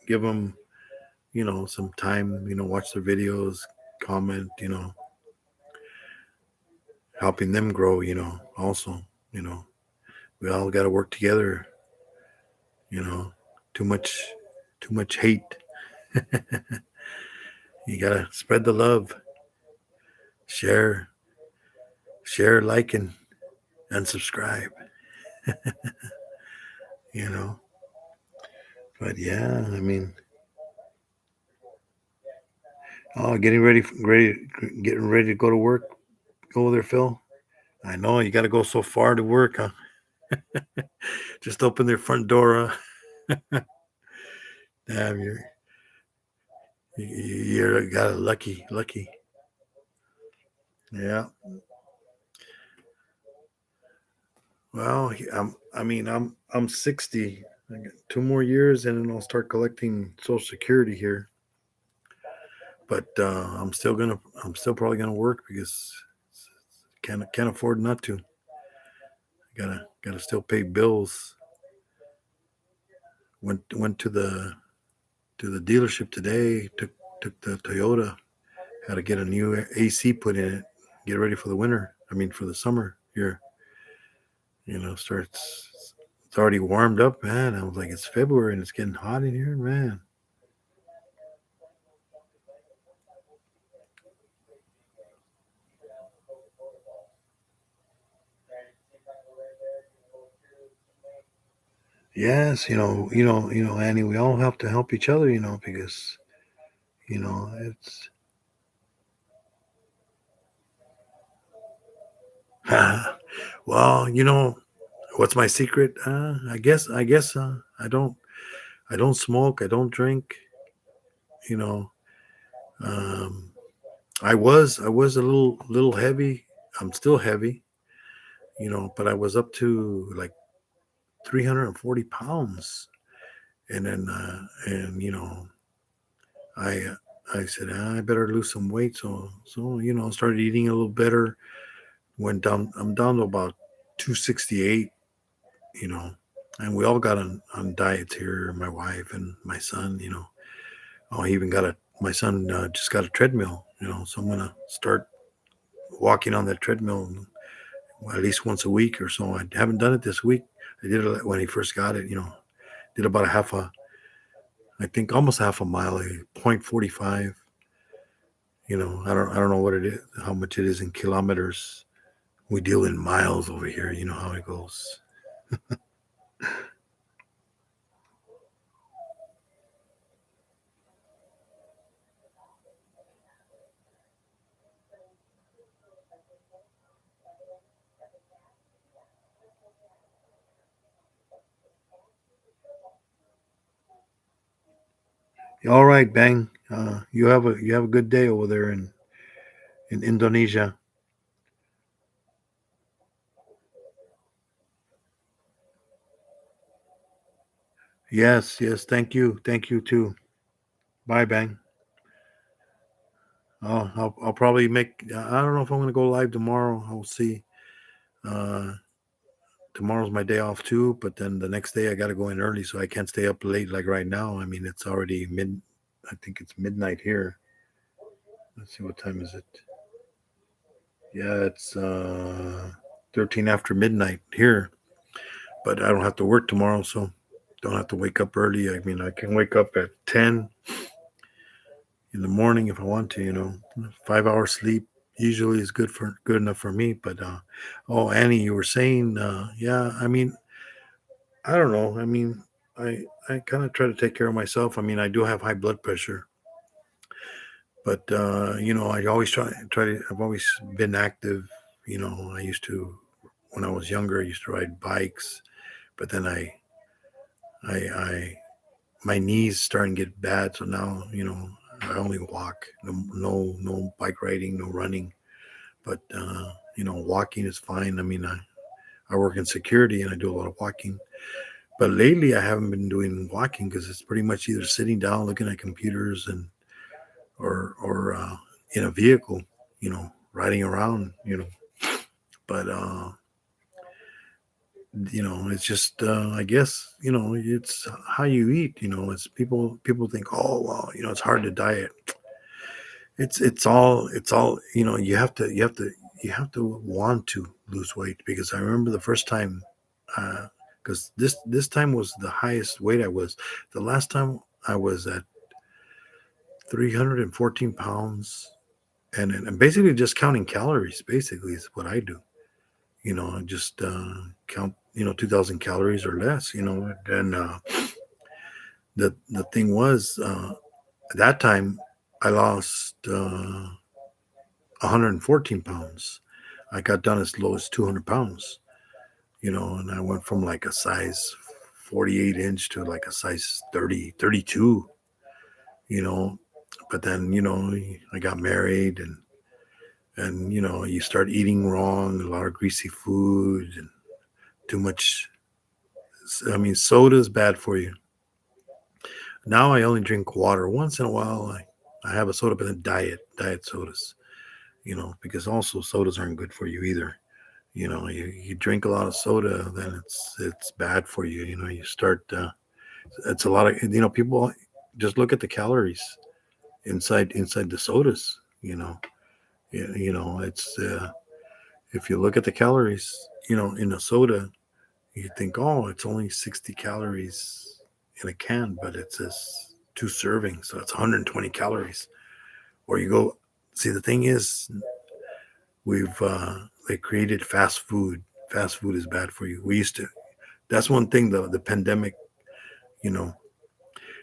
give them some time, watch their videos, comment, helping them grow, also, you know, we all got to work together, you know, too much, too much hate. You got to spread the love, share, like, and subscribe, you know, but yeah, oh, getting ready to go to work, go there, Phil. I know you got to go so far to work, huh? Just open their front door, huh? Damn, you're got a lucky. Yeah. Well, I'm 60. I got 2 more years, and then I'll start collecting Social Security here. But I'm still probably gonna work because can't afford not to. Gotta still pay bills. Went to the dealership today. Took the Toyota. Had to get a new AC put in it. Get ready for the winter. For the summer here. Starts. It's already warmed up, man. I was like, it's February and it's getting hot in here, man. Yes, Annie. We all have to help each other, because it's. Well, what's my secret? I guess I don't smoke. I don't drink. You know, um, I was a little heavy. I'm still heavy, but I was up to like 340 pounds, and then I I said, I better lose some weight. So started eating a little better. Went down. I'm down to about 268. You know, and we all got on diets here. My wife and my son. Oh, I even got a my son just got a treadmill. So I'm gonna start walking on that treadmill at least once a week or so. I haven't done it this week. I did it when he first got it. Did about I think almost half a mile, 0.45. I don't know what it is, how much it is in kilometers. We deal in miles over here. You know how it goes. All right, Bang. You have a good day over there in Indonesia. Yes, yes. Thank you too. Bye, Bang. I'll probably make. I don't know if I'm going to go live tomorrow. I'll see. Uh, Tomorrow's my day off too, but then the next day I got to go in early, so I can't stay up late like right now. I mean, it's already mid. I think it's midnight here. Let's see, what time is it? Yeah, it's 13 after midnight here, but I don't have to work tomorrow, so don't have to wake up early. I mean, I can wake up at 10 in the morning if I want to. 5 hours sleep usually is good enough for me. But oh, Annie, you were saying, yeah. I mean, I don't know. I mean, I kind of try to take care of myself. I mean, I do have high blood pressure, but I always try to. I've always been active. I used to when I was younger. I used to ride bikes, but then I my knees starting to get bad. So now I only walk. No bike riding, no running. But walking is fine. I mean, I work in security and I do a lot of walking. But lately, I haven't been doing walking because it's pretty much either sitting down looking at computers and or in a vehicle, riding around. But it's just I guess it's how you eat. It's people think, oh well, it's hard to diet. It's all you have to want to lose weight, because I remember the first time, because this time was the highest weight I was. The last time I was at 314 pounds, and basically just counting calories basically is what I do. I just count 2,000 calories or less. And the thing was, at that time I lost 114 pounds. I got down as low as 200 pounds, and I went from like a size 48-inch to like a size 30, 32, you know. But then, I got married, and you start eating wrong, a lot of greasy food and too much. I mean, soda is bad for you. Now I only drink water once in a while. I have a soda, but then diet sodas, because also sodas aren't good for you either. You drink a lot of soda, then it's bad for you. You start it's a lot of people just look at the calories inside the sodas. It's if you look at the calories, in a soda, you think, oh, it's only 60 calories in a can, but it says two servings, so it's 120 calories. Or you go, see, the thing is, we've they created fast food. Fast food is bad for you. We used to. That's one thing the pandemic, you know,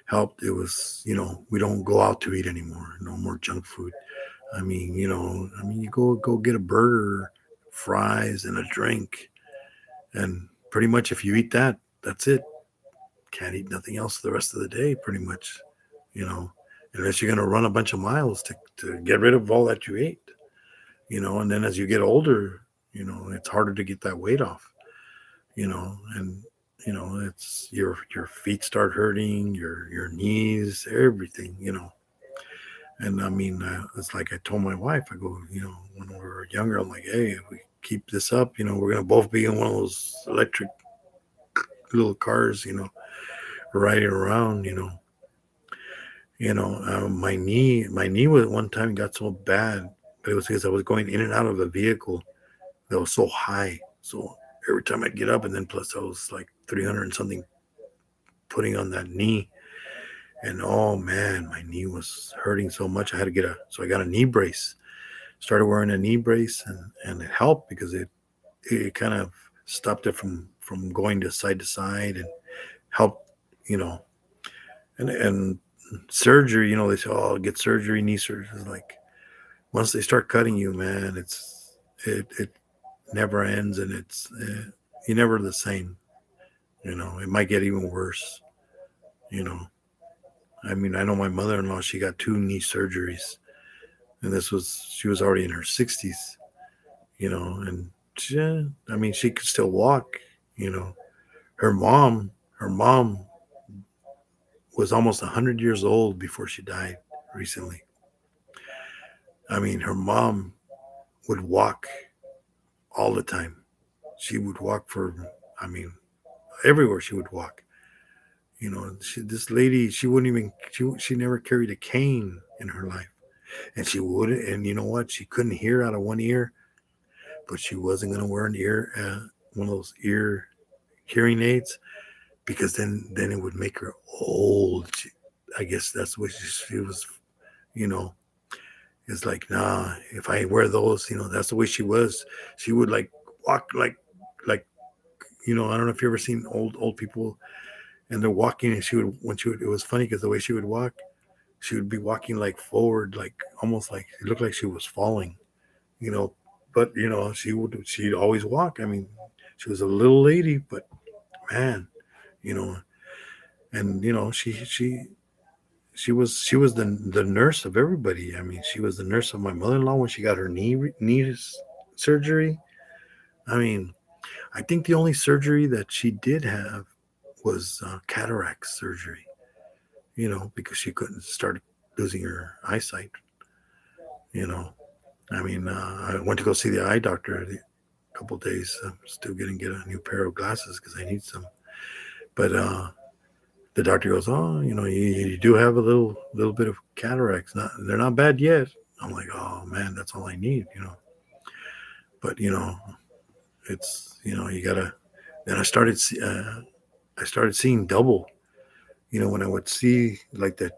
helped. It was, we don't go out to eat anymore. No more junk food. I mean, you go get a burger, fries, and a drink, and pretty much if you eat that's it. Can't eat nothing else the rest of the day, pretty much, you know. unless you're going to run a bunch of miles to get rid of all that you ate, and then as you get older, it's harder to get that weight off, and it's your feet start hurting, your knees, everything, and I mean, it's like I told my wife, I go, when we were younger, I'm like, hey, if we keep this up, we're going to both be in one of those electric little cars, riding around, my knee was one time got so bad, but it was because I was going in and out of a vehicle that was so high. So every time I'd get up, and then plus I was like 300 and something putting on that knee. And oh man, my knee was hurting so much. So I got a knee brace. Started wearing a knee brace, and it helped because it kind of stopped it from going to side and helped, you know. And surgery, they say, oh, get surgery, knee surgery. It's like once they start cutting you, man, it never ends, and you're never the same. It might get even worse. You know, I mean, I know my mother-in-law, she got 2 knee surgeries, and she was already in her 60s. And I mean, she could still walk. You know, her mom was almost 100 years old before she died recently. I mean, her mom would walk all the time. She would walk I mean, everywhere she would walk. This lady, she wouldn't even, she never carried a cane in her life. And she wouldn't, and you know what? She couldn't hear out of one ear, but she wasn't going to wear one of those ear hearing aids, because then it would make her old. I guess that's what she was, you know, it's like, nah, if I wear those, that's the way she was. She would like walk like, I don't know if you ever seen old people, and they're walking, and it was funny because the way she would walk, she would be walking like forward, like almost like it looked like she was falling, you know, but she'd always walk. I mean, she was a little lady, but man, you know, and she was the nurse of everybody. I mean, she was the nurse of my mother-in-law when she got her knee surgery. I mean, I think the only surgery that she did have was cataract surgery, because she couldn't start losing her eyesight. You know, I mean, I went to go see the eye doctor a couple of days. I'm still going to get a new pair of glasses because I need some. But the doctor goes, "Oh, you do have a little bit of cataracts. They're not bad yet." I'm like, "Oh man, that's all I need." But it's you gotta. Then I started seeing double. When I would see like the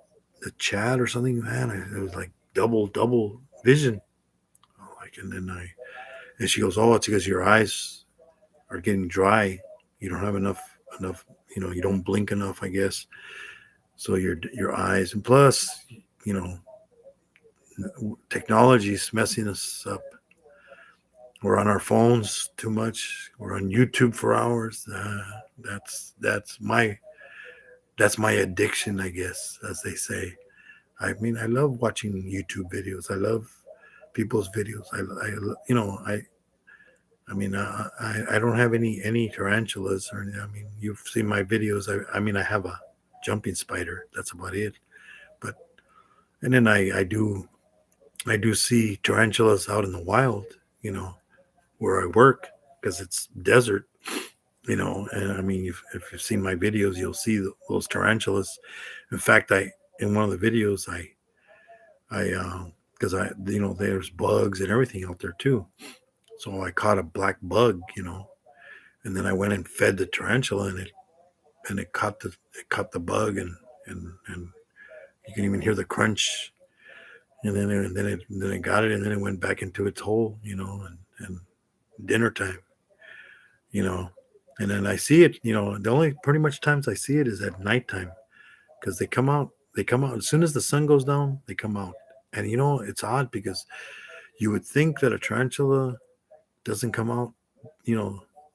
chat or something, man, it was like double vision. Like, and she goes, "Oh, it's because your eyes are getting dry. You don't have enough. You don't blink enough, I guess. So your eyes, and plus, you know, technology's messing us up. We're on our phones too much. We're on YouTube for hours. That's my addiction, I guess, as they say. I mean, I love watching YouTube videos. I love people's videos. I don't have any tarantulas or anything. I mean, you've seen my videos. I mean, I have a jumping spider. That's about it. But and then I do see tarantulas out in the wild. Where I work, because it's desert. And I mean, if you've seen my videos, you'll see those tarantulas. In fact, in one of the videos, because there's bugs and everything out there too. So I caught a black bug, and then I went and fed the tarantula, and it caught the bug, and you can even hear the crunch, and then it got it, and then it went back into its hole, and dinner time, you know, and then I see it, the only pretty much times I see it is at nighttime, because they come out as soon as the sun goes down, they come out. And it's odd because you would think that a tarantula doesn't come out,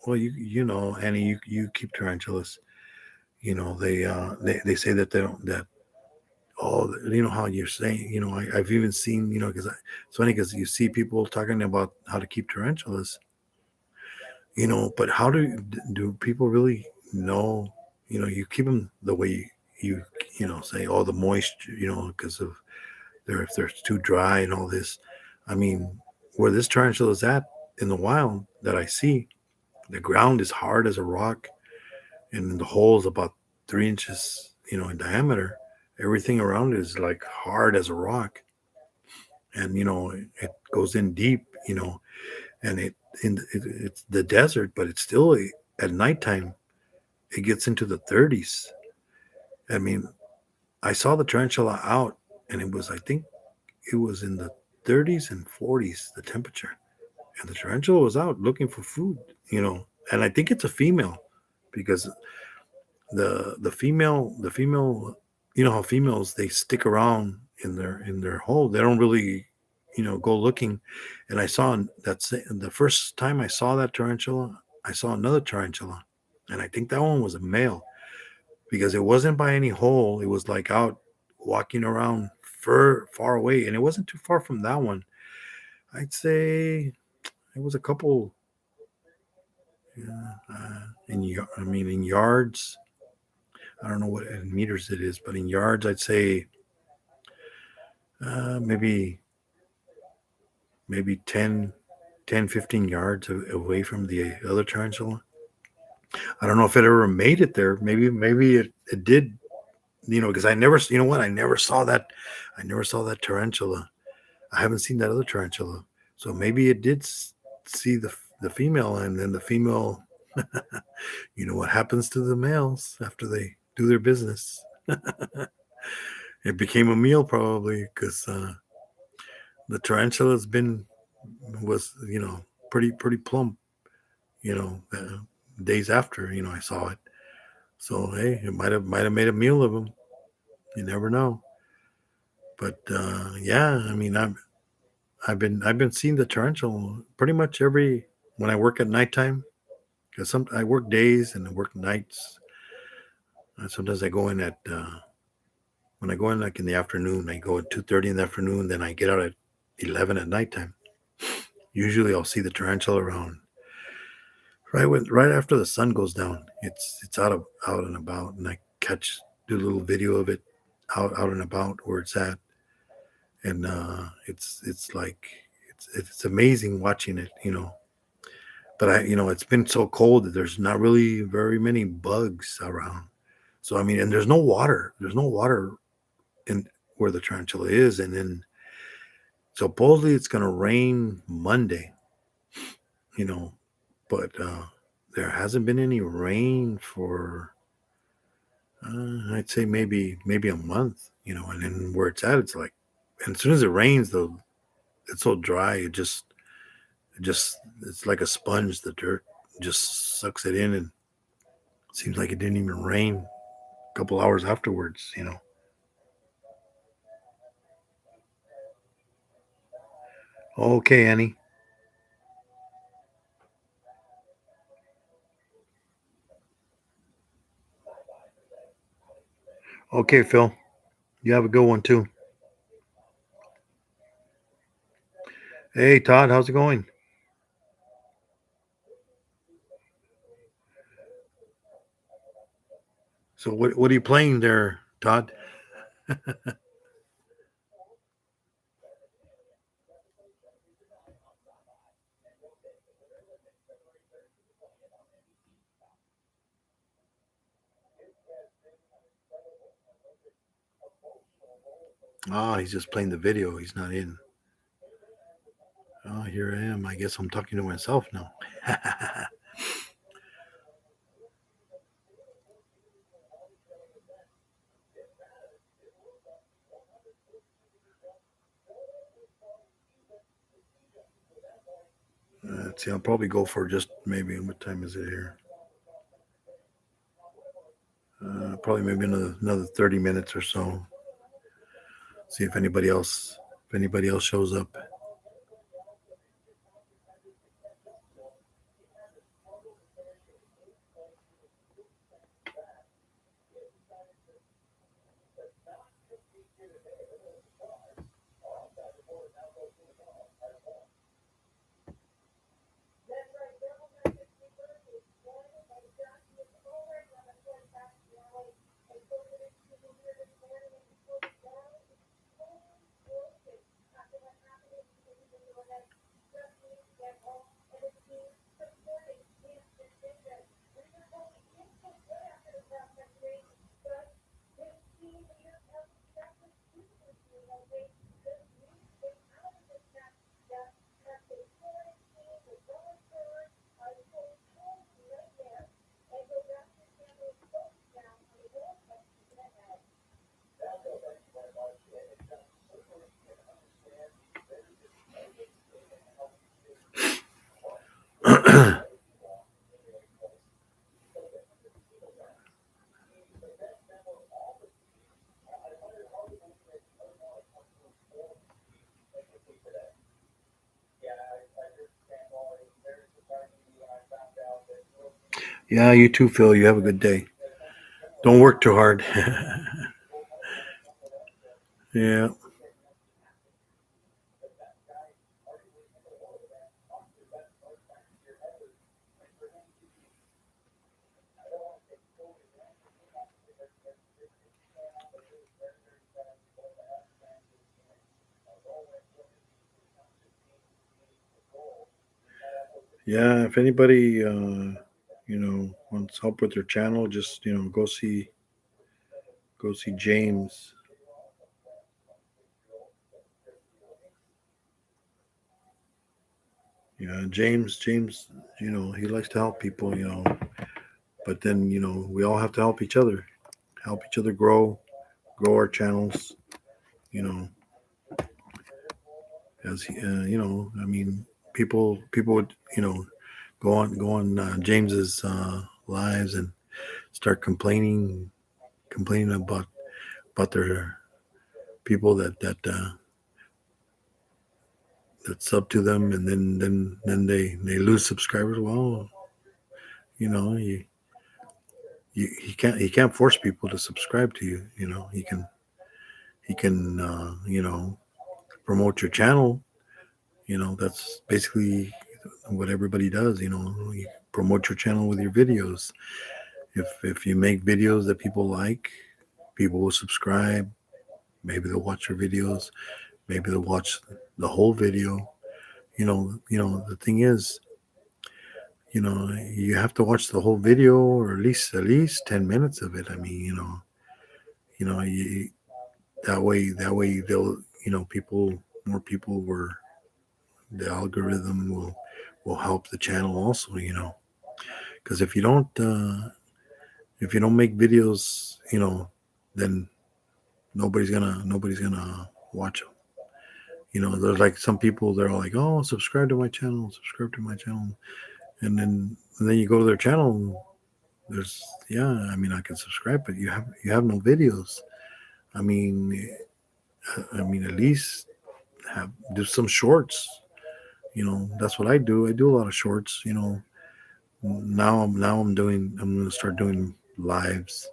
well, Annie, you keep tarantulas. They say that they don't, that oh, you know how you're saying, I've even seen, because it's funny because you see people talking about how to keep tarantulas, but how do people really know? You keep them the way say, oh, the moisture, because of if they're too dry and all this. I mean, where this tarantula is at in the wild that I see, the ground is hard as a rock, and the hole is about 3 inches, in diameter. Everything around it is like hard as a rock, and it goes in deep, and it's the desert, but it's still at nighttime. It gets into the 30s. I mean, I saw the tarantula out, and it was, I think, it was in the 30s and 40s, the temperature, and the tarantula was out looking for food, and I think it's a female because the female, how females, they stick around in their hole. They don't really, go looking. And I saw the first time I saw that tarantula, I saw another tarantula, and I think that one was a male because it wasn't by any hole. It was like out walking around far away, and it wasn't too far from that one. I'd say it was a couple, in yards. I don't know what in meters it is, but in yards, I'd say maybe 10, 15 yards away from the other tarantula. I don't know if it ever made it there. Maybe it did, because I never, I never saw that. I never saw that tarantula. I haven't seen that other tarantula. So maybe it did see the female, and then the female, what happens to the males after they do their business? It became a meal probably because the tarantula's was pretty plump, days after I saw it. So hey, it might have made a meal of them. You never know. But yeah, I mean, I've been seeing the tarantula pretty much every when I work at nighttime, because I work days and I work nights. Sometimes I go in at when I go in like in the afternoon. I go at 2:30 in the afternoon, then I get out at 11 at nighttime. Usually, I'll see the tarantula around right after the sun goes down. It's out and about, and I do a little video of it out and about where it's at, and it's like it's amazing watching it. But it's been so cold that there's not really very many bugs around. So I mean, and there's no water. There's no water in where the tarantula is, and then supposedly it's gonna rain Monday. You know, but there hasn't been any rain for I'd say maybe a month. And then where it's at, it's like, and as soon as it rains, though, it's so dry. It's like a sponge. The dirt just sucks it in, and it seems like it didn't even rain a couple hours afterwards. Okay, Annie. Okay, Phil. You have a good one too. Hey, Todd, how's it going? So what are you playing there, Todd? Ah, he's just playing the video. He's not in. Oh, here I am. I guess I'm talking to myself now. Let's see. I'll probably go for just maybe. What time is it here? Probably maybe another 30 minutes or so. See if anybody else shows up. Yeah, you too, Phil. You have a good day. Don't work too hard. Yeah. Yeah. If anybody, wants help with their channel, just, go see James. Yeah. James, he likes to help people, but then, we all have to help each other grow our channels, you know, I mean, people would, go on James's lives and start complaining about their people that sub to them, and then they lose subscribers. Well, you know, he can't force people to subscribe to you. He can promote your channel. That's basically what everybody does. You promote your channel with your videos. If you make videos that people like, people will subscribe. Maybe they'll watch your videos. Maybe they'll watch the whole video. The thing is, you have to watch the whole video, or at least 10 minutes of it. I mean, you know, you, that way they'll, more people were the algorithm will help the channel also. Because if you don't make videos, then nobody's gonna watch them. There's like some people, they're all like, oh, subscribe to my channel, and then you go to their channel. There's Yeah, I mean, I can subscribe, but you have no videos. I mean, at least do some shorts. That's what I do. I do a lot of shorts. I'm gonna start doing lives.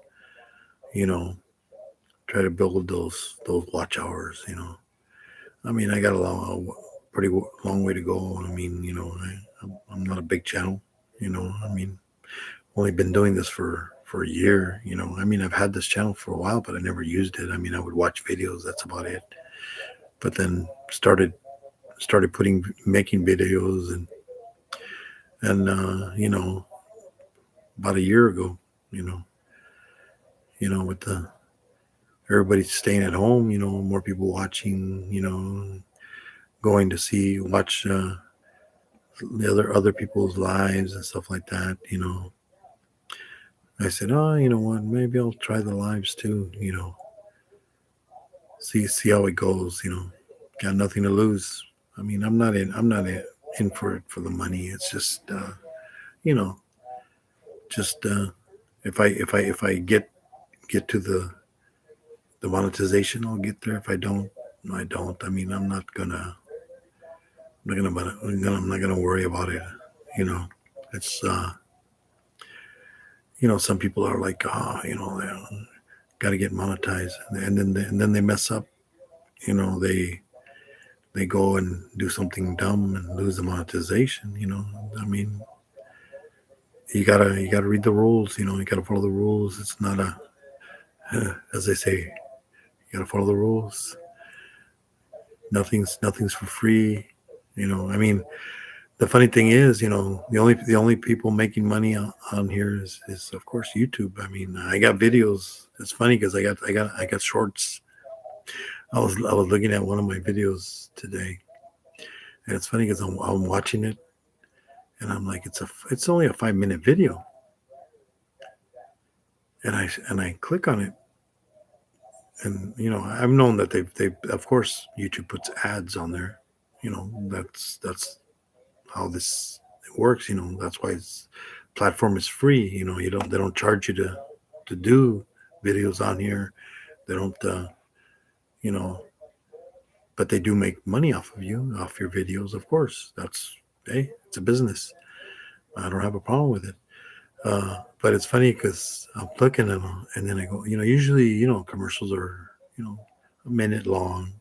You know, try to build those watch hours. I mean, I got pretty long way to go. I mean, I'm not a big channel. I mean, only been doing this for a year. I mean, I've had this channel for a while, but I never used it. I mean, I would watch videos. That's about it. But then started making videos, and about a year ago, you know, with the everybody staying at home, more people watching, going to watch the other people's lives and stuff like that. I said, oh, you know what? Maybe I'll try the lives too. See how it goes. Got nothing to lose. I mean, I'm not in for it for the money. It's just, you know, just if I get to the monetization, I'll get there. If I don't, I don't. I mean, I'm not gonna worry about it. You know, it's some people are like, they got to get monetized, and then they mess up. They go and do something dumb and lose the monetization. I mean, you gotta read the rules. You gotta follow the rules. It's not as they say, you gotta follow the rules. Nothing's for free. I mean, the funny thing is, the only people making money on here is of course YouTube. I mean, I got videos. It's funny because I got shorts. I was looking at one of my videos today, and it's funny because I'm watching it, and I'm like, it's only a 5-minute video, and I click on it, and I've known that they of course YouTube puts ads on there. That's how this works. That's why its platform is free. They don't charge you to do videos on here. They don't, you know, but they do make money off of you, off your videos. Of course, hey, it's a business. I don't have a problem with it. But it's funny because I'm looking at them and then I go, usually, commercials are, a minute long,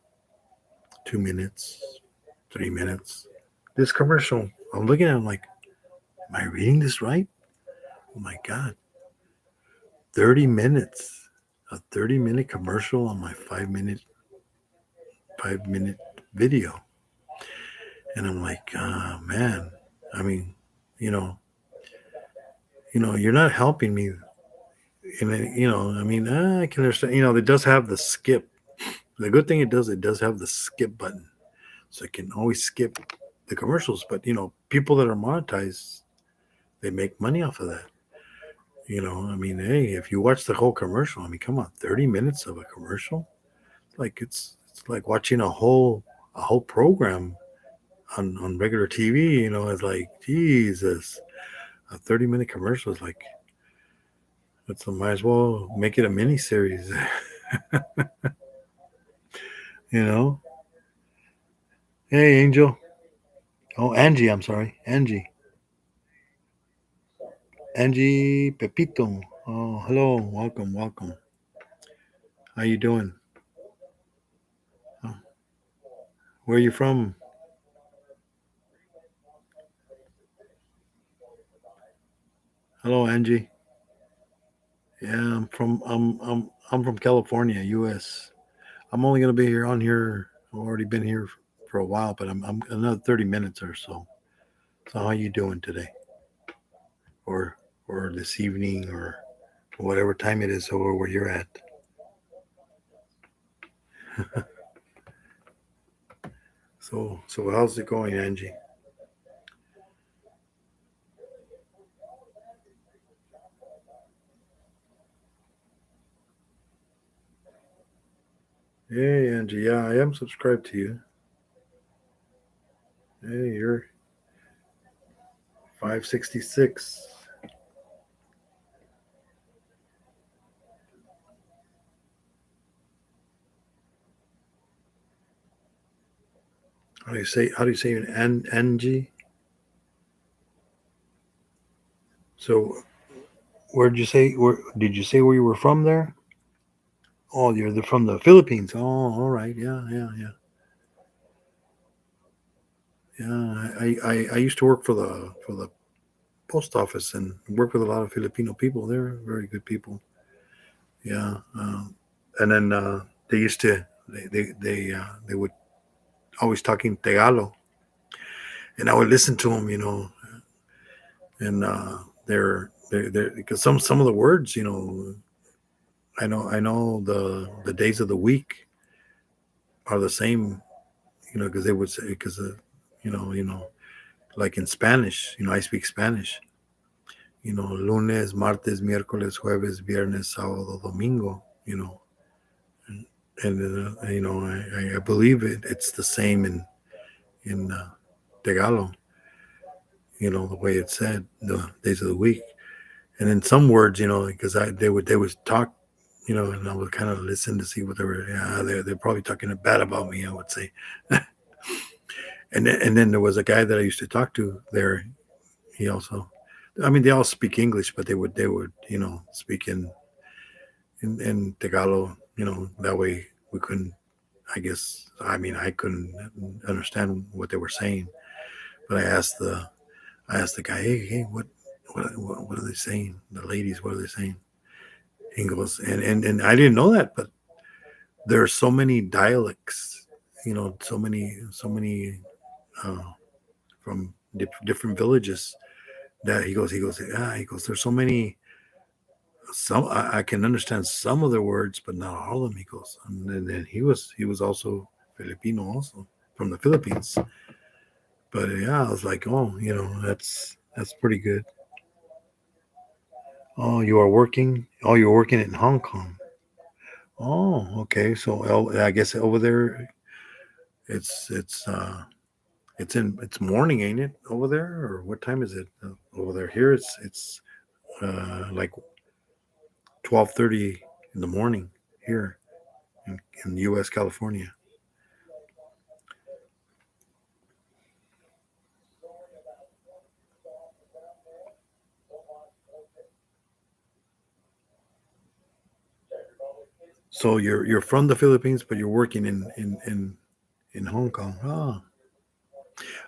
2 minutes, 3 minutes. This commercial, I'm looking at it, I'm like, am I reading this right? Oh my God. 30 minutes. A 30-minute commercial on my 5-minute video. And I'm like, man, I mean, you know, you're not helping me. And I mean, I can understand, it does have the skip. The good thing it does have the skip button. So I can always skip the commercials. But, people that are monetized, they make money off of that. I mean, hey, if you watch the whole commercial, I mean, come on, 30 minutes of a commercial? Like it's like watching a whole program on regular TV, it's like, Jesus, a 30-minute commercial is like, might as well make it a mini series, you know? Hey, Angel. Oh, Angie, I'm sorry. Angie. Angie Pepito. Oh, hello. Welcome, welcome. How you doing? Oh, where are you from? Hello, Angie. Yeah, I'm from California, US. I'm only gonna be here on here. I've already been here for a while, but I'm another 30 minutes or so. So how you doing today? Or this evening or whatever time it is over where you're at. So how's it going, Angie? Hey, Angie. Yeah, I am subscribed to you. Hey, you're 566. How do you say Angie? So where did you say where you were from there? Oh, from the Philippines. Oh, all right. Yeah, yeah, yeah. Yeah, I used to work for the post office and work with a lot of Filipino people. They're very good people. Yeah, and then they used to they would always talk in Tagalog, and I would listen to them, and they're because some of the words, I know the days of the week are the same, because they would say because like in Spanish, I speak Spanish. Lunes, martes, miércoles, jueves, viernes, sábado, domingo. And I believe it's the same in Tagalog. The way it's said, the days of the week, and then some words, because they would talk, and I would kind of listen to see what they were. Yeah, they're probably talking bad about me, I would say. And then there was a guy that I used to talk to there. He also, I mean, they all speak English, but they would speak in Tagalog. That way we couldn't. I guess I mean I couldn't understand what they were saying, but I asked the guy, hey, what are they saying? The ladies, what are they saying? He goes, and I didn't know that, but there are so many dialects, so many uh, from different villages that he goes, there's so many. Some I can understand some of the words, but not all of them. He goes, and then he was also Filipino, also from the Philippines. But yeah, I was like, oh, that's pretty good. Oh, you are working. Oh, you're working in Hong Kong. Oh, okay. So I guess over there, it's morning, ain't it? Over there, or what time is it over there? Here, it's like 12:30 in the morning here in U.S. California. So you're from the Philippines, but you're working in Hong Kong. Ah,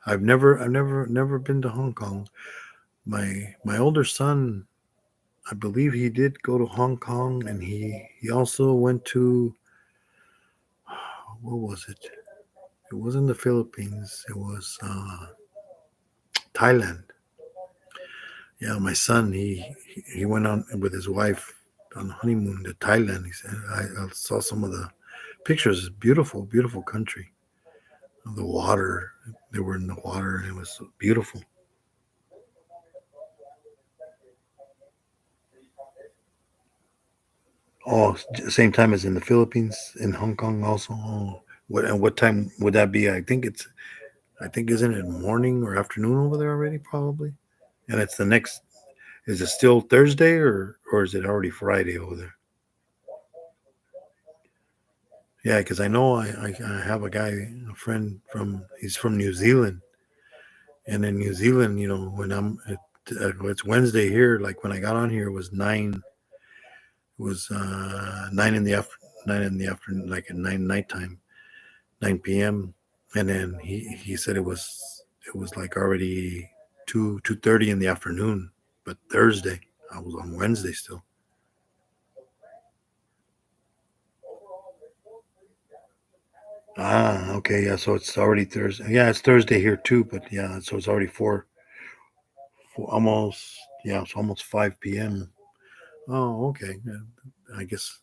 I've never been to Hong Kong. My older son, I believe he did go to Hong Kong, and he also went to, what was it? It wasn't the Philippines. It was Thailand. Yeah, my son, he went on with his wife on honeymoon to Thailand. He said, I saw some of the pictures. It's beautiful, beautiful country. The water, they were in the water, and it was so beautiful. Oh, same time as in the Philippines, in Hong Kong also. Oh, what time would that be? I think isn't it morning or afternoon over there already? Probably. And it's the next. Is it still Thursday, or is it already Friday over there? Yeah, because I know I have a guy, a friend he's from New Zealand, and in New Zealand, when it's Wednesday here. Like when I got on here, it was nine. It was 9 in the afternoon, like at nighttime, 9 p.m. And then he said it was like already 2:30 in the afternoon, but Thursday. I was on Wednesday still. Ah, okay, yeah. So it's already Thursday. Yeah, it's Thursday here too, but yeah, so it's already almost, yeah, it's almost 5 p.m. Oh, okay. Yeah, I guess,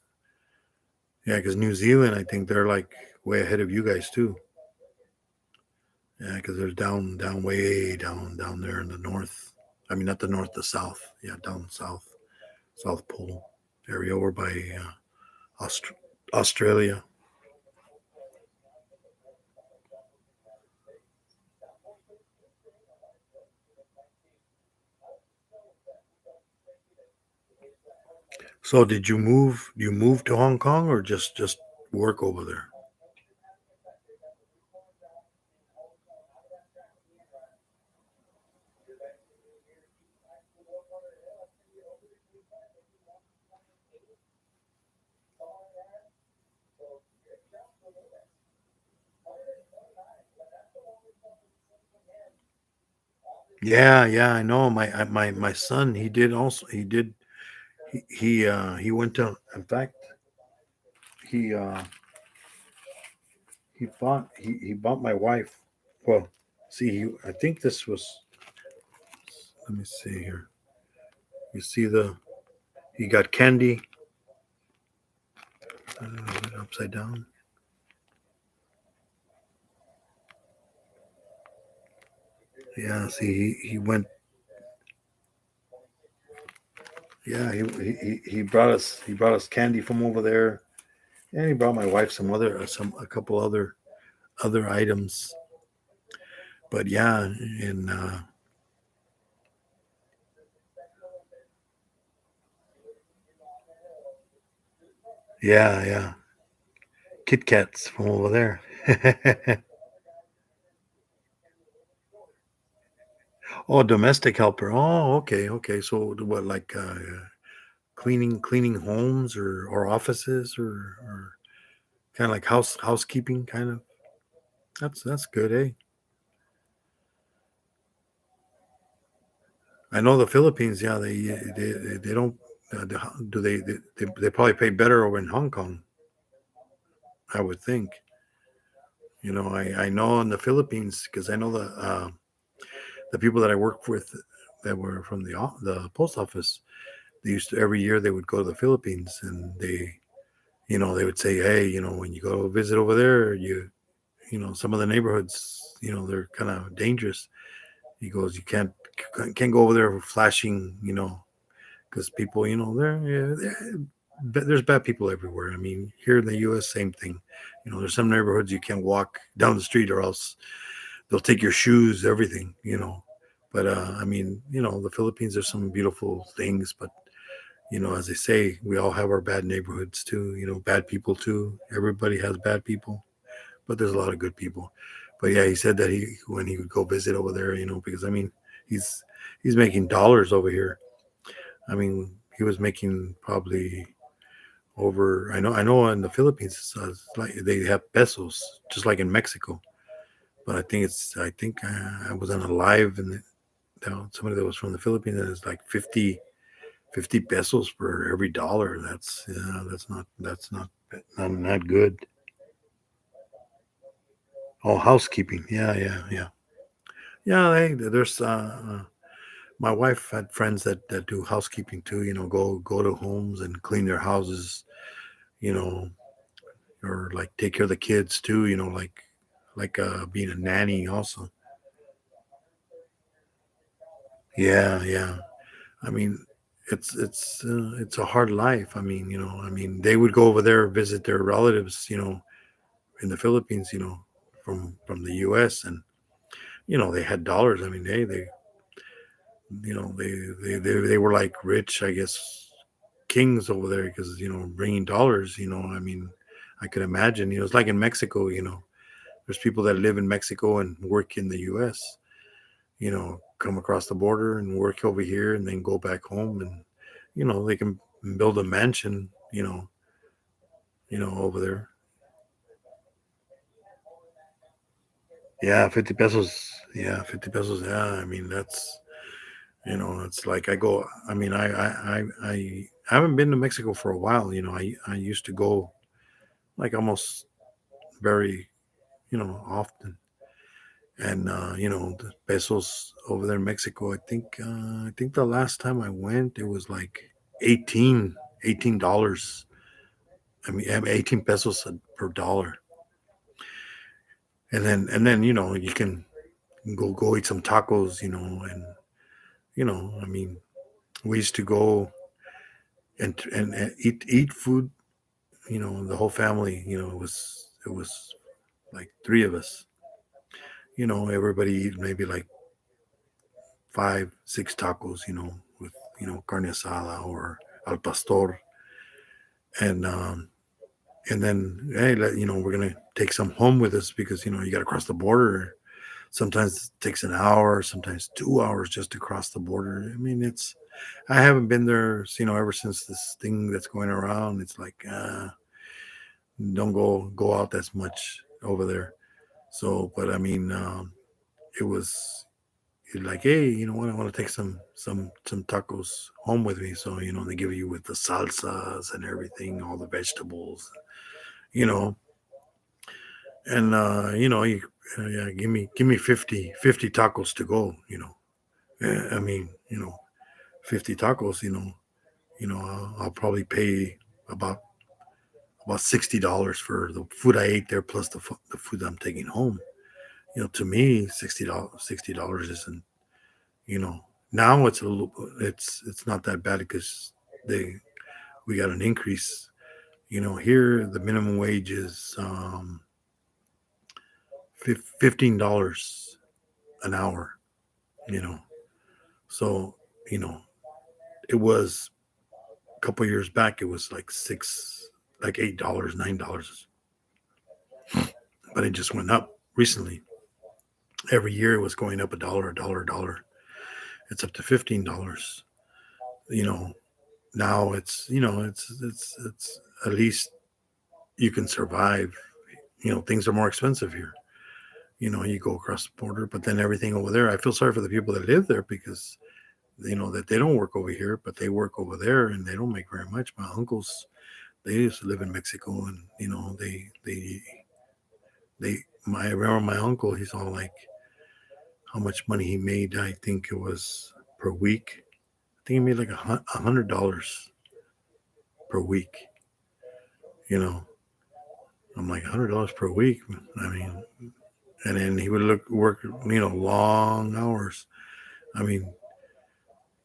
yeah, because New Zealand, I think they're like way ahead of you guys too. Yeah, because they're way down there in the north. I mean, not the north, the south. Yeah, down south, South Pole area over by Aust- Australia. So, did you move? You moved to Hong Kong, or just work over there? Yeah, yeah, I know. My son, he did also. He went to. In fact, he he bought my wife. Well, see, I think this was. Let me see here. You see he got candy upside down. Yeah, see, he went. Yeah, he brought us candy from over there, and he brought my wife some a couple other items. But yeah, and yeah, yeah, Kit Kats from over there. Oh, domestic helper. Oh, okay, okay. So what, like cleaning homes or offices or kind of like housekeeping kind of. That's good, eh? I know the Philippines. Yeah, they don't. Do they probably pay better over in Hong Kong? I would think. I know in the Philippines because I know the people that I worked with that were from the post office. They used to every year they would go to the Philippines, and they would say, hey, when you go visit over there, some of the neighborhoods, they're kind of dangerous. He goes, you can't go over there flashing, because people, there's bad people everywhere. I mean, here in the U.S., same thing. There's some neighborhoods you can't walk down the street, or else they'll take your shoes, everything. But I mean, the Philippines, there's some beautiful things, but as they say, we all have our bad neighborhoods too. Bad people too. Everybody has bad people, but there's a lot of good people. But yeah, he said that when he would go visit over there, because I mean, he's making dollars over here. I mean, he was making probably over. I know in the Philippines, it's like they have pesos, just like in Mexico. But I was on a live and somebody that was from the Philippines, and it's like 50 pesos for every dollar. That's not good. Oh, housekeeping. Yeah, yeah, yeah. Yeah, there's my wife had friends that do housekeeping too, go to homes and clean their houses, you know, or like take care of the kids too, like being a nanny also. Yeah, yeah. I mean, it's a hard life. I mean, they would go over there visit their relatives, in the Philippines, from the US, and they had dollars. I mean, they were like rich, I guess, kings over there because bringing dollars. I mean, I could imagine. It's like in Mexico. There's people that live in Mexico and work in the U.S. Come across the border and work over here, and then go back home, and they can build a mansion. Over there. Yeah, 50 pesos. Yeah, 50 pesos. Yeah, I mean it's like I go. I mean, I haven't been to Mexico for a while. I used to go like almost very often. And the pesos over there in Mexico, I think the last time I went, it was like 18 dollars. I mean, 18 pesos per dollar. And then you can go eat some tacos, and I mean, we used to go and eat food. The whole family. It was like three of us. Everybody eat maybe like 5, 6 tacos, with carne asada or al pastor, and then hey, we're gonna take some home with us because you got to cross the border. Sometimes it takes an hour, sometimes 2 hours just to cross the border. I mean, I haven't been there, ever since this thing that's going around. It's like don't go out as much over there. So, but I mean, it was you're like, hey, you know what? I want to take some tacos home with me. So they give you with the salsas and everything, all the vegetables, you know, and you yeah, give me 50 tacos to go. I mean, 50 tacos. I'll probably pay about $60 for the food I ate there plus the food I'm taking home. To me, $60 isn't you know now it's not that bad because they we got an increase. Here the minimum wage is $15 an hour. you know so you know it was a couple years back, it was like $8, $9, but it just went up recently. Every year it was going up a dollar. It's up to $15. you know Now it's at least you can survive. Things are more expensive here. You go across the border, but then everything over there, I feel sorry for the people that live there because that they don't work over here, but they work over there and they don't make very much. My uncles, they used to live in Mexico, and I remember my uncle, he's all like, how much money he made. I think it was per week. I think he made like $100 per week. You know, I'm like, $100 per week. I mean, and then he would work, long hours. I mean,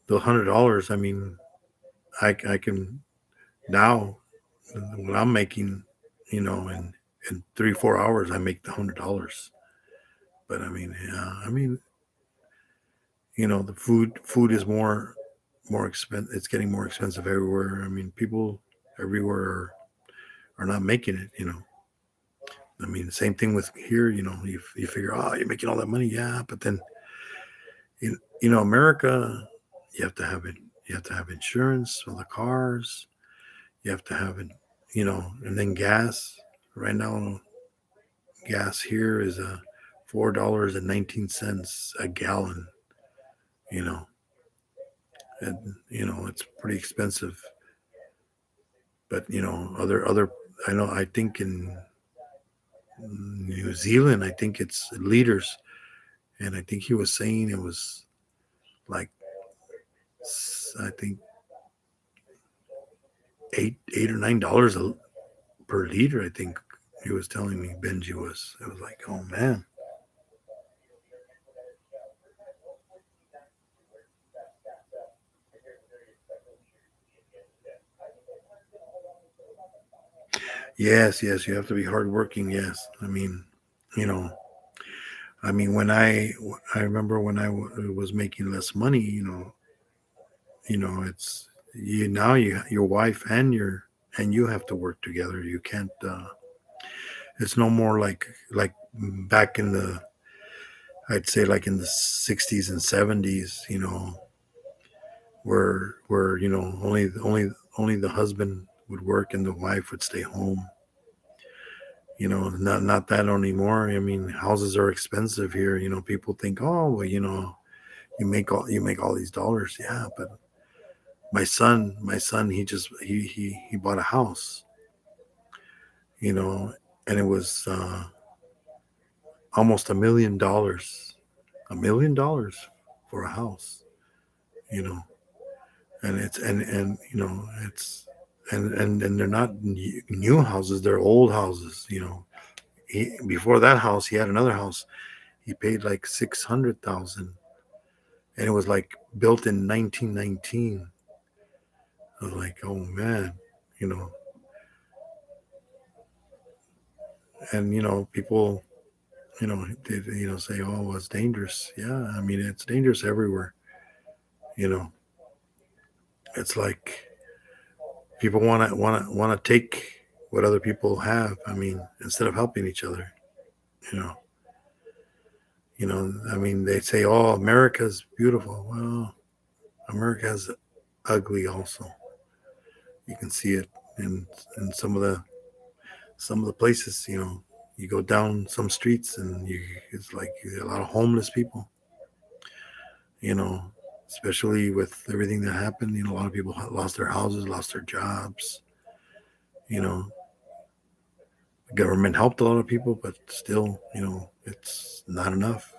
the $100. I mean, I can now what I'm making, in 3, 4 hours, I make the $100. But I mean, yeah, I mean, the food is more expensive. It's getting more expensive everywhere. I mean, people everywhere are not making it. I mean, same thing with here. You figure, oh, you're making all that money, yeah, but then America, you have to have it. You have to have insurance for the cars. You have to have it. And then gas. Right now, gas here is $4.19 a gallon. You know, and it's pretty expensive. But other I know. I think in New Zealand, I think it's liters, and I think he was saying it was like I think $8 or $9 per liter. I think he was telling me Benji was. It was like, oh man. Yes, yes, you have to be hardworking. Yes, you know, when I remember when was making less money. It's you now your wife and you have to work together. You can't. It's no more like back in the I'd say like in the 60s and 70s. Where only the husband would work and the wife would stay home. Not that anymore. I mean, houses are expensive here. People think, oh well, you make all these dollars. Yeah, but my son, he bought a house. You know, and it was almost $1 million for a house. You know, and it's and they're not new houses; they're old houses. Before that house, he had another house. He paid like 600,000, and it was like built in 1919. I was like, oh man, you know, and people, say, oh, well, it's dangerous. Yeah, I mean, it's dangerous everywhere. You know, it's like people want to take what other people have. I mean, instead of helping each other. You know, I mean, they say, oh, America's beautiful. Well, America's ugly also. You can see it in some of the places. You go down some streets and it's like a lot of homeless people. You know, especially with everything that happened. A lot of people lost their houses, lost their jobs. You know, the government helped a lot of people, but still, it's not enough.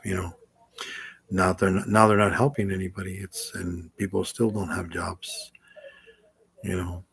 Now they're not helping anybody. And people still don't have jobs. You know.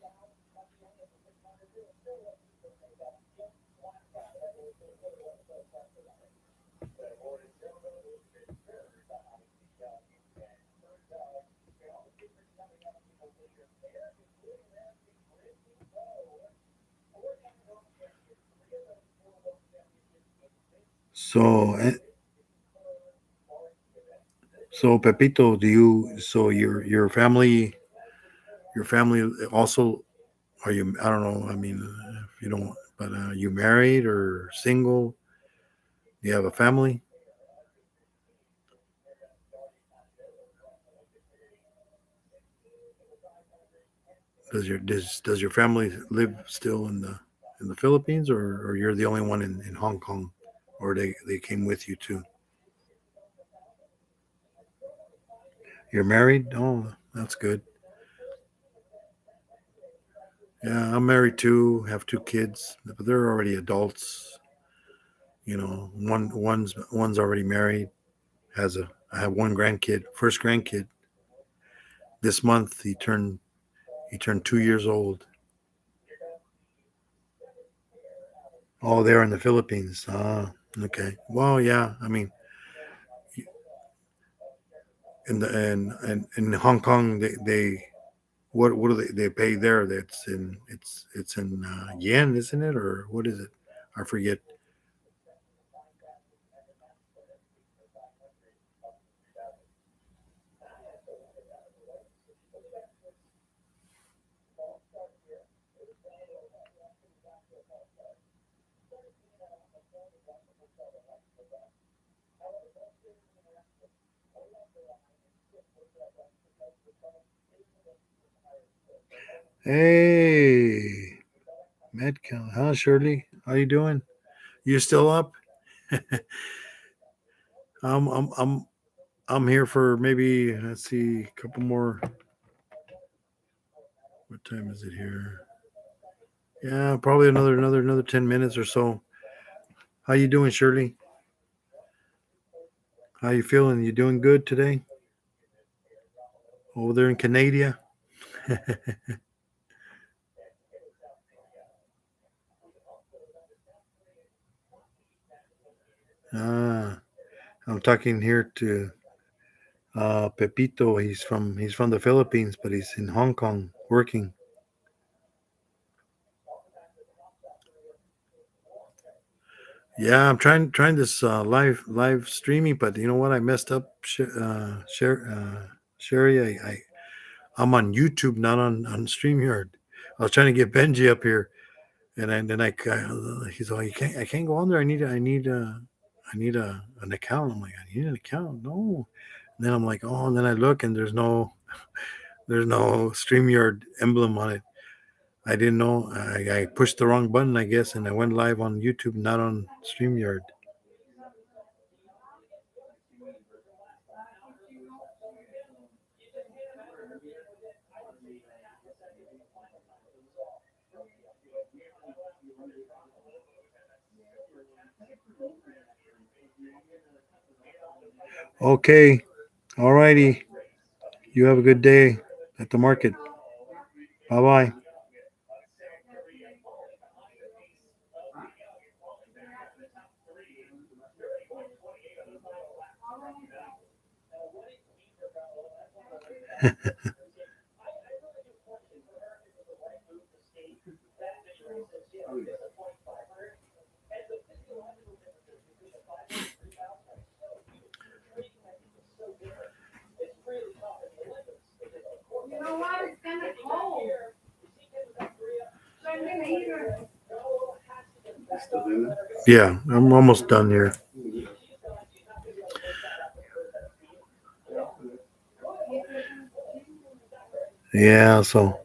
So, Pepito, your family also, are you? I don't know. I mean, if you don't, but you married or single? Do you have a family? Does your family live still in the Philippines, or you're the only one in Hong Kong, or they came with you too? You're married? Oh, that's good. Yeah, I'm married too. Have two kids, but they're already adults. One's already married. I have one grandkid, first grandkid. This month he turned 2 years old. Oh, they're in the Philippines. Ah, okay. Well, yeah. I mean, in Hong Kong, they what do they pay there? It's in yen, isn't it, or what is it? I forget. Hey, Medcal. Huh, Shirley? How you doing? You still up? I'm I'm I'm I'm here for maybe let's see, a couple more. What time is it here? Yeah, probably another 10 minutes or so. How you doing, Shirley? How you feeling? You doing good today? Over there in Canada? ah, I'm talking here to Pepito. He's from the Philippines, but he's in Hong Kong working. Yeah, I'm trying this live streaming, but you know what? I messed up. Sherry, I'm on YouTube, not on Streamyard. I was trying to get Benji up here, and then he's like, I can't go on there. I need an account. I'm like, I need an account. No. And then I'm like, oh, and then I look, and there's no Streamyard emblem on it. I didn't know. I pushed the wrong button, I guess, and I went live on YouTube, not on Streamyard. Okay. All righty. You have a good day at the market. Bye bye. Yeah, I'm almost done here. Yeah, so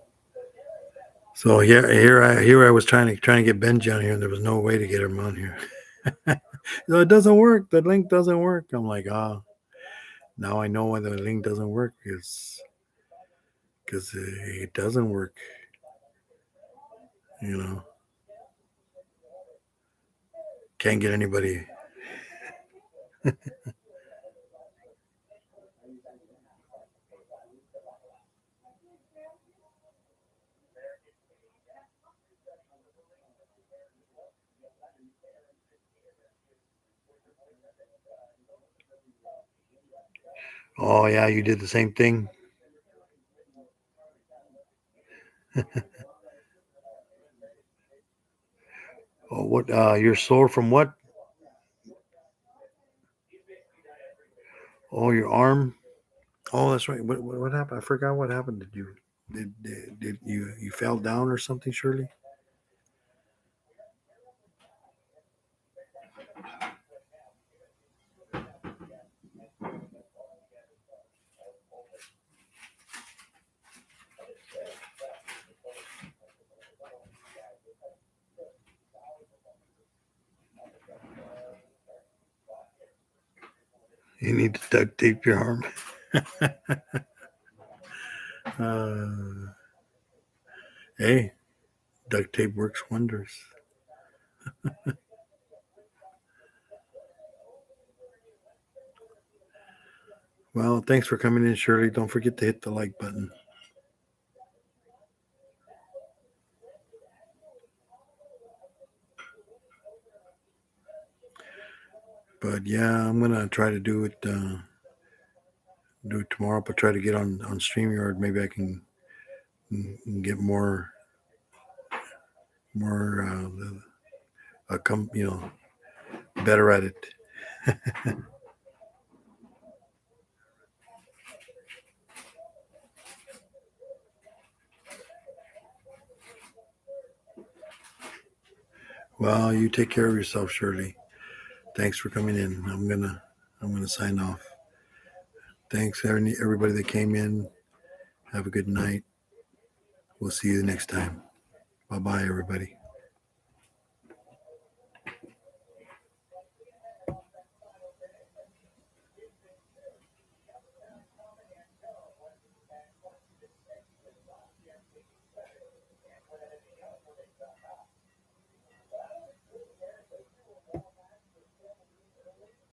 yeah, here I was trying to get Benji on here, and there was no way to get him on here. No, it doesn't work. The link doesn't work. I'm like, now I know why the link doesn't work because it doesn't work. You know, can't get anybody. Oh yeah, you did the same thing. Oh, what? You're sore from what? Oh, your arm. Oh, that's right. What happened? I forgot what happened. Did you fell down or something, Shirley? You need to duct tape your arm. uh, hey, duct tape works wonders. Well, thanks for coming in, Shirley. Don't forget to hit the like button. But yeah, I'm gonna try to do it tomorrow. But try to get on Streamyard. Maybe I can get more come better at it. Well, you take care of yourself, Shirley. Thanks for coming in. I'm gonna sign off. Thanks everybody that came in. Have a good night. We'll see you the next time. Bye bye, everybody.